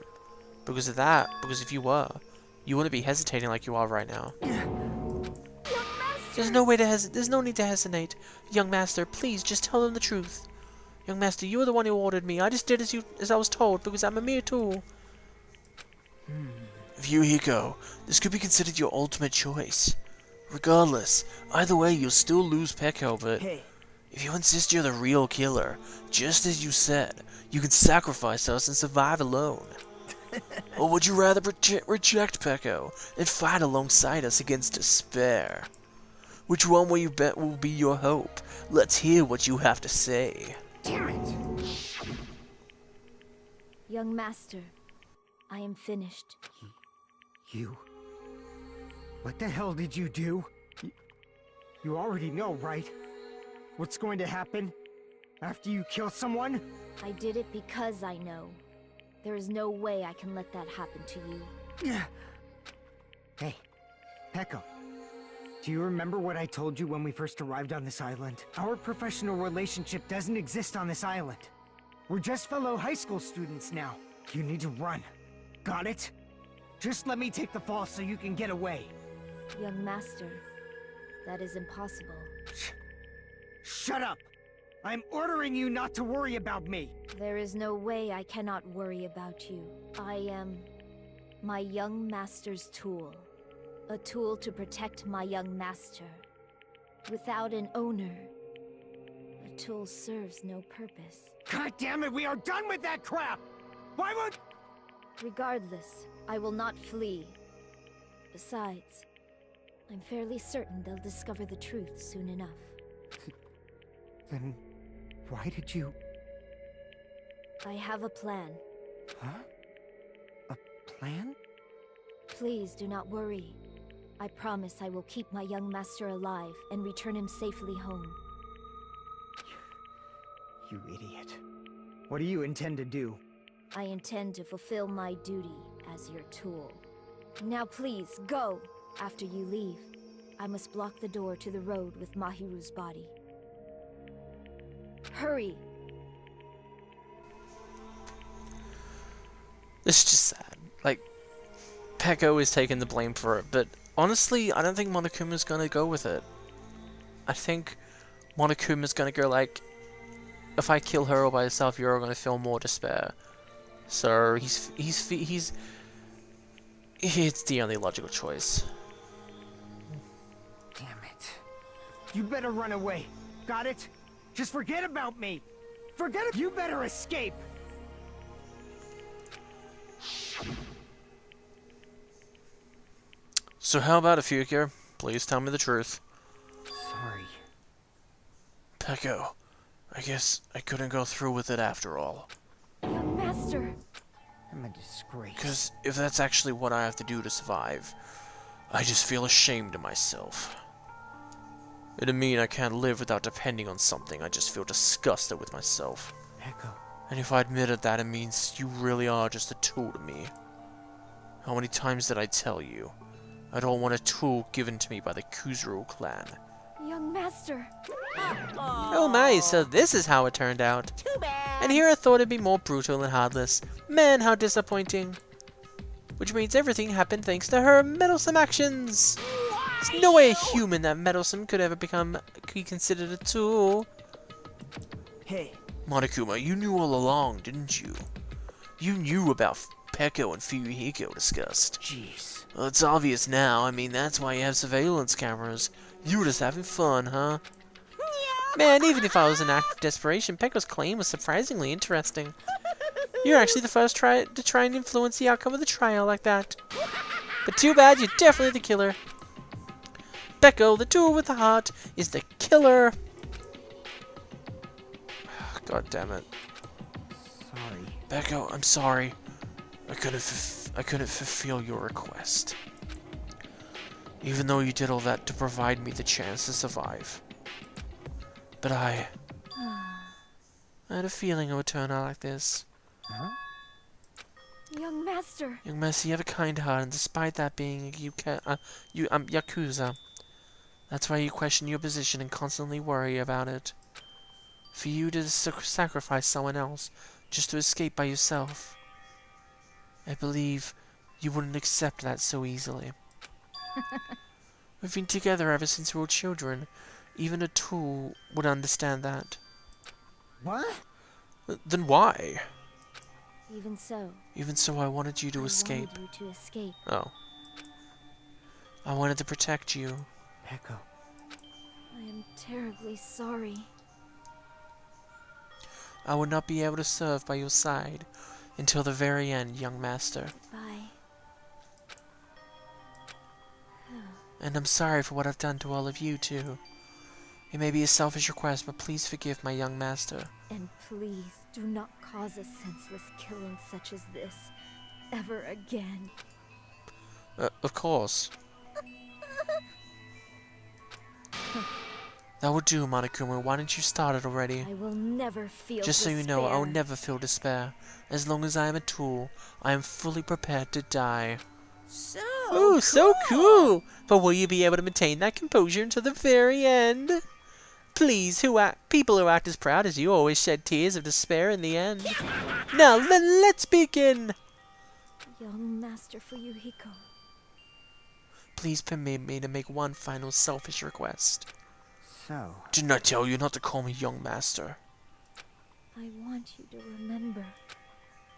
Because of that, because if you were, you wouldn't be hesitating like you are right now. There's no need to hesitate. Young master, please just tell them the truth. Young master, you are the one who ordered me. I just did as I was told because I'm a mere tool. View Hiko, this could be considered your ultimate choice. Regardless, either way you'll still lose Peko, but if you insist you're the real killer, just as you said, you can sacrifice us and survive alone. Or would you rather reject Peko and fight alongside us against despair? Which one will you bet will be your hope? Let's hear what you have to say. Damn it! Young master, I am finished. You? What the hell did you do? You already know, right? What's going to happen after you kill someone? I did it because I know. There is no way I can let that happen to you. Hey, Peko. Do you remember what I told you when we first arrived on this island? Our professional relationship doesn't exist on this island. We're just fellow high school students now. You need to run. Got it? Just let me take the fall so you can get away. Young master, that is impossible. Shut up! I'm ordering you not to worry about me! There is no way I cannot worry about you. I am my young master's tool. A tool to protect my young master. Without an owner, a tool serves no purpose. God damn it, we are done with that crap! Why would... Regardless, I will not flee. Besides, I'm fairly certain they'll discover the truth soon enough. Then why did you... I have a plan. Huh? A plan? Please do not worry. I promise I will keep my young master alive and return him safely home. You idiot. What do you intend to do? I intend to fulfill my duty as your tool. Now please, go! After you leave, I must block the door to the road with Mahiru's body. Hurry! This is just sad. Like, Peko is taking the blame for it, but honestly, I don't think Monokuma's gonna go with it. I think Monokuma's gonna go like, if I kill her all by herself, you're gonna feel more despair. So it's the only logical choice. Damn it. You better run away. Got it? Just forget about me. Forget it. You better escape. So how about it, Fukia? Please tell me the truth. Sorry. Peko, I guess I couldn't go through with it after all. Young master! I'm a disgrace. Because if that's actually what I have to do to survive, I just feel ashamed of myself. It'd mean I can't live without depending on something. I just feel disgusted with myself. Peko. And if I admitted that, it means you really are just a tool to me. How many times did I tell you? I don't want a tool given to me by the Kuzuru clan. Young master! Oh my, so this is how it turned out. Too bad. And here I thought it'd be more brutal and heartless. Man, how disappointing. Which means everything happened thanks to her meddlesome actions. There's no way a human that meddlesome could ever be considered a tool. Hey. Monokuma, you knew all along, didn't you? You knew about Peko and Fuyuhiko discussed. Jeez. Well, it's obvious now. I mean, that's why you have surveillance cameras. You were just having fun, huh? Man, even if I was in act of desperation, Peko's claim was surprisingly interesting. You're actually the first to try and influence the outcome of the trial like that. But too bad, you're definitely the killer. Peko, the tool with the heart, is the killer. God damn it. Sorry. Peko, I'm sorry. I couldn't fulfill your request. Even though you did all that to provide me the chance to survive. But I had a feeling it would turn out like this. Huh? Young master! Young master, you have a kind heart, and despite that being Yakuza, that's why you question your position and constantly worry about it. For you to sacrifice someone else, just to escape by yourself. I believe you wouldn't accept that so easily. We've been together ever since we were children. Even a tool would understand that. What? Then why? Even so. Even so, I wanted you to escape. I wanted you to escape. Oh. I wanted to protect you. Echo. I am terribly sorry. I would not be able to serve by your side until the very end, young master. Bye. And I'm sorry for what I've done to all of you, too. It may be a selfish request, but please forgive my young master. And please, do not cause a senseless killing such as this ever again. Of course. That would do, Monokuma. Why don't you start it already? I will never feel Just so despair. you know, I will never feel despair. As long as I am a tool, I am fully prepared to die. So Ooh, cool. so cool! But will you be able to maintain that composure until the very end? Please, people who act as proud as you always shed tears of despair in the end. Now, let's begin! Young Master Fuyuhiko. Please permit me to make one final selfish request. So... Didn't I tell you not to call me young master? I want you to remember.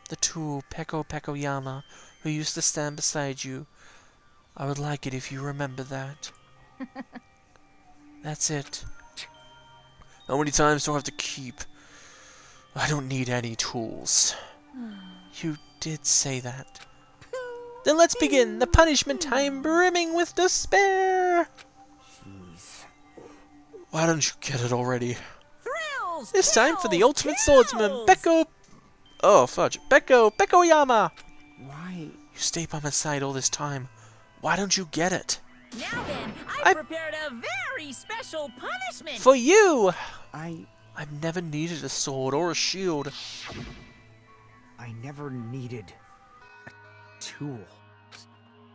The tool, Peko Pekoyama, who used to stand beside you. I would like it if you remember that. That's it. How many times do I have to keep? I don't need any tools. You did say that. Then let's begin the punishment time brimming with despair. Jeez. Why don't you get it already? Thrills, It's time for the kills, ultimate swordsman, kills. Peko Pekoyama. Why? You stayed by my side all this time. Why don't you get it? Now then, I've prepared a very special punishment. For you! I've never needed a sword or a shield. I never needed a tool.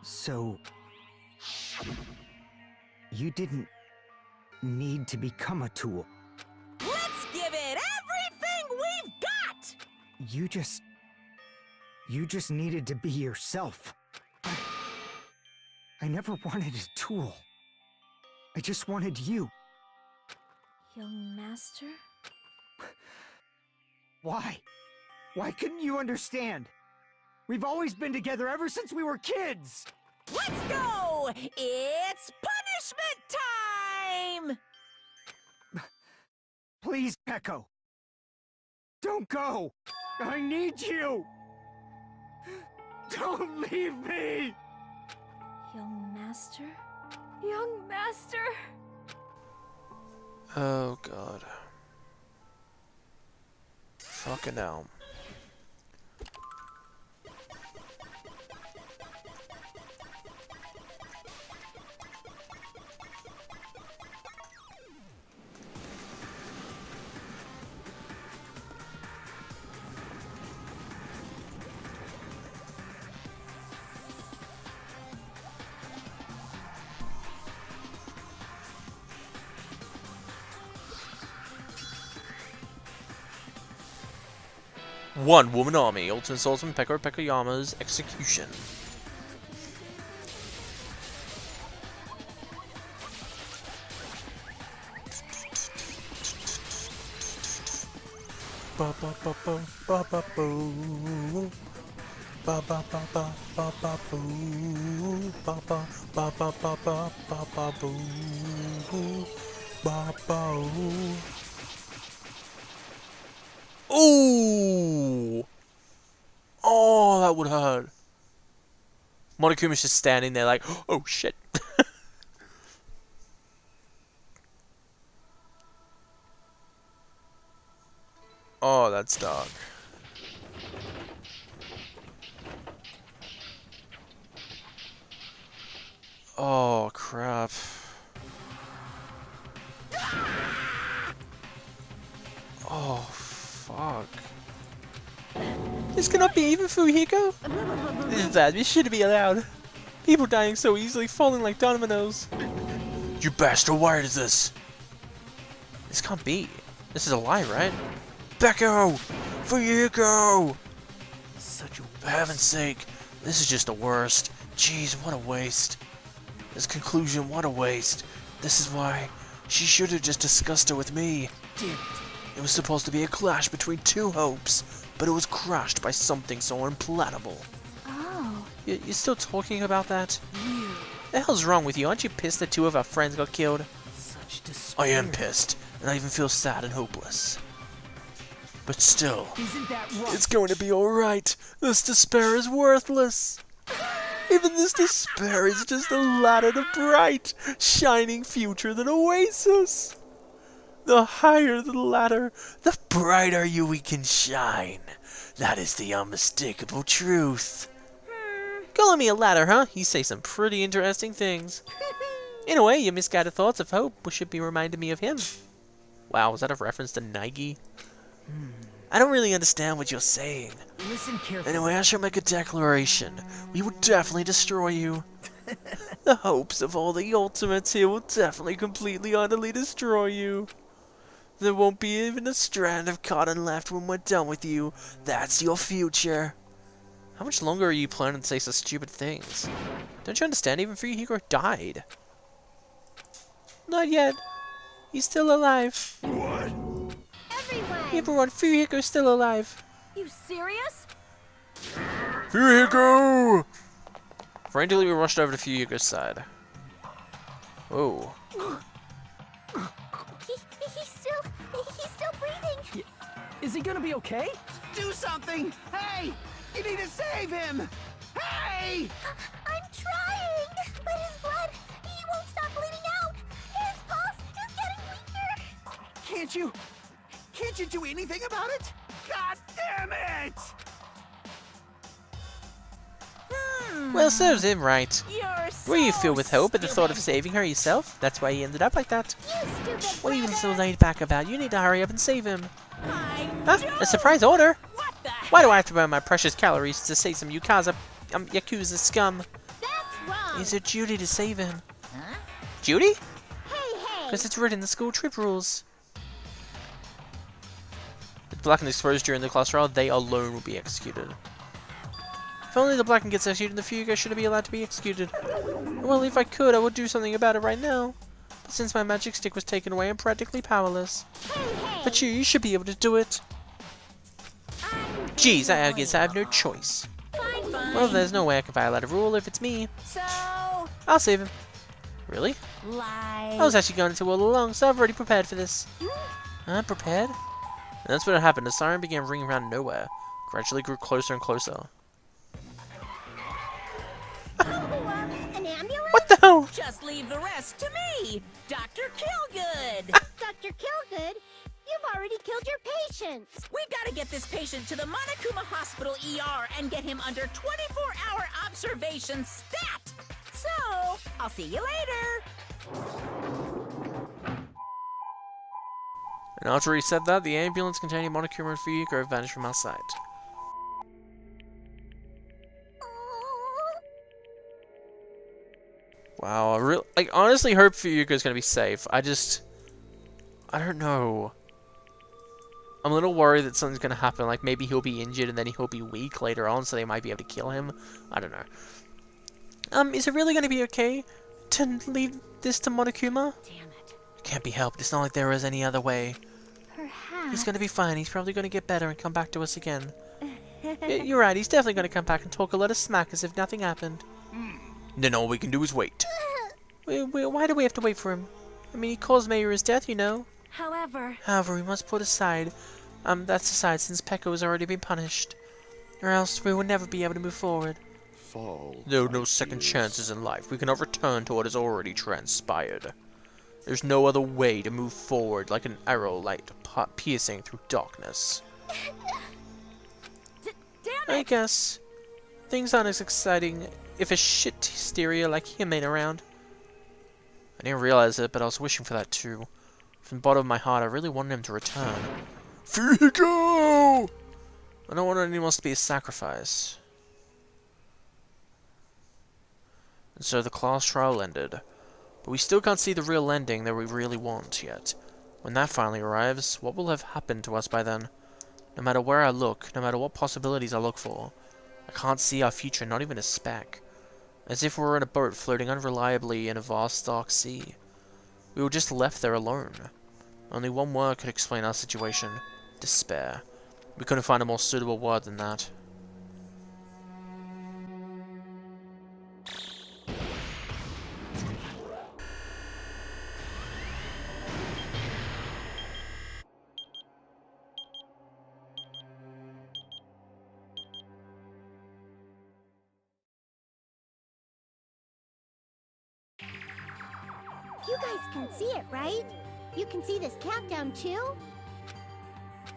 So... You didn't need to become a tool. Let's give it everything we've got! You just needed to be yourself. I never wanted a tool. I just wanted you. Young Master? Why? Why couldn't you understand? We've always been together ever since we were kids! Let's go! It's punishment time! Please, Peko. Don't go! I need you! Don't leave me! Young Master? Young Master? Oh god. Fucking hell. One woman army, Ultimate Swordsman Peko Pekoyama's execution. Ba ba ba ba ba ba boo. Ba ba ba ba ba ba boo. Ba ba ba ba ba ba ba ba boo. Ba ba ooh. Ooh! Oh, that would hurt. Monokuma's just standing there like, oh shit. Oh, that's dark. Oh, crap. Oh, fuck. This cannot be even Fuyuhiko? This is bad. This shouldn't be allowed. People dying so easily, falling like dominoes. You bastard, why is this? This can't be. This is a lie, right? Peko! Fuyuhiko! Such a For heaven's sake, this is just the worst. Jeez, what a waste. This conclusion, what a waste. This is why she should have just discussed it with me. damn it. It was supposed to be a clash between two hopes, but it was crushed by something so implacable. Oh. You're still talking about that? Weird. The hell's wrong with you? Aren't you pissed that two of our friends got killed? Such despair. I am pissed, and I even feel sad and hopeless. But still, Isn't that right? it's going to be alright. This despair is worthless. Even this despair is just a ladder to bright, shining future that awaits us. The higher the ladder, the brighter we can shine. That is the unmistakable truth. Calling me a ladder, huh? You say some pretty interesting things. In a way, your misguided thoughts of hope should be reminding me of him. Wow, was that a reference to Nike? I don't really understand what you're saying. Listen carefully. Anyway, I shall make a declaration. We will definitely destroy you. The hopes of all the ultimates here will definitely completely utterly destroy you. There won't be even a strand of cotton left when we're done with you. That's your future. How much longer are you planning to say such stupid things? Don't you understand? Even Fuyuhiko died. Not yet. He's still alive. What? Everyone, Fuyuhiko's still alive. You serious? Fuyuhiko! Frantically, we rushed over to Fuyuhiko's side. Whoa. He's still breathing. Is he gonna be okay? Do something! Hey! You need to save him! Hey! I'm trying, but his blood, he won't stop bleeding out. His pulse is getting weaker. Can't you do anything about it? God damn it! Well, serves him right. You're Were you so filled with hope at the thought of stupid. saving her yourself? That's why he ended up like that. You stupid What are you so brother. laid back about? You need to hurry up and save him. I Huh? don't- A surprise order? What the Why do I have to burn my precious calories to save some Yakuza scum? That's wrong. Is it duty to save him? Huh? Duty? Hey, hey. Because it's written in the school trip rules. If Black and exposed during the class trial, they alone will be executed. If only the Blacken gets executed, the Fuyuhiko shouldn't be allowed to be executed. Well, if I could, I would do something about it right now. But since my magic stick was taken away, I'm practically powerless. Hey, hey. But you should be able to do it. Geez, I guess I have no choice. Fine, fine. Well, there's no way I can violate a rule if it's me. So, I'll save him. Really? lie. I was actually going to all along, so I've already prepared for this. Prepared? And that's what happened. The siren began ringing around nowhere. Gradually grew closer and closer. An ambulance? What the hell? Just leave the rest to me, Dr. Killgood. Dr. Killgood, you've already killed your patients. We've got to get this patient to the Monokuma Hospital ER and get him under 24-hour observation stat. So, I'll see you later. And after he said that, the ambulance containing Monokuma and Fuyuhiko vanished from our sight. Wow, I honestly hope Fuyuhiko's gonna be safe. I don't know. I'm a little worried that something's gonna happen, like maybe he'll be injured and then he'll be weak later on, so they might be able to kill him. I don't know. Is it really gonna be okay to leave this to Monokuma? Damn it. It can't be helped. It's not like there is any other way. Perhaps. He's gonna be fine. He's probably gonna get better and come back to us again. You're right. He's definitely gonna come back and talk a lot of smack as if nothing happened. Then all we can do is wait. Why do we have to wait for him? I mean, he caused Mayura's death, you know. However, However, we must put aside. That's aside since Peko has already been punished, or else we will never be able to move forward. Fall. There are no second chances in life. We cannot return to what has already transpired. There's no other way to move forward like an arrow light piercing through darkness. damn I it! guess things aren't as exciting if a shit hysteria like him ain't around. I didn't realize it, but I was wishing for that too. From the bottom of my heart, I really wanted him to return. Fuyuhiko! I don't want anyone else to be a sacrifice. And so the class trial ended. But we still can't see the real ending that we really want yet. When that finally arrives, what will have happened to us by then? No matter where I look, no matter what possibilities I look for, I can't see our future, not even a speck. As if we were in a boat floating unreliably in a vast dark sea. We were just left there alone. Only one word could explain our situation. Despair. We couldn't find a more suitable word than that. You guys can see it, right? You can see this countdown too?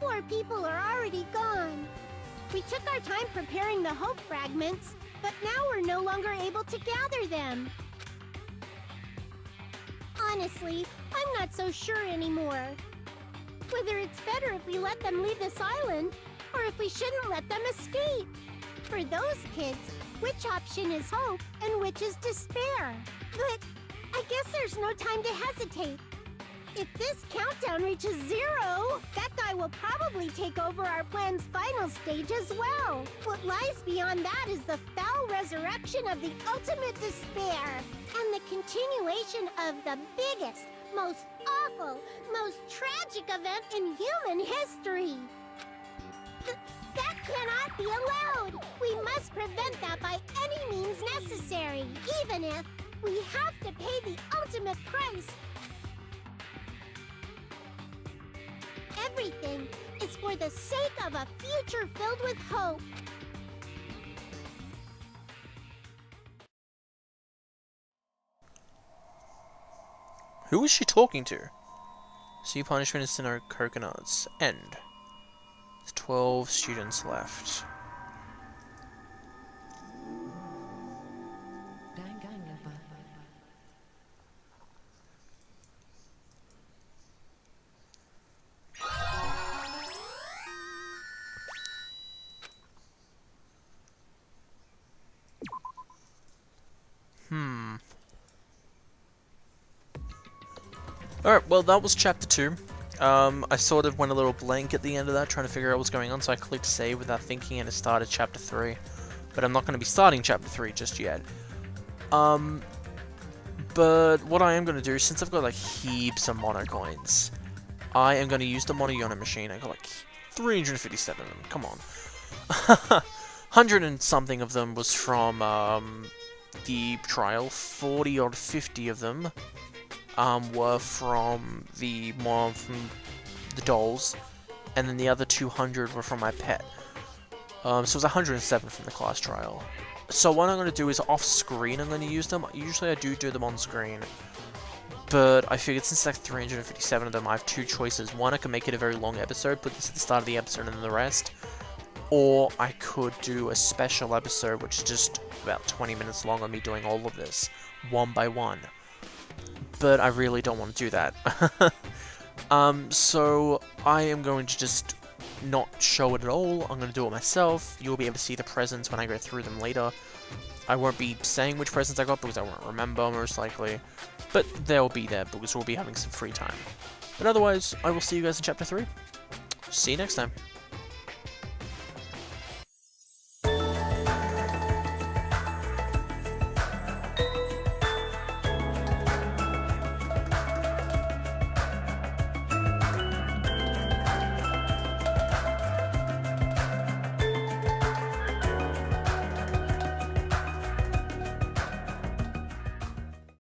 4 people are already gone. We took our time preparing the hope fragments, but now we're no longer able to gather them. Honestly, I'm not so sure anymore. Whether it's better if we let them leave this island, or if we shouldn't let them escape. For those kids, which option is hope and which is despair? But I guess there's no time to hesitate. If this countdown reaches 0, that guy will probably take over our plan's final stage as well. What lies beyond that is the foul resurrection of the ultimate despair, and the continuation of the biggest, most awful, most tragic event in human history. That cannot be allowed! We must prevent that by any means necessary, even if we have to pay the ultimate price. Everything is for the sake of a future filled with hope. Who is she talking to? See punishment is to no coconuts. End. There's 12 students left. Alright, well that was chapter 2. I sort of went a little blank at the end of that, trying to figure out what's going on, so I clicked save without thinking and it started chapter 3. But I'm not going to be starting chapter 3 just yet. But what I am going to do, since I've got like heaps of mono coins, I am going to use the Monoyona machine. I got like 357 of them, come on. 100 and something of them was from the trial, 40 or 50 of them were from the dolls, and then the other 200 were from my pet. So it was 107 from the class trial. So what I'm going to do is off screen I'm going to use them. Usually I do them on screen, but I figured since like 357 of them, I have 2 choices. One, I can make it a very long episode, put this at the start of the episode and then the rest, or I could do a special episode which is just about 20 minutes long on me doing all of this, one by one. But I really don't want to do that. So I am going to just not show it at all. I'm going to do it myself. You'll be able to see the presents when I go through them later. I won't be saying which presents I got because I won't remember, most likely. But they'll be there because we'll be having some free time. But otherwise, I will see you guys in chapter 3. See you next time.